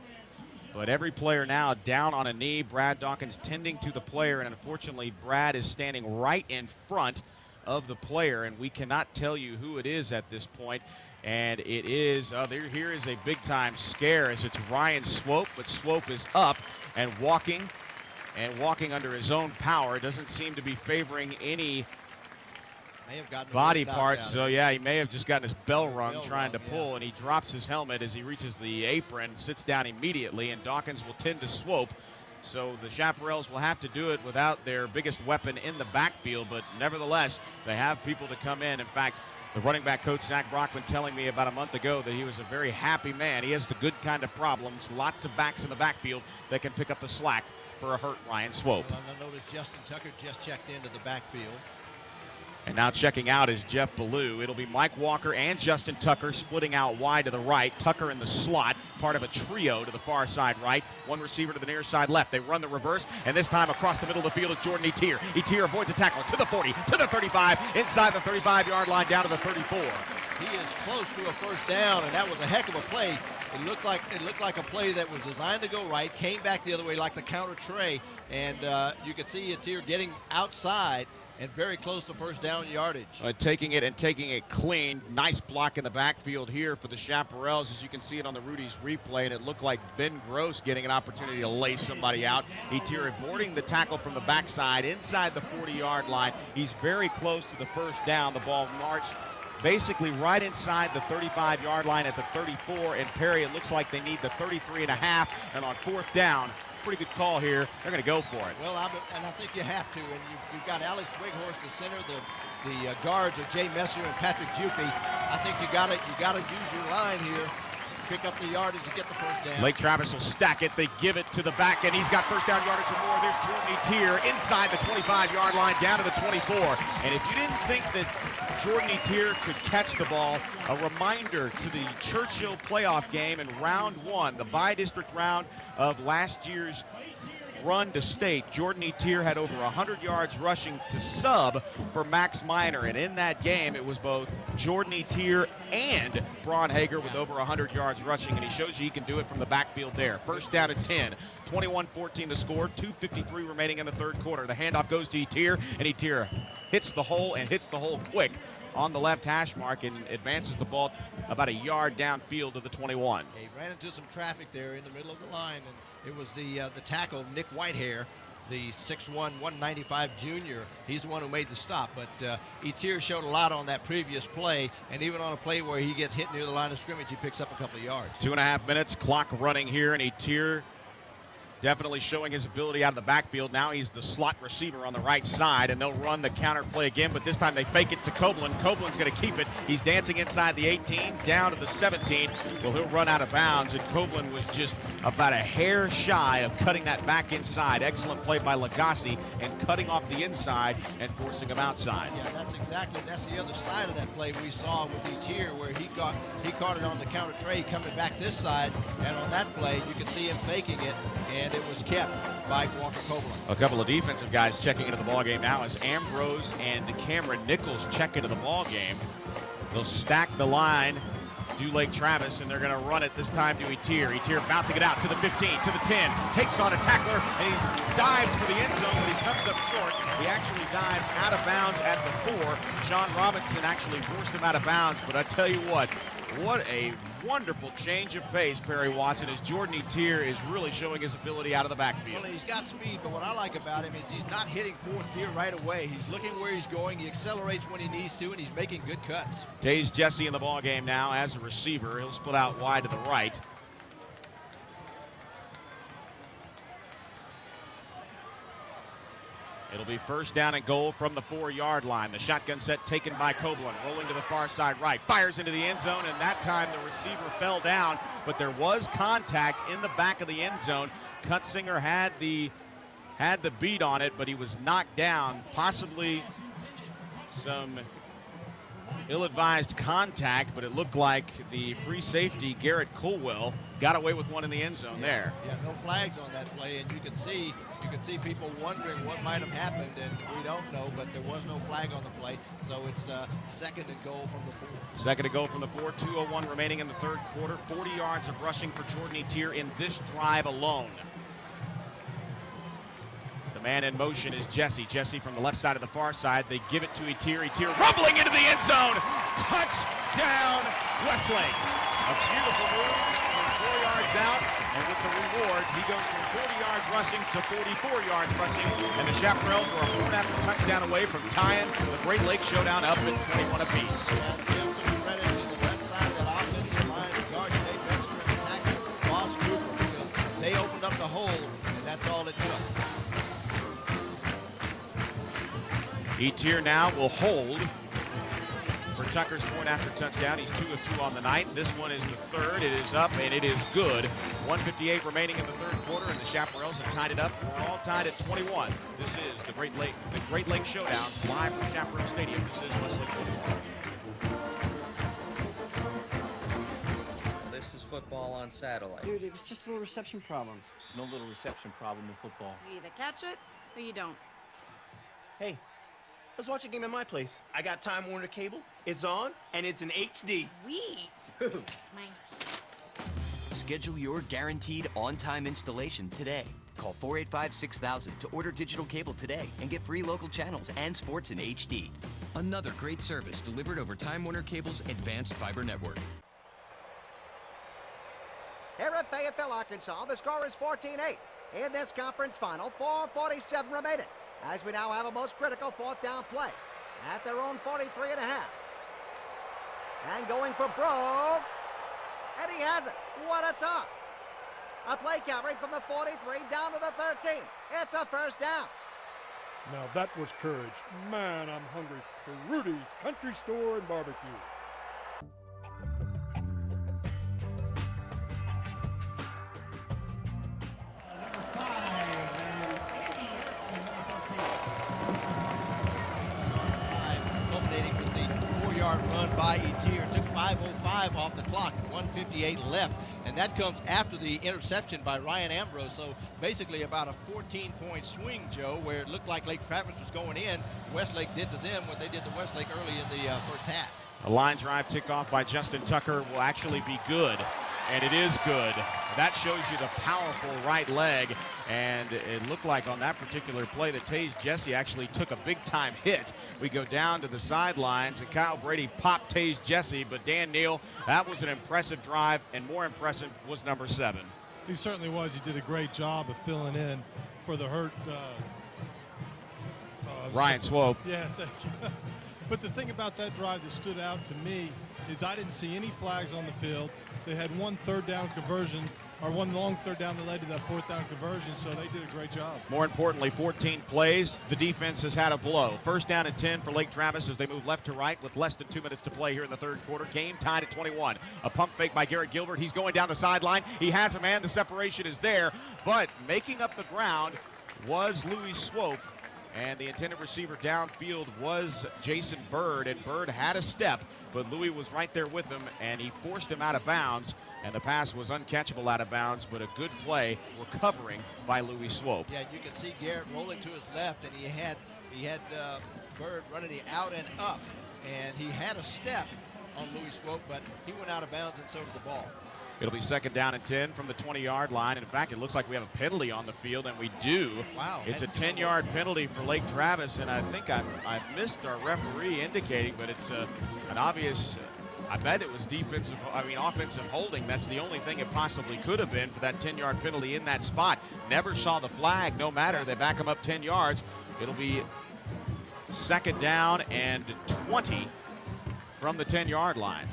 But every player now down on a knee. Brad Dawkins tending to the player, and unfortunately Brad is standing right in front of the player, and we cannot tell you who it is at this point. And it is, here is a big-time scare as it's Ryan Swope, but Swope is up and walking under his own power. Doesn't seem to be favoring any body parts. So, yeah, he may have just gotten his bell rung trying to pull, and he drops his helmet as he reaches the apron, sits down immediately, and Dawkins will tend to Swope. So the Chaparrals will have to do it without their biggest weapon in the backfield, but nevertheless, they have people to come in. In fact, the running back coach, Zach Brockman, telling me about a month ago that he was a very happy man. He has the good kind of problems, lots of backs in the backfield that can pick up the slack for a hurt Ryan Swope. Well, I noticed Justin Tucker just checked into the backfield. And now checking out is Jeff Ballou. It'll be Mike Walker and Justin Tucker splitting out wide to the right. Tucker in the slot, part of a trio to the far side right. One receiver to the near side left. They run the reverse, and this time across the middle of the field is Jordan Etier. Etier avoids a tackle to the 40, to the 35, inside the 35-yard line, down to the 34. He is close to a first down, and that was a heck of a play. It looked like a play that was designed to go right, came back the other way like the counter tray, and you could see Etier getting outside and very close to first down yardage. Taking it clean. Nice block in the backfield here for the Chaparrals, as you can see it on the Rudy's replay, and it looked like Ben Gross getting an opportunity to lay somebody out. Etier avoiding the tackle from the backside inside the 40-yard line. He's very close to the first down. The ball marched basically right inside the 35-yard line at the 34, and Perry, it looks like they need the 33.5, and on fourth down, pretty good call here. They're going to go for it. Well, I think you have to, and you've got Alex Wighorst, the center, the guards of Jay Messer and Patrick Juppy. I think you got to use your line here, pick up the yardage to get the first down. Lake Travis will stack it. They give it to the back, and he's got first down yardage or more. There's Jordan Etier inside the 25-yard line, down to the 24. And if you didn't think that Jordan Etier could catch the ball, a reminder to the Churchill playoff game in round one, the bi-district round of last year's run to state. Jordan Etier had over 100 yards rushing to sub for Max Minor, and in that game it was both Jordan Etier and Braun Hager with over 100 yards rushing, and he shows you he can do it from the backfield there. First down at 10. 21-14 the score, 2:53 remaining in the third quarter. The handoff goes to Etier, and Etier hits the hole and hits the hole quick on the left hash mark and advances the ball about a yard downfield to the 21. He ran into some traffic there in the middle of the line, and it was the tackle, Nick Whitehair, the 6'1", 195 junior. He's the one who made the stop, but Etier showed a lot on that previous play, and even on a play where he gets hit near the line of scrimmage, he picks up a couple of yards. 2.5 minutes, clock running here, and Etier definitely showing his ability out of the backfield. Now he's the slot receiver on the right side, and they'll run the counter play again, but this time they fake it to Copeland. Copeland's going to keep it. He's dancing inside the 18, down to the 17. Well, he'll run out of bounds, and Copeland was just about a hair shy of cutting that back inside. Excellent play by Lagasse and cutting off the inside and forcing him outside. Yeah, that's the other side of that play we saw with Etier, where he caught it on the counter tray coming back this side, and on that play you can see him faking it, and it was kept by Walker Copeland. A couple of defensive guys checking into the ballgame now as Ambrose and Cameron Nichols check into the ballgame. They'll stack the line, do Lake Travis, and they're going to run it this time to Etier. Etier bouncing it out to the 15, to the 10, takes on a tackler, and he dives for the end zone, but he comes up short. He actually dives out of bounds at the 4. Sean Robinson actually forced him out of bounds, but I tell you what a wonderful change of pace, Perry Watson, as Jordan Etier is really showing his ability out of the backfield. Well, he's got speed, but what I like about him is he's not hitting fourth gear right away. He's looking where he's going. He accelerates when he needs to, and he's making good cuts. Taze Jesse in the ballgame now as a receiver. He'll split out wide to the right. It'll be first down and goal from the 4-yard line. The shotgun set taken by Copeland, rolling to the far side right, fires into the end zone, and that time the receiver fell down, but there was contact in the back of the end zone. Cutzinger had the beat on it, but he was knocked down, possibly some ill-advised contact, but it looked like the free safety, Garrett Colwell, got away with one in the end zone there. Yeah, no flags on that play, and you can see people wondering what might have happened, and we don't know, but there was no flag on the play, so it's second and goal from the 4. Second to go from the 4, 2:01 remaining in the third quarter. 40 yards of rushing for Jordan Etier in this drive alone. The man in motion is Jesse. Jesse from the left side of the far side. They give it to Etier. Etier rumbling into the end zone. Touchdown, Westlake. A beautiful move from 4 yards out, and with the reward, he goes from 40 yards rushing to 44 yards rushing, and the Chaparrals were a 4.5 touchdown away from tying the Great Lakes Showdown up at 21 apiece. And give some credit to the left side of that offensive line, guard Dave Webster and tackle Ross Cooper, because they opened up the hole, and that's all it took. Etier now will hold for Tucker's point after touchdown. He's 2 of 2 on the night. This one is the third. It is up, and it is good. 1:58 remaining in the third quarter, and the Chaparrals have tied it up. We're all tied at 21. This is the Great Lake Showdown live from Chaparral Stadium. This is Westlake football. This is football on satellite. Dude, it was just a little reception problem. There's no little reception problem in football. You either catch it or you don't. Hey, let's watch a game at my place. I got Time Warner Cable. It's on, and it's in HD. Sweet. Mine. Schedule your guaranteed on-time installation today. Call 485-6000 to order digital cable today and get free local channels and sports in HD. Another great service delivered over Time Warner Cable's advanced fiber network. Here at Fayetteville, Arkansas, the score is 14-8. In this conference final, 4:47 remaining, as we now have a most critical 4th down play at their own 43.5. And going for broke, and he has it. What a toss. A play count right from the 43 down to the 13. It's a first down. Now that was courage. Man, I'm hungry for Rudy's Country Store and Barbecue. Culminating with the 4-yard run by Etier. Took 5:05 off the clock, 1:58 left, and that comes after the interception by Ryan Ambrose. So basically about a 14-point swing, Joe, where it looked like Lake Travis was going in. Westlake did to them what they did to Westlake early in the first half. A line drive kickoff by Justin Tucker will actually be good, and it is good. That shows you the powerful right leg, and it looked like on that particular play that Taze Jesse actually took a big-time hit. We go down to the sidelines, and Kyle Brady popped Taze Jesse, but Dan Neal, that was an impressive drive, and more impressive was number 7. He certainly was. He did a great job of filling in for the hurt Ryan Swope. Yeah, thank you. But the thing about that drive that stood out to me is I didn't see any flags on the field. They had one third down conversion, or one long third down that led to that 4th down conversion, so they did a great job. More importantly, 14 plays. The defense has had a blow. First down and 10 for Lake Travis as they move left to right with less than 2 minutes to play here in the third quarter. Game tied at 21. A pump fake by Garrett Gilbert. He's going down the sideline. He has a man. The separation is there, but making up the ground was Louis Swope. And the intended receiver downfield was Jason Bird, and Bird had a step, but Louis was right there with him, and he forced him out of bounds, and the pass was uncatchable out of bounds, but a good play recovering by Louis Swope. Yeah, you can see Garrett rolling to his left, and he had Bird running the out and up, and he had a step on Louis Swope, but he went out of bounds, and so did the ball. It'll be second down and 10 from the 20-yard line. In fact, it looks like we have a penalty on the field, and we do. Wow. It's a 10-yard penalty for Lake Travis, and I think I've missed our referee indicating, but it's an obvious, I bet it was offensive holding. That's the only thing it possibly could have been for that 10-yard penalty in that spot. Never saw the flag, no matter. They back him up 10 yards. It'll be second down and 20 from the 10-yard line.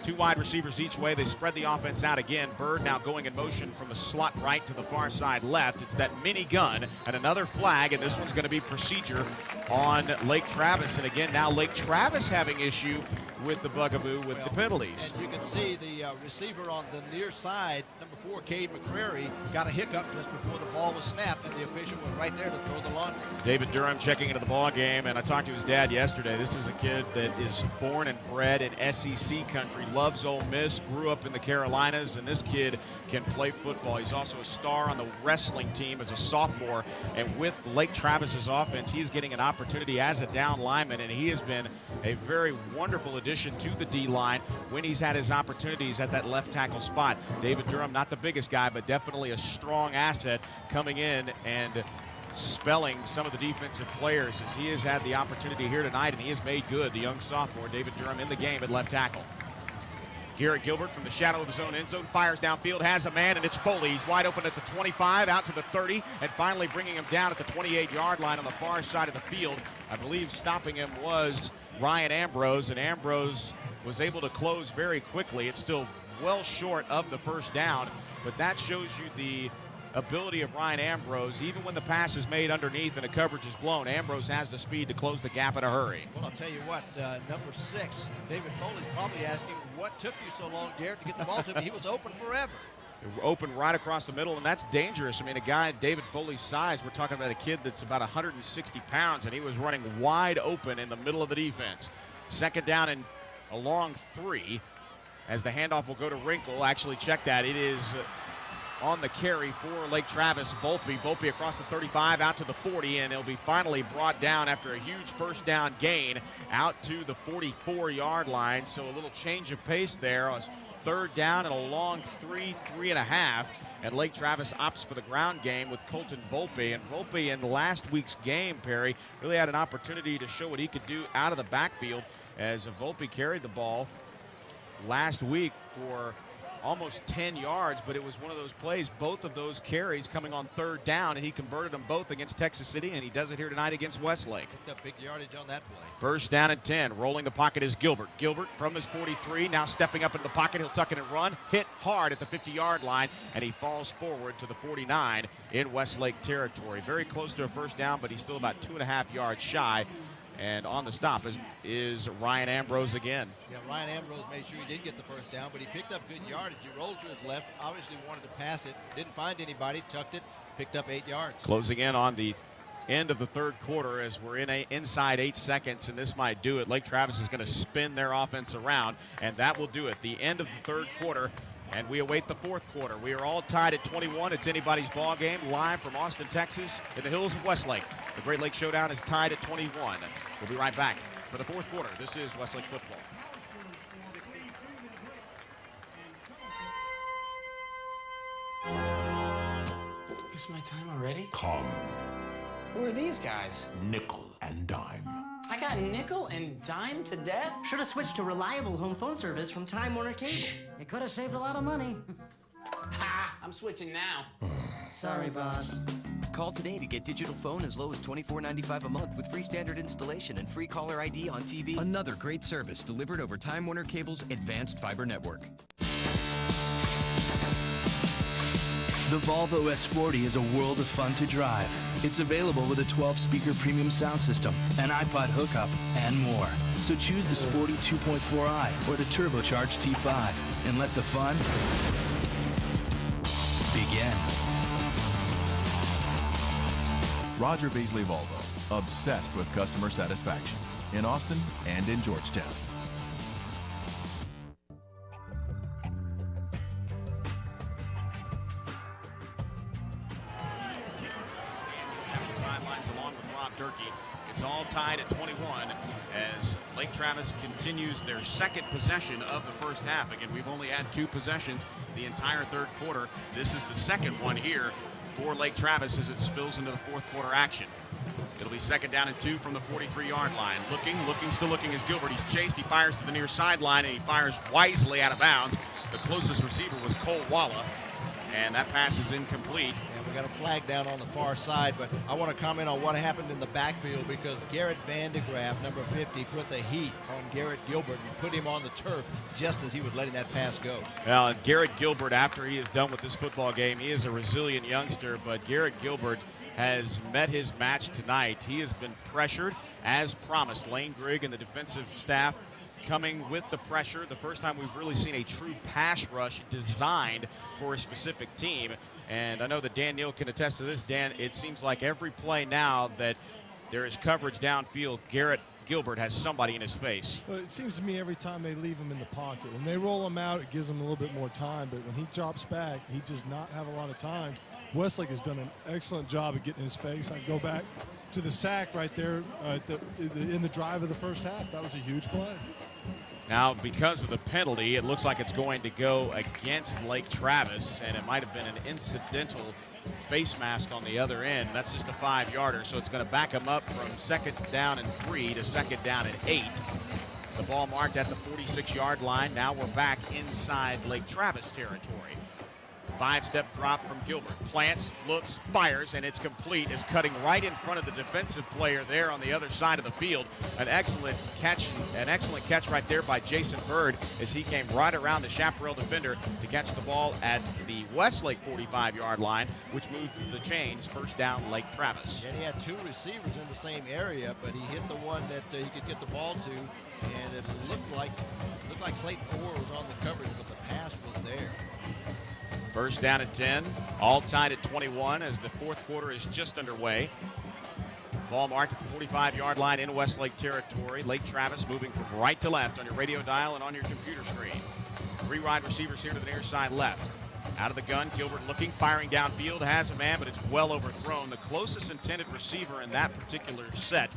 2 wide receivers each way. They spread the offense out again. Bird now going in motion from the slot right to the far side left. It's that mini gun and another flag, and this one's going to be procedure on Lake Travis. And again, now Lake Travis having issue with the bugaboo with the penalties. And you can see the receiver on the near side, number 4, Cade McCrary, got a hiccup just before the ball was snapped, and the official was right there to throw the laundry. David Durham checking into the ball game, and I talked to his dad yesterday. This is a kid that is born and bred in SEC country, loves Ole Miss, grew up in the Carolinas, and this kid can play football. He's also a star on the wrestling team as a sophomore, and with Lake Travis's offense, he is getting an opportunity as a down lineman, and he has been a very wonderful addition to the D-line when he's had his opportunities at that left tackle spot. David Durham, not the biggest guy, but definitely a strong asset coming in and spelling some of the defensive players as he has had the opportunity here tonight, and he has made good. The young sophomore, David Durham, in the game at left tackle. Garrett Gilbert from the shadow of his own end zone fires downfield, has a man, and it's Foley. He's wide open at the 25, out to the 30, and finally bringing him down at the 28-yard line on the far side of the field. I believe stopping him was Ryan Ambrose, and Ambrose was able to close very quickly. It's still well short of the first down, but that shows you the ability of Ryan Ambrose. Even when the pass is made underneath and a coverage is blown, Ambrose has the speed to close the gap in a hurry. Well, I'll tell you what, number 6, David Foley's probably asking, what took you so long, Garrett, to get the ball to me? He was open forever. Open right across the middle, and that's dangerous. I mean, a guy David Foley's size, we're talking about a kid that's about 160 pounds, and he was running wide open in the middle of the defense. Second down and a long 3 as the handoff will go to Wrinkle. Actually, check that. It is on the carry for Lake Travis, Volpe. Volpe across the 35 out to the 40, and he'll be finally brought down after a huge first down gain out to the 44-yard line. So a little change of pace there. Third down and a long 3.5. And Lake Travis opts for the ground game with Colton Volpe. And Volpe in last week's game, Perry, really had an opportunity to show what he could do out of the backfield as Volpe carried the ball last week for almost 10 yards, but it was one of those plays, both of those carries coming on third down, and he converted them both against Texas City, and he does it here tonight against Westlake. Picked up big yardage on that play. First down and 10. Rolling the pocket is Gilbert. Gilbert from his 43, now stepping up into the pocket. He'll tuck it and run. Hit hard at the 50-yard line, and he falls forward to the 49 in Westlake territory. Very close to a first down, but he's still about 2.5 yards shy. And on the stop is Ryan Ambrose again. Yeah, Ryan Ambrose made sure he did get the first down, but he picked up good yardage. He rolled to his left, obviously wanted to pass it, didn't find anybody, tucked it, picked up 8 yards. Closing in on the end of the third quarter as we're inside 8 seconds, and this might do it. Lake Travis is going to spin their offense around, and that will do it. The end of the third quarter, and we await the fourth quarter. We are all tied at 21. It's anybody's ball game, live from Austin, Texas, in the hills of Westlake. The Great Lakes Showdown is tied at 21. We'll be right back for the fourth quarter. This is Westlake football. It's my time already? Come. Who are these guys? Nickel and dime. I got nickel and dime to death? Should have switched to reliable home phone service from Time Warner Cable. It could have saved a lot of money. Ha! I'm switching now. Sorry, boss. Call today to get digital phone as low as $24.95 a month with free standard installation and free caller ID on TV. Another great service delivered over Time Warner Cable's advanced fiber network. The Volvo S40 is a world of fun to drive. It's available with a 12-speaker premium sound system, an iPod hookup, and more. So choose the Sporty 2.4i or the turbocharged T5 and let the fun begin. Roger Beasley Volvo, obsessed with customer satisfaction in Austin and in Georgetown. Sidelines along with Rob Durkee. It's all tied at 21 as Lake Travis continues their second possession of the first half. Again, we've only had 2 possessions the entire third quarter. This is the second one here for Lake Travis as it spills into the fourth quarter action. It'll be second down and 2 from the 43-yard line. Still looking is Gilbert. He's chased. He fires to the near sideline, and he fires wisely out of bounds. The closest receiver was Cole Walla, and that pass is incomplete. And we got a flag down on the far side, but I want to comment on what happened in the backfield because Garrett Vandegraff, number 50, put the heat on Garrett Gilbert and put him on the turf just as he was letting that pass go. Well, and Garrett Gilbert, after he is done with this football game, he is a resilient youngster, but Garrett Gilbert has met his match tonight. He has been pressured as promised. Lane Grigg and the defensive staff coming with the pressure. The first time we've really seen a true pass rush designed for a specific team. And I know that Dan Neal can attest to this. Dan, it seems like every play now that there is coverage downfield, Garrett Gilbert has somebody in his face. Well, it seems to me every time they leave him in the pocket. When they roll him out, it gives him a little bit more time. But when he drops back, he does not have a lot of time. Westlake has done an excellent job of getting his face. I go back to the sack right there in the drive of the first half. That was a huge play. Now, because of the penalty, it looks like it's going to go against Lake Travis, and it might have been an incidental face mask on the other end. That's just a 5-yarder, so it's going to back him up from 2nd down and 3 to 2nd down and 8. The ball marked at the 46-yard line. Now we're back inside Lake Travis territory. 5-step drop from Gilbert. Plants, looks, fires, and it's complete. Is cutting right in front of the defensive player there on the other side of the field. An excellent catch right there by Jason Bird as he came right around the Chaparral defender to catch the ball at the Westlake 45-yard line, which moved the chains. First down, Lake Travis. And he had 2 receivers in the same area, but he hit the one that he could get the ball to, and it looked like Clayton Orr was on the coverage, but the pass was there. First down at 10, all tied at 21 as the fourth quarter is just underway. Ball marked at the 45-yard line in Westlake territory. Lake Travis moving from right to left on your radio dial and on your computer screen. 3 wide receivers here to the near side left. Out of the gun, Gilbert looking, firing downfield, has a man, but it's well overthrown. The closest intended receiver in that particular set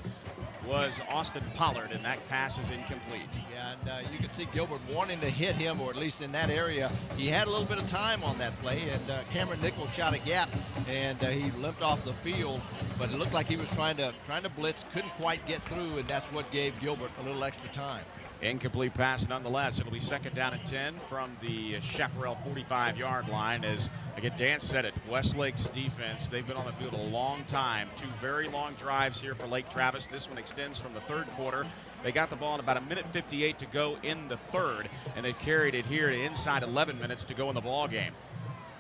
was Austin Pollard, and that pass is incomplete. Yeah, and you can see Gilbert wanting to hit him, or at least in that area. He had a little bit of time on that play, and Cameron Nichols shot a gap, and he limped off the field, but it looked like he was trying to blitz, couldn't quite get through, and that's what gave Gilbert a little extra time. Incomplete pass nonetheless. It'll be 2nd down and 10 from the Chaparral 45-yard line. As again, Dan said it, Westlake's defense, they've been on the field a long time. 2 very long drives here for Lake Travis. This one extends from the 3rd quarter. They got the ball in about 1:58 to go in the 3rd, and they carried it here to inside 11 minutes to go in the ball game.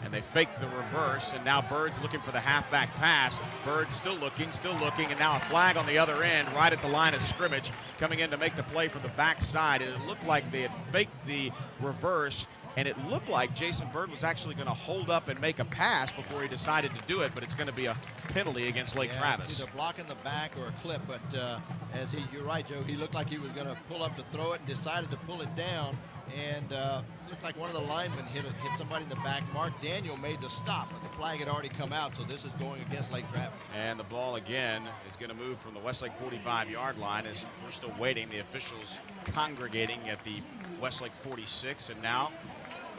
And they faked the reverse, and now Bird's looking for the halfback pass. Bird still looking, and now a flag on the other end right at the line of scrimmage, coming in to make the play from the backside. And it looked like they had faked the reverse, and it looked like Jason Bird was actually going to hold up and make a pass before he decided to do it, but it's going to be a penalty against Lake Travis. It's either blocking the back or a clip, but you're right, Joe, he looked like he was going to pull up to throw it and decided to pull it down. And looked like one of the linemen hit somebody in the back. Mark Daniel made the stop, but the flag had already come out, so this is going against Lake Travis. And the ball again is going to move from the Westlake 45-yard line as we're still waiting. The officials congregating at the Westlake 46, and now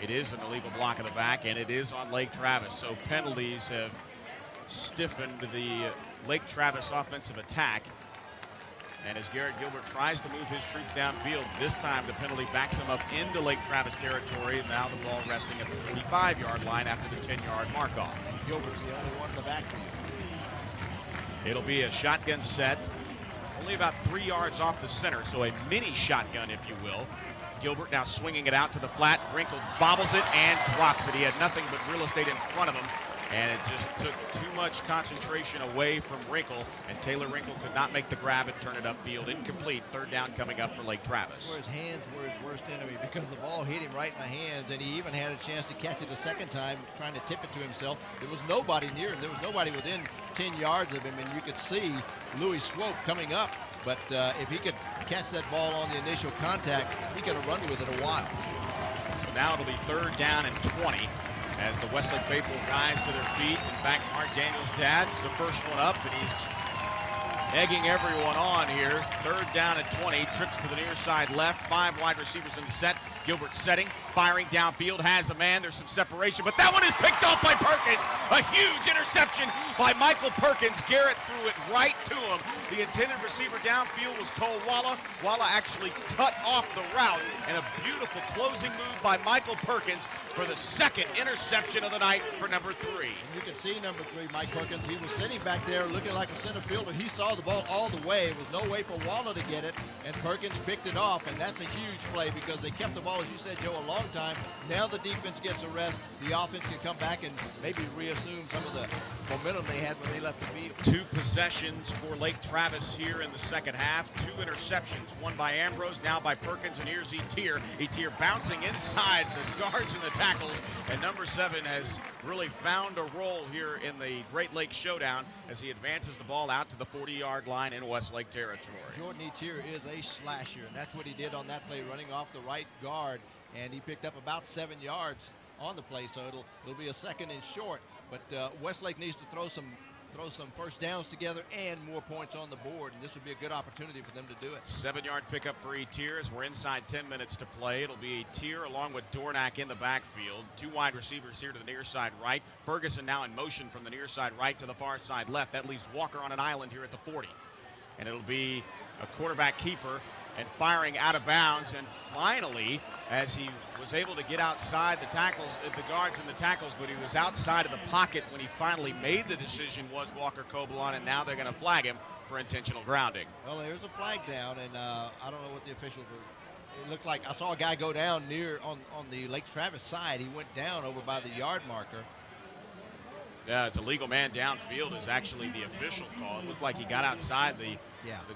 it is an illegal block in the back, and it is on Lake Travis. So penalties have stiffened the Lake Travis offensive attack. And as Garrett Gilbert tries to move his troops downfield, this time the penalty backs him up into Lake Travis territory. And now the ball resting at the 45-yard line after the 10-yard mark-off. And Gilbert's the only one in the backfield. It'll be a shotgun set, only about 3 yards off the center, so a mini shotgun, if you will. Gilbert now swinging it out to the flat. Wrinkle bobbles it and drops it. He had nothing but real estate in front of him, and it just took too much concentration away from Wrinkle, and Taylor Wrinkle could not make the grab and turn it upfield. Incomplete. 3rd down coming up for Lake Travis. Where his hands were his worst enemy because the ball hit him right in the hands, and he even had a chance to catch it a second time, trying to tip it to himself. There was nobody near him. There was nobody within 10 yards of him, and you could see Louis Swope coming up. But if he could catch that ball on the initial contact, he could have run with it a while. So now it'll be 3rd down and 20. As the Westlake faithful rise to their feet. In fact, Mark Daniels' dad, the first one up, and he's egging everyone on here. 3rd down at 20, trips to the near side left. 5 wide receivers in the set. Gilbert setting, firing downfield, has a man. There's some separation, but that one is picked off by Perkins. A huge interception by Michael Perkins. Garrett threw it right to him. The intended receiver downfield was Cole Walla. Walla actually cut off the route, and a beautiful closing move by Michael Perkins for the 2nd interception of the night for number 3. And you can see number 3, Mike Perkins. He was sitting back there looking like a center fielder. He saw the ball all the way. It was no way for Walla to get it, and Perkins picked it off, and that's a huge play because they kept the ball, as you said, Joe, a long time. Now the defense gets a rest. The offense can come back and maybe reassume some of the momentum they had when they left the field. 2 possessions for Lake Travis here in the second half. 2 interceptions, one by Ambrose, now by Perkins, and here's Etier. Etier bouncing inside the guards in the tackle. tackles, and number 7 has really found a role here in the Great Lakes Showdown as he advances the ball out to the 40-yard line in Westlake territory. Jordan Etier is a slasher, and that's what he did on that play, running off the right guard, and he picked up about 7 yards on the play, so it'll be a 2nd and short. But Westlake needs to throw some first downs together and more points on the board, and this would be a good opportunity for them to do it. 7-yard pickup for Etier as we're inside 10 minutes to play. It'll be Etier along with Dornack in the backfield. 2 wide receivers here to the near side right. Ferguson now in motion from the near side right to the far side left. That leaves Walker on an island here at the 40. And it'll be a quarterback keeper and firing out of bounds. And finally, as he was able to get outside the tackles, the guards and the tackles, but he was outside of the pocket when he finally made the decision, was Walker Kobalon, and now they're going to flag him for intentional grounding. Well, there's a flag down, and I don't know what the officials are. It looked like I saw a guy go down near on the Lake Travis side. He went down over by the yard marker. Yeah, it's a legal man downfield is actually the official call. It looked like he got outside the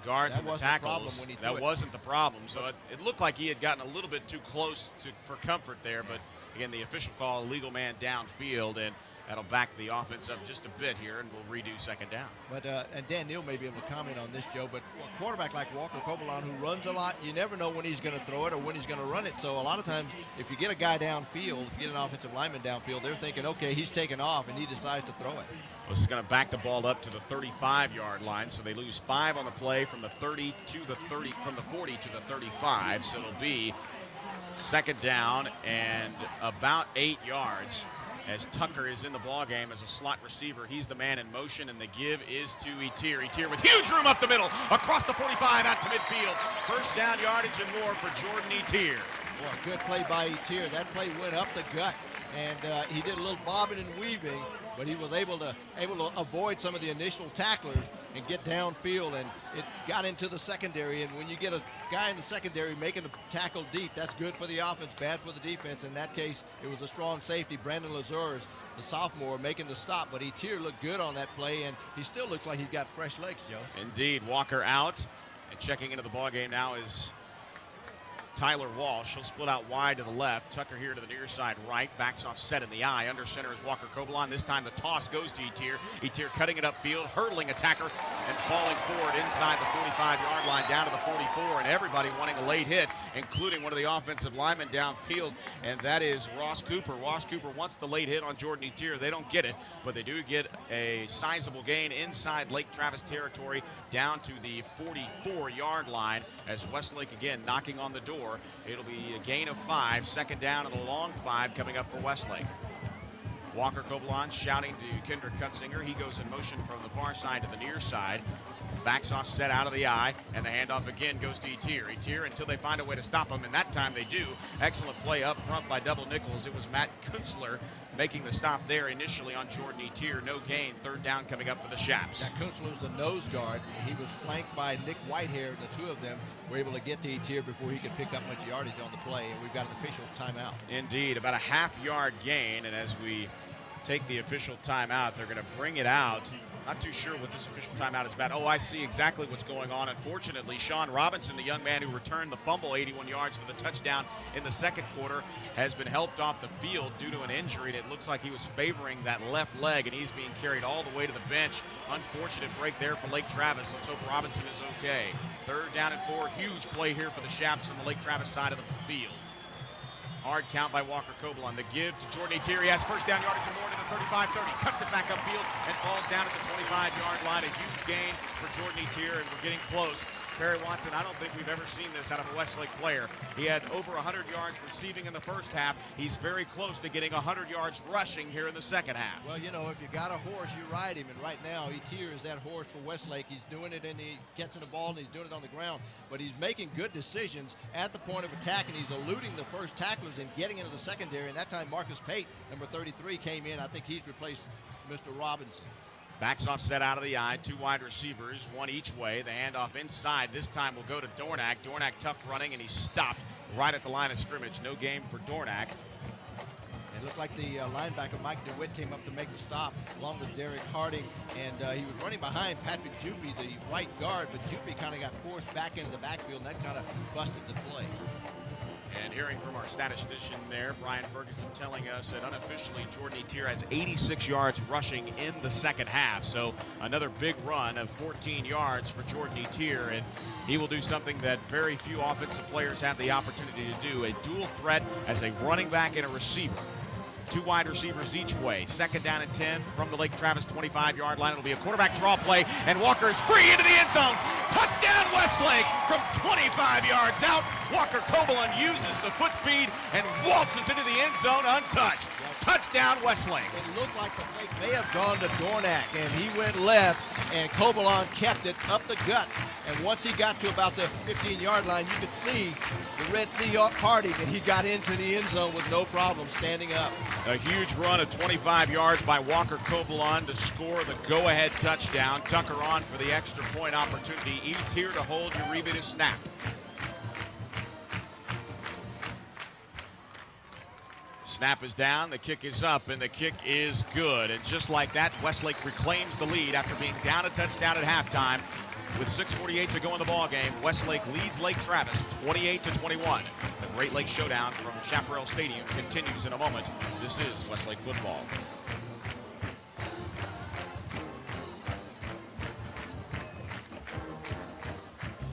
guards and the tackles. That wasn't the problem. So it looked like he had gotten a little bit too close for comfort there. But again, the official call, legal man downfield, and that'll back the offense up just a bit here, and we'll redo 2nd down. But and Dan Neal may be able to comment on this, Joe, but a quarterback like Walker Kobalon, who runs a lot, you never know when he's going to throw it or when he's going to run it. So a lot of times, if you get a guy downfield, if you get an offensive lineman downfield, they're thinking, okay, he's taking off, and he decides to throw it. This is going to back the ball up to the 35-yard line, so they lose 5 on the play from the 30 to the 30, from the 40 to the 35. So it'll be 2nd down and about 8 yards. As Tucker is in the ball game as a slot receiver. He's the man in motion, and the give is to Etier. Etier with huge room up the middle, across the 45 out to midfield. First down yardage and more for Jordan Etier. Well, good play by Etier. That play went up the gut, and he did a little bobbing and weaving, but he was able to avoid some of the initial tacklers and get downfield, and it got into the secondary. And when you get a guy in the secondary making a tackle deep, that's good for the offense, bad for the defense. In that case, it was a strong safety, Brandon Lazures, the sophomore, making the stop. But Etier looked good on that play, and he still looks like he's got fresh legs, Joe. Indeed. Walker out, and checking into the ball game now is Tyler Walsh. He'll split out wide to the left. Tucker here to the near side right. Backs off set in the eye. Under center is Walker Kobalon. This time the toss goes to Etier. Etier cutting it upfield, hurdling attacker, and falling forward inside the 45-yard line down to the 44. And everybody wanting a late hit, including one of the offensive linemen downfield, and that is Ross Cooper. Ross Cooper wants the late hit on Jordan Etier. They don't get it, but they do get a sizable gain inside Lake Travis territory down to the 44-yard line as Westlake again knocking on the door. It'll be a gain of 5, 2nd down and a long 5 coming up for Westlake. Walker Kobalon shouting to Kendrick Cutzinger. He goes in motion from the far side to the near side. Backs off set out of the eye, and the handoff again goes to Etier. Etier until they find a way to stop him, and that time they do. Excellent play up front by Double Nichols. It was Matt Kunzler making the stop there initially on Jordan Etier. No gain. 3rd down coming up for the Chaps. Matt Kunzler was a nose guard. He was flanked by Nick Whitehair. The two of them were able to get to Etier before he could pick up much yardage on the play, and we've got an official's timeout. Indeed, about a half-yard gain, and as we take the official timeout, they're going to bring it out. Not too sure what this official timeout is about. Oh, I see exactly what's going on. Unfortunately, Sean Robinson, the young man who returned the fumble 81 yards for the touchdown in the 2nd quarter, has been helped off the field due to an injury. And it looks like he was favoring that left leg, and he's being carried all the way to the bench. Unfortunate break there for Lake Travis. Let's hope Robinson is okay. 3rd down and 4. Huge play here for the Chaps on the Lake Travis side of the field. Hard count by Walker Kobalon. The give to Jordan Etier. He has first down yardage and more to the 35-30. Cuts it back upfield and falls down at the 25-yard line. A huge gain for Jordan Etier, and we're getting close. Perry Watson, I don't think we've ever seen this out of a Westlake player. He had over 100 yards receiving in the first half. He's very close to getting 100 yards rushing here in the second half. Well, you know, if you got a horse, you ride him. And right now, Etier is that horse for Westlake. He's doing it catching the ball, and he's doing it on the ground. But he's making good decisions at the point of attack, and he's eluding the first tacklers and getting into the secondary. And that time, Marcus Pate, number 33, came in. I think he's replaced Mr. Robinson. Backs off set out of the eye. 2 wide receivers, 1 each way. The handoff inside. This time will go to Dornack. Dornack tough running, and he's stopped right at the line of scrimmage. No gain for Dornack. It looked like the linebacker, Mike DeWitt, came up to make the stop along with Derek Harding, and he was running behind Patrick Jupy, the right guard, but Jupy kind of got forced back into the backfield, and that kind of busted the play. And hearing from our statistician there, Brian Ferguson, telling us that unofficially Jordan Etier has 86 yards rushing in the second half. So another big run of 14 yards for Jordan Etier, and he will do something that very few offensive players have the opportunity to do, a dual threat as a running back and a receiver. 2 wide receivers each way. Second down and 10 from the Lake Travis 25-yard line. It'll be a quarterback draw play, and Walker's free into the end zone. Touchdown Westlake from 25 yards out. Walker Copeland uses the foot speed and waltzes into the end zone untouched. Touchdown Westlake. It looked like the fake may have gone to Dornack, and he went left, and Copeland kept it up the gut. And once he got to about the 15-yard line, you could see the Red Sea party, and he got into the end zone with no problem standing up. A huge run of 25 yards by Walker Copeland to score the go-ahead touchdown. Tucker on for the extra point opportunity. Etier to hold Uribe to snap. Snap is down, the kick is up, and the kick is good. And just like that, Westlake reclaims the lead after being down a touchdown at halftime. With 6:48 to go in the ballgame, Westlake leads Lake Travis 28-21. The Great Lakes Showdown from Chaparral Stadium continues in a moment. This is Westlake football.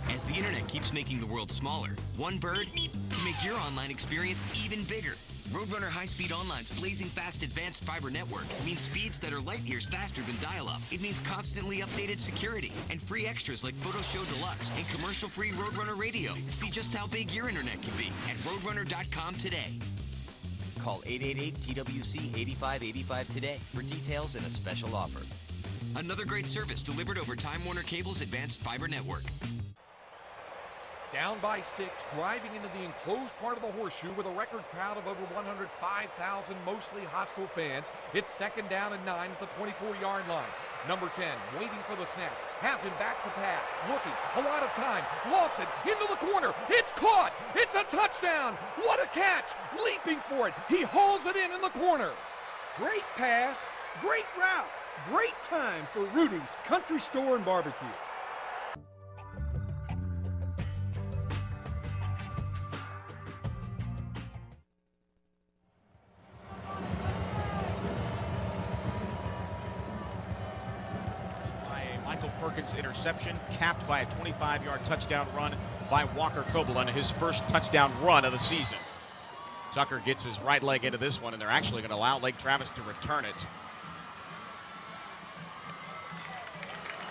As the internet keeps making the world smaller, one bird can make your online experience even bigger. Roadrunner High-Speed Online's blazing fast advanced fiber network means speeds that are light years faster than dial-up. It means constantly updated security and free extras like Photo Show Deluxe and commercial-free Roadrunner radio. See just how big your internet can be at roadrunner.com today. Call 888-TWC-8585 today for details and a special offer. Another great service delivered over Time Warner Cable's advanced fiber network. Down by 6, driving into the enclosed part of the horseshoe with a record crowd of over 105,000 mostly hostile fans. It's second down and 9 at the 24-yard line. Number 10 waiting for the snap, has him back to pass, looking, a lot of time, lofts it into the corner. It's caught. It's a touchdown. What a catch. Leaping for it. He hauls it in the corner. Great pass, great route, great time for Rudy's Country Store and Barbecue. Perkins interception, capped by a 25-yard touchdown run by Walker Copeland, his first touchdown run of the season. Tucker gets his right leg into this one, and they're actually going to allow Lake Travis to return it.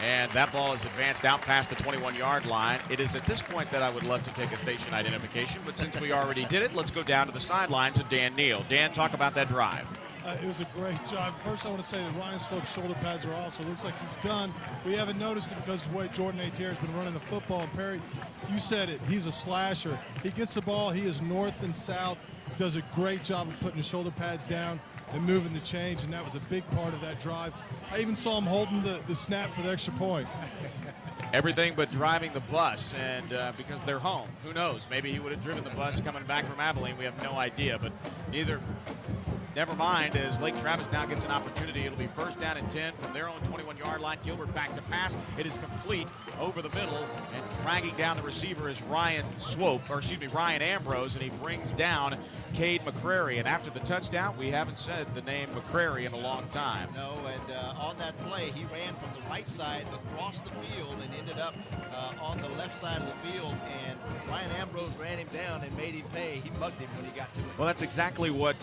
And that ball is advanced out past the 21-yard line. It is at this point that I would love to take a station identification, but since we already did it, let's go down to the sidelines and Dan Neal. Dan, talk about that drive. It was a great job. First, I want to say that Ryan Swope's shoulder pads are off, so it looks like he's done. We haven't noticed it because of the way Jordan Etier has been running the football. And Perry, you said it. He's a slasher. He gets the ball. He is north and south. Does a great job of putting his shoulder pads down and moving the change, and that was a big part of that drive. I even saw him holding the snap for the extra point. Everything but driving the bus, and because they're home. Who knows? Maybe he would have driven the bus coming back from Abilene. We have no idea, but never mind, as Lake Travis now gets an opportunity. It'll be first down and 10 from their own 21-yard line. Gilbert back to pass. It is complete over the middle, and dragging down the receiver is Ryan Ambrose, and he brings down Cade McCrary. And after the touchdown, we haven't said the name McCrary in a long time. No, and on that play, he ran from the right side across the field and ended up on the left side of the field, and Ryan Ambrose ran him down and made him pay. He mugged him when he got to it. Well, that's exactly what,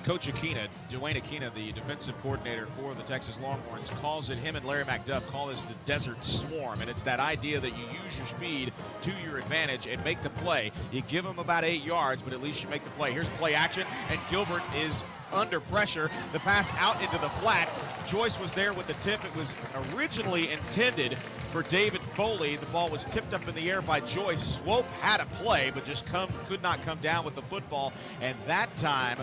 Coach Dwayne Aquina, the defensive coordinator for the Texas Longhorns, calls it. Him and Larry McDuff call this the Desert Swarm, and it's that idea that you use your speed to your advantage and make the play. You give them about 8 yards, but at least you make the play. Here's play action, and Gilbert is under pressure. The pass out into the flat. Joyce was there with the tip. It was originally intended for David Foley. The ball was tipped up in the air by Joyce. Swope had a play, but just could not come down with the football. And that time,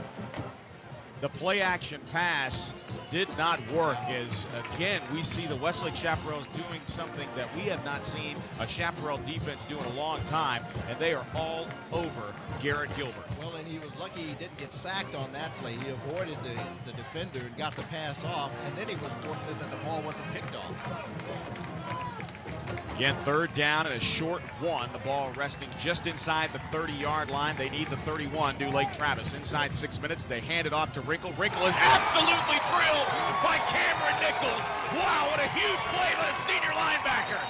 the play action pass did not work, as again we see the Westlake Chaparrals doing something that we have not seen a Chaparral defense do in a long time, and they are all over Garrett Gilbert. Well, and he was lucky he didn't get sacked on that play. He avoided the defender and got the pass off, and then he was fortunate that the ball wasn't picked off. Again, third down and a short one. The ball resting just inside the 30-yard line. They need the 31, do Lake Travis. Inside 6 minutes, they hand it off to Wrinkle. Wrinkle is absolutely drilled by Cameron Nichols. Wow, what a huge play by the senior linebacker.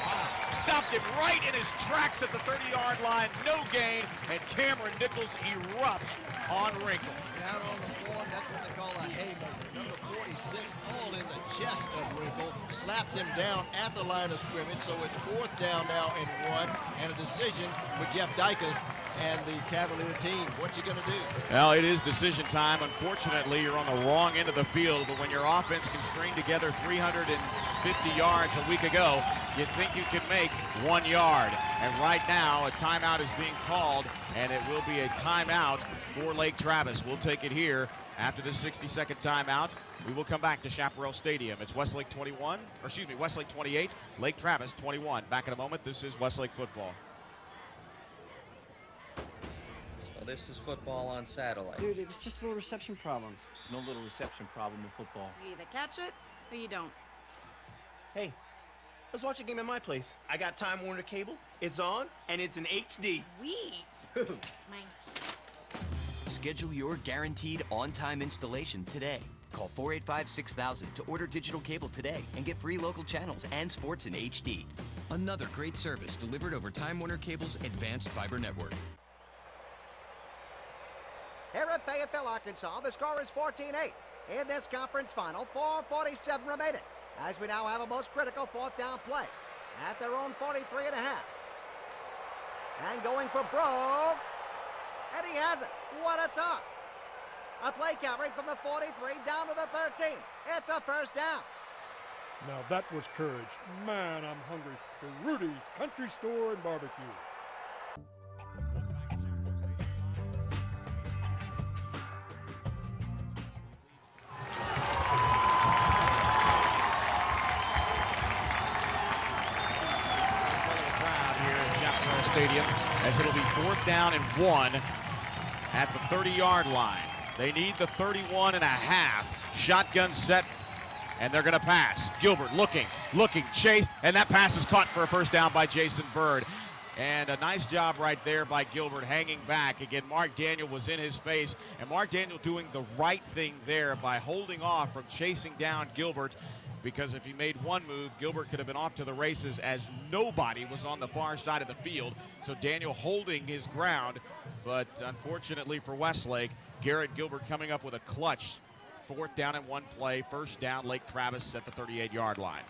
Stopped him right in his tracks at the 30-yard line. No gain, and Cameron Nichols erupts on Wrinkle. Down on the one, that's what they call a haymaker. Number 46, all in the chest of Wrinkle, slaps him down at the line of scrimmage, so it's fourth down now and 1, and a decision for Jeff Dykes and the Cavalier team. What you going to do? Well, it is decision time. Unfortunately, you're on the wrong end of the field, but when your offense can string together 350 yards a week ago, you'd think you could make 1 yard. And right now, a timeout is being called, and it will be a timeout for Lake Travis. We'll take it here after this 60-second timeout. We will come back to Chaparral Stadium. It's Westlake 28, Lake Travis 21. Back in a moment. This is Westlake football. So this is football on satellite. Dude, it was just a little reception problem. There's no little reception problem in football. You either catch it or you don't. Hey, let's watch a game at my place. I got Time Warner Cable. It's on, and it's in HD. Sweet. Mine. Schedule your guaranteed on-time installation today. Call 485-6000 to order digital cable today and get free local channels and sports in HD. Another great service delivered over Time Warner Cable's advanced fiber network. Here at Fayetteville, Arkansas, the score is 14-8. In this conference final, 4:47 remaining, as we now have a most critical fourth down play at their own 43.5. And going for broke, and he has it. What a toss. A play count right from the 43 down to the 13. It's a first down. Now that was courage. Man, I'm hungry for Rudy's Country Store and Barbecue. Stadium, as it'll be fourth down and 1 at the 30-yard line. They need the 31.5. Shotgun set, and they're going to pass. Gilbert looking, chased, and that pass is caught for a first down by Jason Bird. And a nice job right there by Gilbert hanging back. Again, Mark Daniel was in his face, and Mark Daniel doing the right thing there by holding off from chasing down Gilbert, because if he made one move, Gilbert could have been off to the races, as nobody was on the far side of the field. So Daniel holding his ground, but unfortunately for Westlake, Garrett Gilbert coming up with a clutch fourth down and 1 play. First down, Lake Travis at the 38-yard line.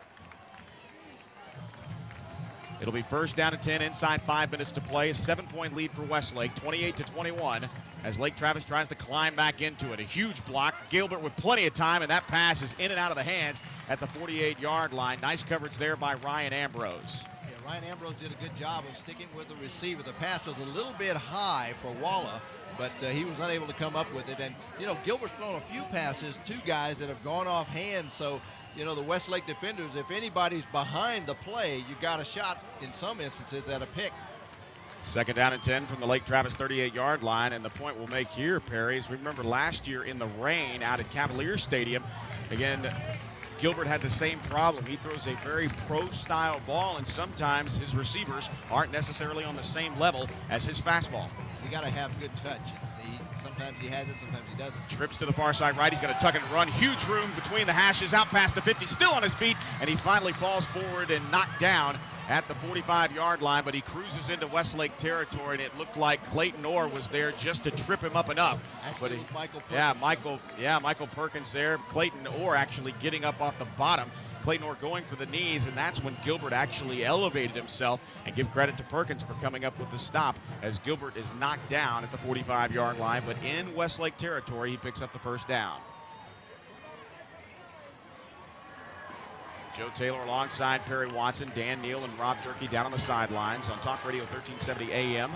It'll be first down and 10 inside 5 minutes to play. A 7-point lead for Westlake, 28-21, as Lake Travis tries to climb back into it. A huge block. Gilbert with plenty of time, and that pass is in and out of the hands at the 48-yard line. Nice coverage there by Ryan Ambrose. Yeah, Ryan Ambrose did a good job of sticking with the receiver. The pass was a little bit high for Walla, but he was unable to come up with it. And, you know, Gilbert's thrown a few passes to guys that have gone off hand, so you know, the Westlake defenders, if anybody's behind the play, you got a shot in some instances at a pick. Second down and 10 from the Lake Travis 38-yard line, and the point we'll make here, Perry, is remember last year in the rain out at Cavalier Stadium, again, Gilbert had the same problem. He throws a very pro-style ball, and sometimes his receivers aren't necessarily on the same level as his fastball. You got to have good touch. Sometimes he has it, sometimes he doesn't. Trips to the far side right. He's going to tuck and run. Huge room between the hashes, out past the 50, still on his feet, and he finally falls forward and knocked down at the 45-yard line, but he cruises into Westlake territory, and it looked like Clayton Orr was there just to trip him up enough. Actually, but Michael Perkins. Michael Perkins there. Clayton Orr actually getting up off the bottom. Clayton Orr going for the knees, and that's when Gilbert actually elevated himself. And give credit to Perkins for coming up with the stop, as Gilbert is knocked down at the 45-yard line, but in Westlake territory, he picks up the first down. Joe Taylor alongside Perry Watson, Dan Neal, and Rob Durkee down on the sidelines on Talk Radio 1370 AM.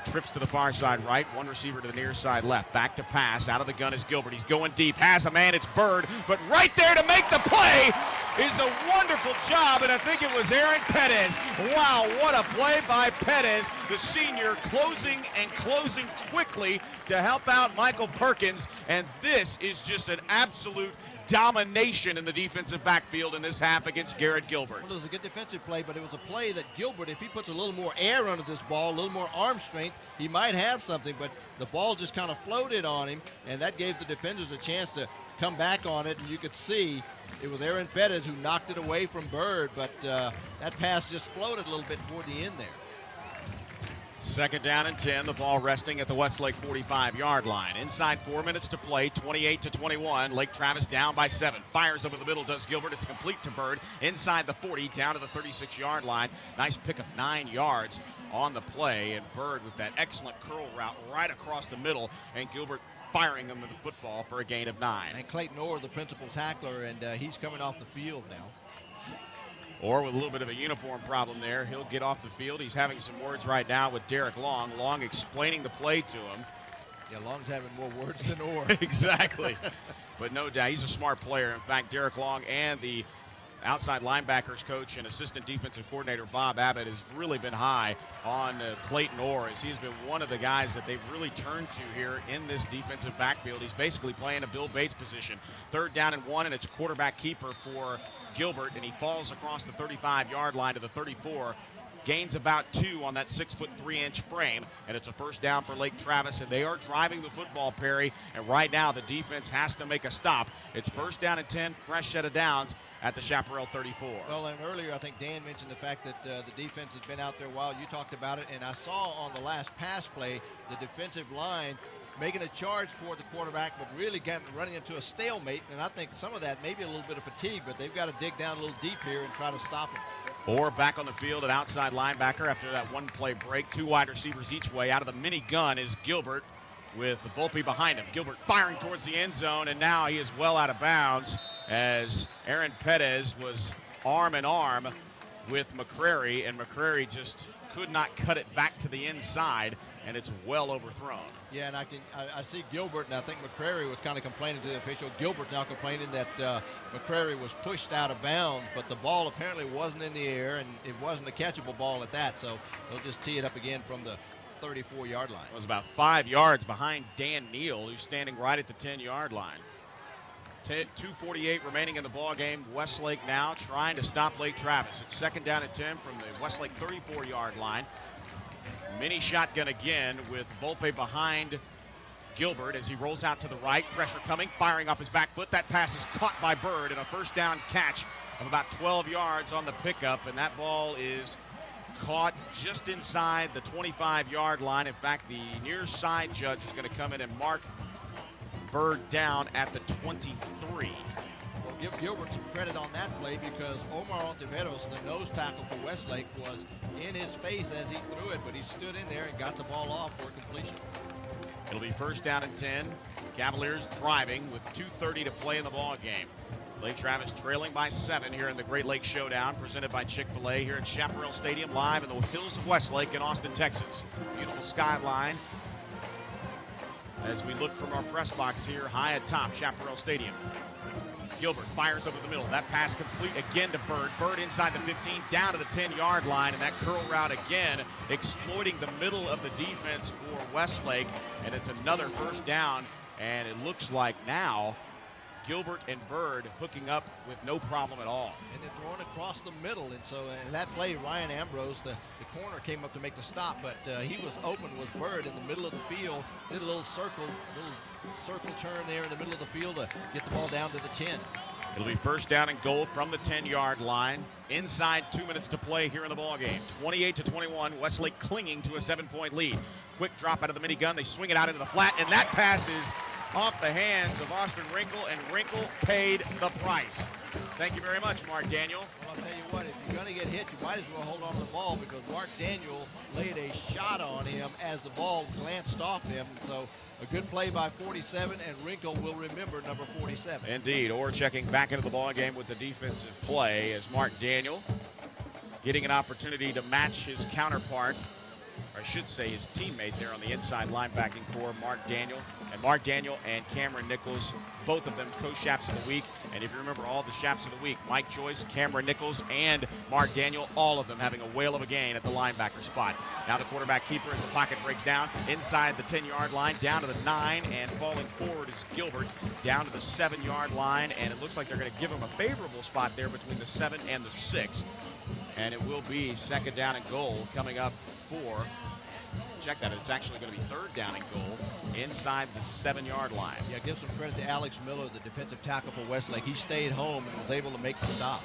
Trips to the far side right, one receiver to the near side left. Back to pass, out of the gun is Gilbert. He's going deep, has a man, it's Bird. But right there to make the play is a wonderful job, and I think it was Aaron Pettis. Wow, what a play by Pettis, the senior, closing quickly to help out Michael Perkins. And this is just an absolute domination in the defensive backfield in this half against Garrett Gilbert. Well, it was a good defensive play, but it was a play that Gilbert, if he puts a little more air under this ball, a little more arm strength, he might have something, but the ball just kind of floated on him, and that gave the defenders a chance to come back on it, and you could see it was Aaron Pettis who knocked it away from Bird, but that pass just floated a little bit toward the end there. 2nd down and 10, the ball resting at the Westlake 45-yard line. Inside 4 minutes to play, 28-21. Lake Travis down by 7. Fires over the middle, does Gilbert. It's complete to Bird. Inside the 40, down to the 36-yard line. Nice pick of 9 yards on the play. And Bird with that excellent curl route right across the middle. And Gilbert firing him with the football for a gain of 9. And Clayton Orr, the principal tackler, and he's coming off the field now. Or with a little bit of a uniform problem there, he'll get off the field. He's having some words right now with Derek Long. Long explaining the play to him. Yeah, Long's having more words than Orr. Exactly. But no doubt, he's a smart player. In fact, Derek Long and the outside linebackers coach and assistant defensive coordinator Bob Abbott has really been high on Clayton Orr, as he has been one of the guys that they've really turned to here in this defensive backfield. He's basically playing a Bill Bates position. 3rd down and 1, and it's a quarterback keeper for Gilbert, and he falls across the 35-yard line to the 34. Gains about 2 on that 6'3" frame, and it's a 1st down for Lake Travis, and they are driving the football, Perry, and right now the defense has to make a stop. It's 1st down and 10, fresh set of downs at the Chaparral 34. Well, and earlier I think Dan mentioned the fact that the defense has been out there a while. You talked about it, and I saw on the last pass play the defensive line making a charge toward the quarterback, but really running into a stalemate, and I think some of that may be a little bit of fatigue, but they've got to dig down a little deep here and try to stop him. Or back on the field at outside linebacker after that one-play break. 2 wide receivers each way. Out of the mini gun is Gilbert with Volpe behind him. Gilbert firing towards the end zone, and now he is well out of bounds as Aaron Pettis was arm in arm with McCrary, and McCrary just could not cut it back to the inside, and it's well overthrown. Yeah, and I see Gilbert, and I think McCrary was kind of complaining to the official. Gilbert's now complaining that McCrary was pushed out of bounds, but the ball apparently wasn't in the air, and it wasn't a catchable ball at that, so they'll just tee it up again from the 34-yard line. It was about 5 yards behind Dan Neal, who's standing right at the 10-yard line. 2:48 remaining in the ball game. Westlake now trying to stop Lake Travis. It's 2nd down and 10 from the Westlake 34-yard line. Mini shotgun again with Volpe behind Gilbert as he rolls out to the right. Pressure coming, firing up his back foot. That pass is caught by Bird, and a 1st down catch of about 12 yards on the pickup, and that ball is caught just inside the 25-yard line. In fact, the near side judge is going to come in and mark Bird down at the 23. Well, give Gilbert some credit on that play because Omar Ontiveros, the nose tackle for Westlake, was in his face as he threw it, but he stood in there and got the ball off for completion. It'll be 1st down and 10. Cavaliers driving with 2:30 to play in the ball game. Lake Travis trailing by 7 here in the Great Lakes Showdown, presented by Chick-fil-A here at Chaparral Stadium, live in the hills of Westlake in Austin, Texas. Beautiful skyline as we look from our press box here high atop Chaparral Stadium. Gilbert fires over the middle. That pass complete again to Bird. Bird inside the 15, down to the 10-yard line, and that curl route again exploiting the middle of the defense for Westlake, and it's another 1st down, and it looks like now Gilbert and Bird hooking up with no problem at all. And they're throwing across the middle, and so in that play, Ryan Ambrose, the corner, came up to make the stop, but he was open with Bird in the middle of the field, did a little circle turn there in the middle of the field to get the ball down to the 10. It'll be 1st down and goal from the 10-yard line. Inside 2 minutes to play here in the ball game. 28-21, Westlake clinging to a 7-point lead. Quick drop out of the minigun. They swing it out into the flat, and that pass is off the hands of Austin Wrinkle, and Wrinkle paid the price. Thank you very much, Mark Daniel. Well, I'll tell you what, if you're going to get hit, you might as well hold on to the ball because Mark Daniel laid a shot on him as the ball glanced off him. And so a good play by 47, and Wrinkle will remember number 47. Indeed, or checking back into the ball game with the defensive play as Mark Daniel getting an opportunity to match his counterpart or I should say his teammate there on the inside linebacking core, Mark Daniel. And Mark Daniel and Cameron Nichols, both of them co-Chaps of the week. And if you remember all the Chaps of the week, Mike Joyce, Cameron Nichols, and Mark Daniel, all of them having a whale of a gain at the linebacker spot. Now the quarterback keeper as the pocket breaks down inside the 10-yard line, down to the 9, and falling forward is Gilbert down to the 7-yard line. And it looks like they're going to give him a favorable spot there between the 7 and the 6. And it will be second down and goal coming up for, check that, it's actually going to be third down and goal inside the 7-yard line. Yeah, give some credit to Alex Miller, the defensive tackle for Westlake. He stayed home and was able to make the stop.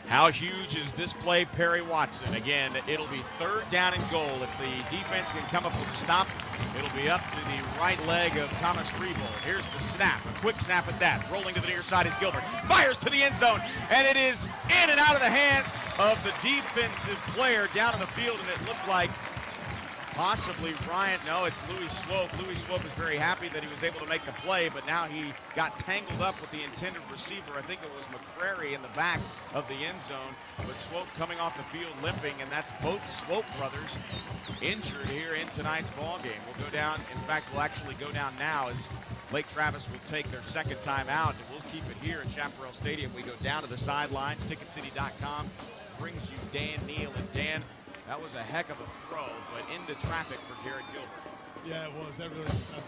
How huge is this play, Perry Watson? Again, it'll be third down and goal. If the defense can come up with a stop, it'll be up to the right leg of Thomas Rebo. Here's the snap, a quick snap at that. Rolling to the near side is Gilbert. Fires to the end zone, and it is in and out of the hands of the defensive player down in the field, and it looked like possibly Ryan. No, it's Louis Swope. Louis Swope is very happy that he was able to make the play, but now he got tangled up with the intended receiver. I think it was McCrary in the back of the end zone, but Swope coming off the field limping, and that's both Swope brothers injured here in tonight's ball game. We'll go down. In fact, we'll actually go down now as Lake Travis will take their second time out, and we'll keep it here in Chaparral Stadium. We go down to the sidelines. TicketCity.com brings you Dan Neal. And Dan, that was a heck of a throw, but into traffic for Garrett Gilbert. Yeah, it was. I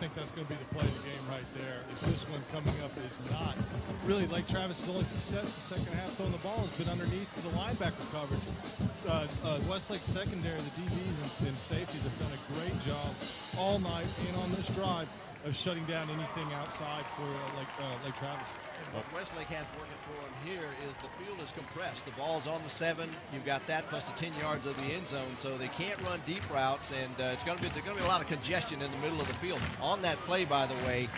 think that's going to be the play of the game right there. If this one coming up is not. Really, Lake Travis' only success the second half throwing the ball has been underneath to the linebacker coverage. Westlake secondary, the DBs and safeties have done a great job all night and on this drive of shutting down anything outside for Lake Travis. What Westlake has working for him here is the field is compressed. The ball's on the 7. You've got that plus the 10 yards of the end zone, so they can't run deep routes, and there's going to be a lot of congestion in the middle of the field. On that play, by the way,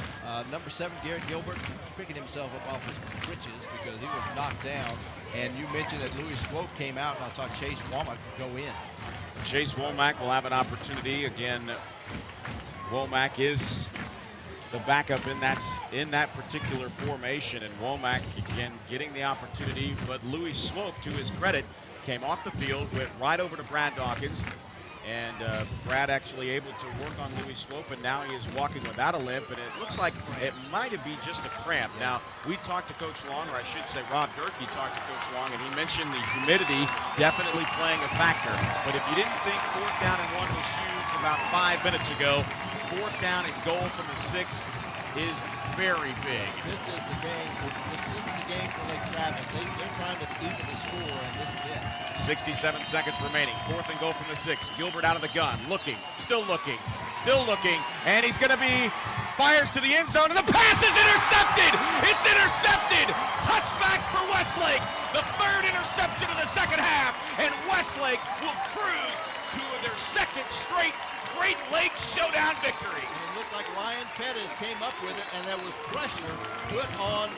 number 7, Garrett Gilbert, picking himself up off his britches because he was knocked down. And you mentioned that Louis Swope came out, and I saw Chase Womack go in. Chase Womack will have an opportunity. Again, Womack is the backup in that particular formation, and Womack again getting the opportunity, but Louis Swope, to his credit, came off the field, went right over to Brad Dawkins, and Brad actually able to work on Louis Swope, and now he is walking without a limp, and it looks like it might have been just a cramp. Now, we talked to Coach Long, or I should say Rob Durkee talked to Coach Long, and he mentioned the humidity definitely playing a factor. But if you didn't think fourth down and 1 was huge about 5 minutes ago, fourth down and goal from the 6 is very big. This is the game. This is the game for Lake Travis. They're trying to even the score, and this is it. 67 seconds remaining. Fourth and goal from the 6. Gilbert out of the gun. Looking. Still looking. And he's going to be fires to the end zone, and the pass is intercepted. It's intercepted. Touchback for Westlake. The third interception of the second half, and Westlake will cruise to their second straight Great Lakes Showdown victory. And it looked like Ryan Pettis came up with it, and there was pressure put on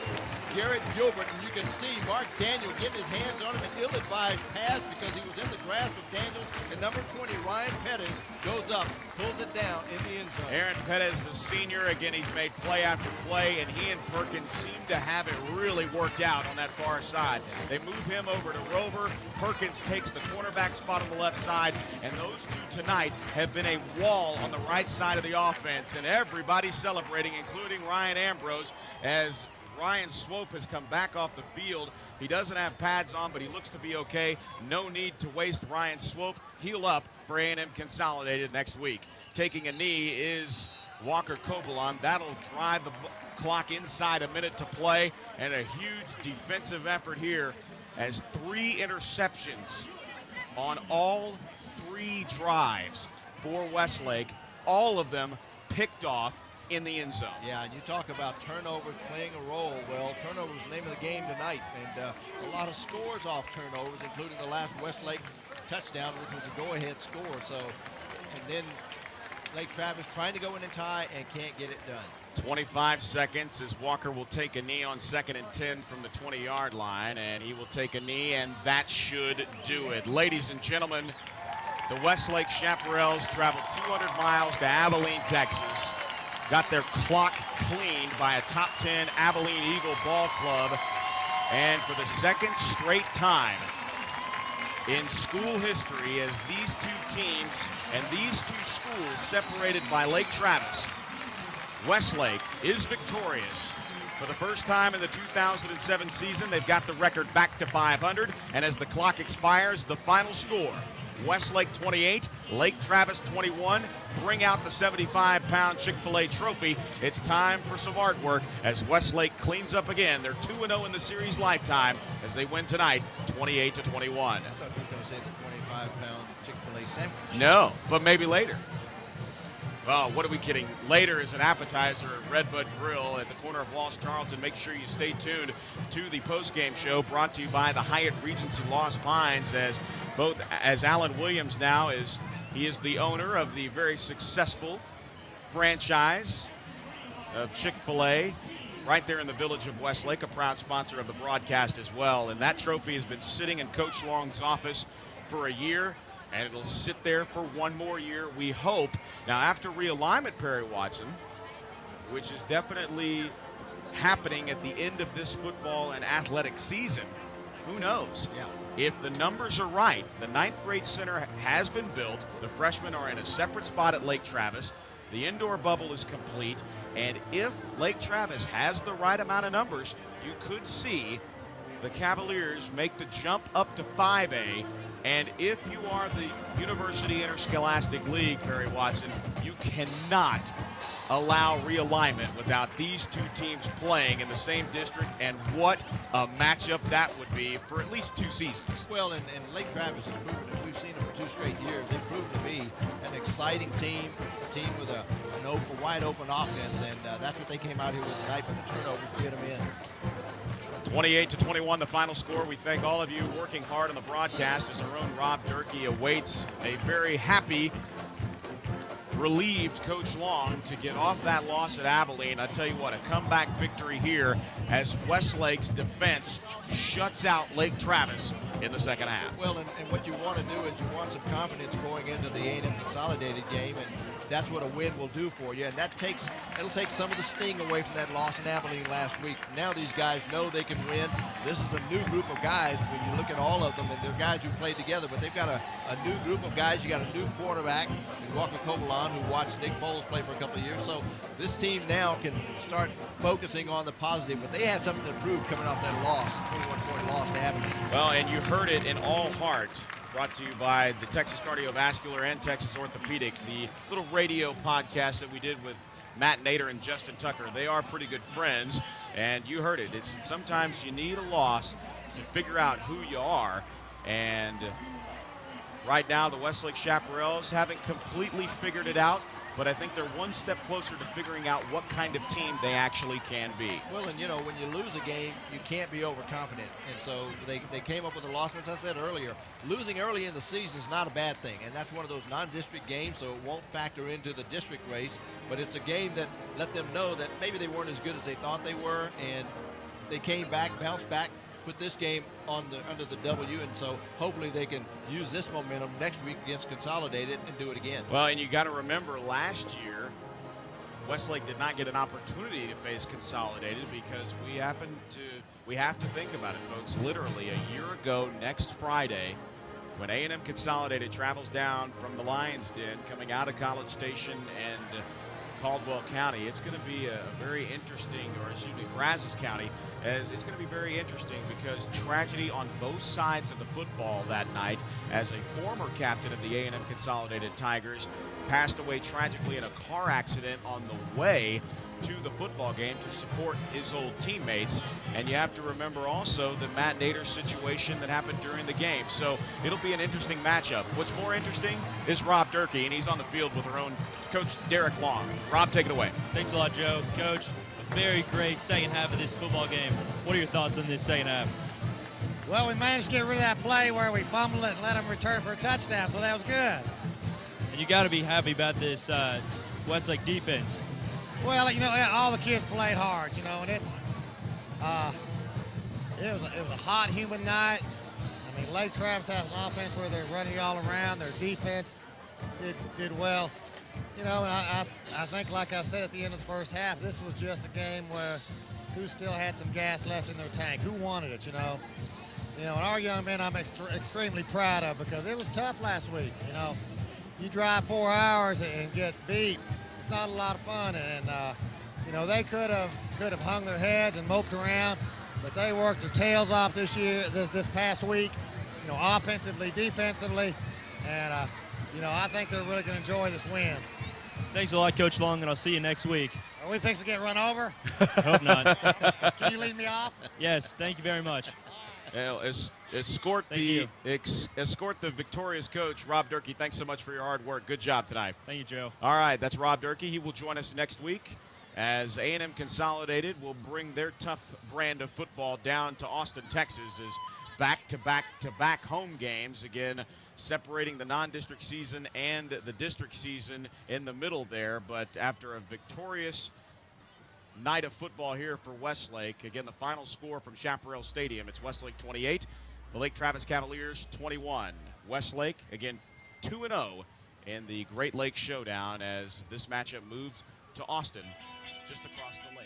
Garrett Gilbert, and you can see Mark Daniel getting his hands on him, an ill-advised pass because he was in the grasp of Daniel, and number 20, Ryan Pettis, goes up, pulls it down in the end zone. Aaron Pettis, the senior, again, he's made play after play, and he and Perkins seem to have it really worked out on that far side. They move him over to Rover. Perkins takes the cornerback spot on the left side, and those two tonight have been a wall on the right side of the offense, and everybody's celebrating, including Ryan Ambrose, as Ryan Swope has come back off the field. He doesn't have pads on, but he looks to be okay. No need to waste Ryan Swope. Heal up for A&M Consolidated next week. Taking a knee is Walker Cobalon. That'll drive the clock inside a minute to play, and a huge defensive effort here as 3 interceptions on all 3 drives for Westlake, all of them picked off in the end zone. Yeah, and you talk about turnovers playing a role. Well, turnovers is the name of the game tonight, and a lot of scores off turnovers, including the last Westlake touchdown, which was a go-ahead score. So, and then Lake Travis trying to go in and tie and can't get it done. 25 seconds as Walker will take a knee on 2nd and 10 from the 20-yard line, and he will take a knee, and that should do it. Ladies and gentlemen, the Westlake Chaparrals traveled 200 miles to Abilene, Texas. Got their clock cleaned by a top 10 Abilene Eagle ball club. And for the second straight time in school history as these two teams and these two schools separated by Lake Travis. Westlake is victorious. For the first time in the 2007 season, they've got the record back to 500. And as the clock expires, the final score, Westlake 28, Lake Travis 21. Bring out the 75-pound Chick-fil-A trophy. It's time for some artwork as Westlake cleans up again. They're 2-0 in the series lifetime as they win tonight, 28-21. I thought you were going to say the 25-pound Chick-fil-A sandwich. No, but maybe later. Oh, what are we kidding? Later is an appetizer at Redbud Grill at the corner of Lost Tarleton. Make sure you stay tuned to the postgame show brought to you by the Hyatt Regency Lost Pines as Alan Williams now is the owner of the very successful franchise of Chick-fil-A right there in the village of Westlake, a proud sponsor of the broadcast as well. And that trophy has been sitting in Coach Long's office for a year, and it'll sit there for one more year, we hope. Now, after realignment, Perry Watson, which is definitely happening at the end of this football and athletic season, who knows? Yeah. If the numbers are right, the 9th grade center has been built. The freshmen are in a separate spot at Lake Travis. The indoor bubble is complete. And if Lake Travis has the right amount of numbers, you could see the Cavaliers make the jump up to 5A. And if you are the University Interscholastic League, Perry Watson, you cannot allow realignment without these two teams playing in the same district, and what a matchup that would be for at least 2 seasons. Well, and Lake Travis has proven it. We've seen them for 2 straight years. They've proven to be an exciting team, a team with a wide open offense, and that's what they came out here with tonight, but the turnovers get them in. 28-21, the final score. We thank all of you working hard on the broadcast as our own Rob Durkee awaits a very happy, relieved Coach Long to get off that loss at Abilene. I tell you what, a comeback victory here as Westlake's defense shuts out Lake Travis in the second half. Well, and what you want to do is you want some confidence going into the A&M Consolidated game, and that's what a win will do for you. And it'll take some of the sting away from that loss in Abilene last week. Now these guys know they can win. This is a new group of guys when you look at all of them, and they're guys who played together, but they've got a new group of guys. You got a new quarterback, Walker Kobelan, who watched Nick Foles play for a couple of years. So this team now can start focusing on the positive, but they had something to prove coming off that loss, 21-point loss to Abilene. Well, and you heard it in All Heart, brought to you by the Texas Cardiovascular and Texas Orthopedic, the little radio podcast that we did with Matt Nader and Justin Tucker. They are pretty good friends, and you heard it. Sometimes you need a loss to figure out who you are, and right now the Westlake Chaparrals haven't completely figured it out, but I think they're one step closer to figuring out what kind of team they actually can be. Well, and when you lose a game, you can't be overconfident. And so they came up with a loss. As I said earlier, losing early in the season is not a bad thing. And that's one of those non-district games, so it won't factor into the district race. But it's a game that let them know that maybe they weren't as good as they thought they were. And they came back, bounced back, put this game under the W, and so hopefully they can use this momentum next week against Consolidated and do it again. Well, and you got to remember last year, Westlake did not get an opportunity to face Consolidated because we have to think about it, folks. Literally a year ago next Friday, when A&M Consolidated travels down from the Lions Den coming out of College Station and Caldwell County, it's going to be a very interesting, Brazos County, it's going to be very interesting because tragedy on both sides of the football that night, as a former captain of the A&M Consolidated Tigers passed away tragically in a car accident on the way to the football game to support his old teammates. And you have to remember also the Matt Nader situation that happened during the game. So it'll be an interesting matchup. What's more interesting is Rob Durkee, and he's on the field with our own Coach Derek Long. Rob, take it away. Thanks a lot, Joe. Coach, a very great second half of this football game. What are your thoughts on this second half? Well, we managed to get rid of that play where we fumbled it and let them return for a touchdown, so that was good. And you got to be happy about this Westlake defense. Well, all the kids played hard, and it was a hot, humid night. I mean, Lake Travis has an offense where they're running you all around. Their defense did well. And I think, like I said at the end of the first half, this was just a game where who still had some gas left in their tank, who wanted it, and our young men I'm extremely proud of, because it was tough last week. You drive 4 hours and get beat. It's not a lot of fun, and they could have hung their heads and moped around, but they worked their tails off this past week, offensively, defensively, and I think they're really going to enjoy this win. Thanks a lot, Coach Long, and I'll see you next week. Are we fixing to get run over? I hope not. Can you lead me off? Yes, thank you very much. Escort the victorious coach, Rob Durkee. Thanks so much for your hard work. Good job tonight. Thank you, Joe. All right, that's Rob Durkee. He will join us next week as A&M Consolidated will bring their tough brand of football down to Austin, Texas, as back-to-back home games, again, separating the non-district season and the district season in the middle there. But after a victorious night of football here for Westlake, again, the final score from Chaparral Stadium, it's Westlake 28, the Lake Travis Cavaliers 21. Westlake, again, 2-0 in the Great Lakes Showdown as this matchup moves to Austin just across the lake.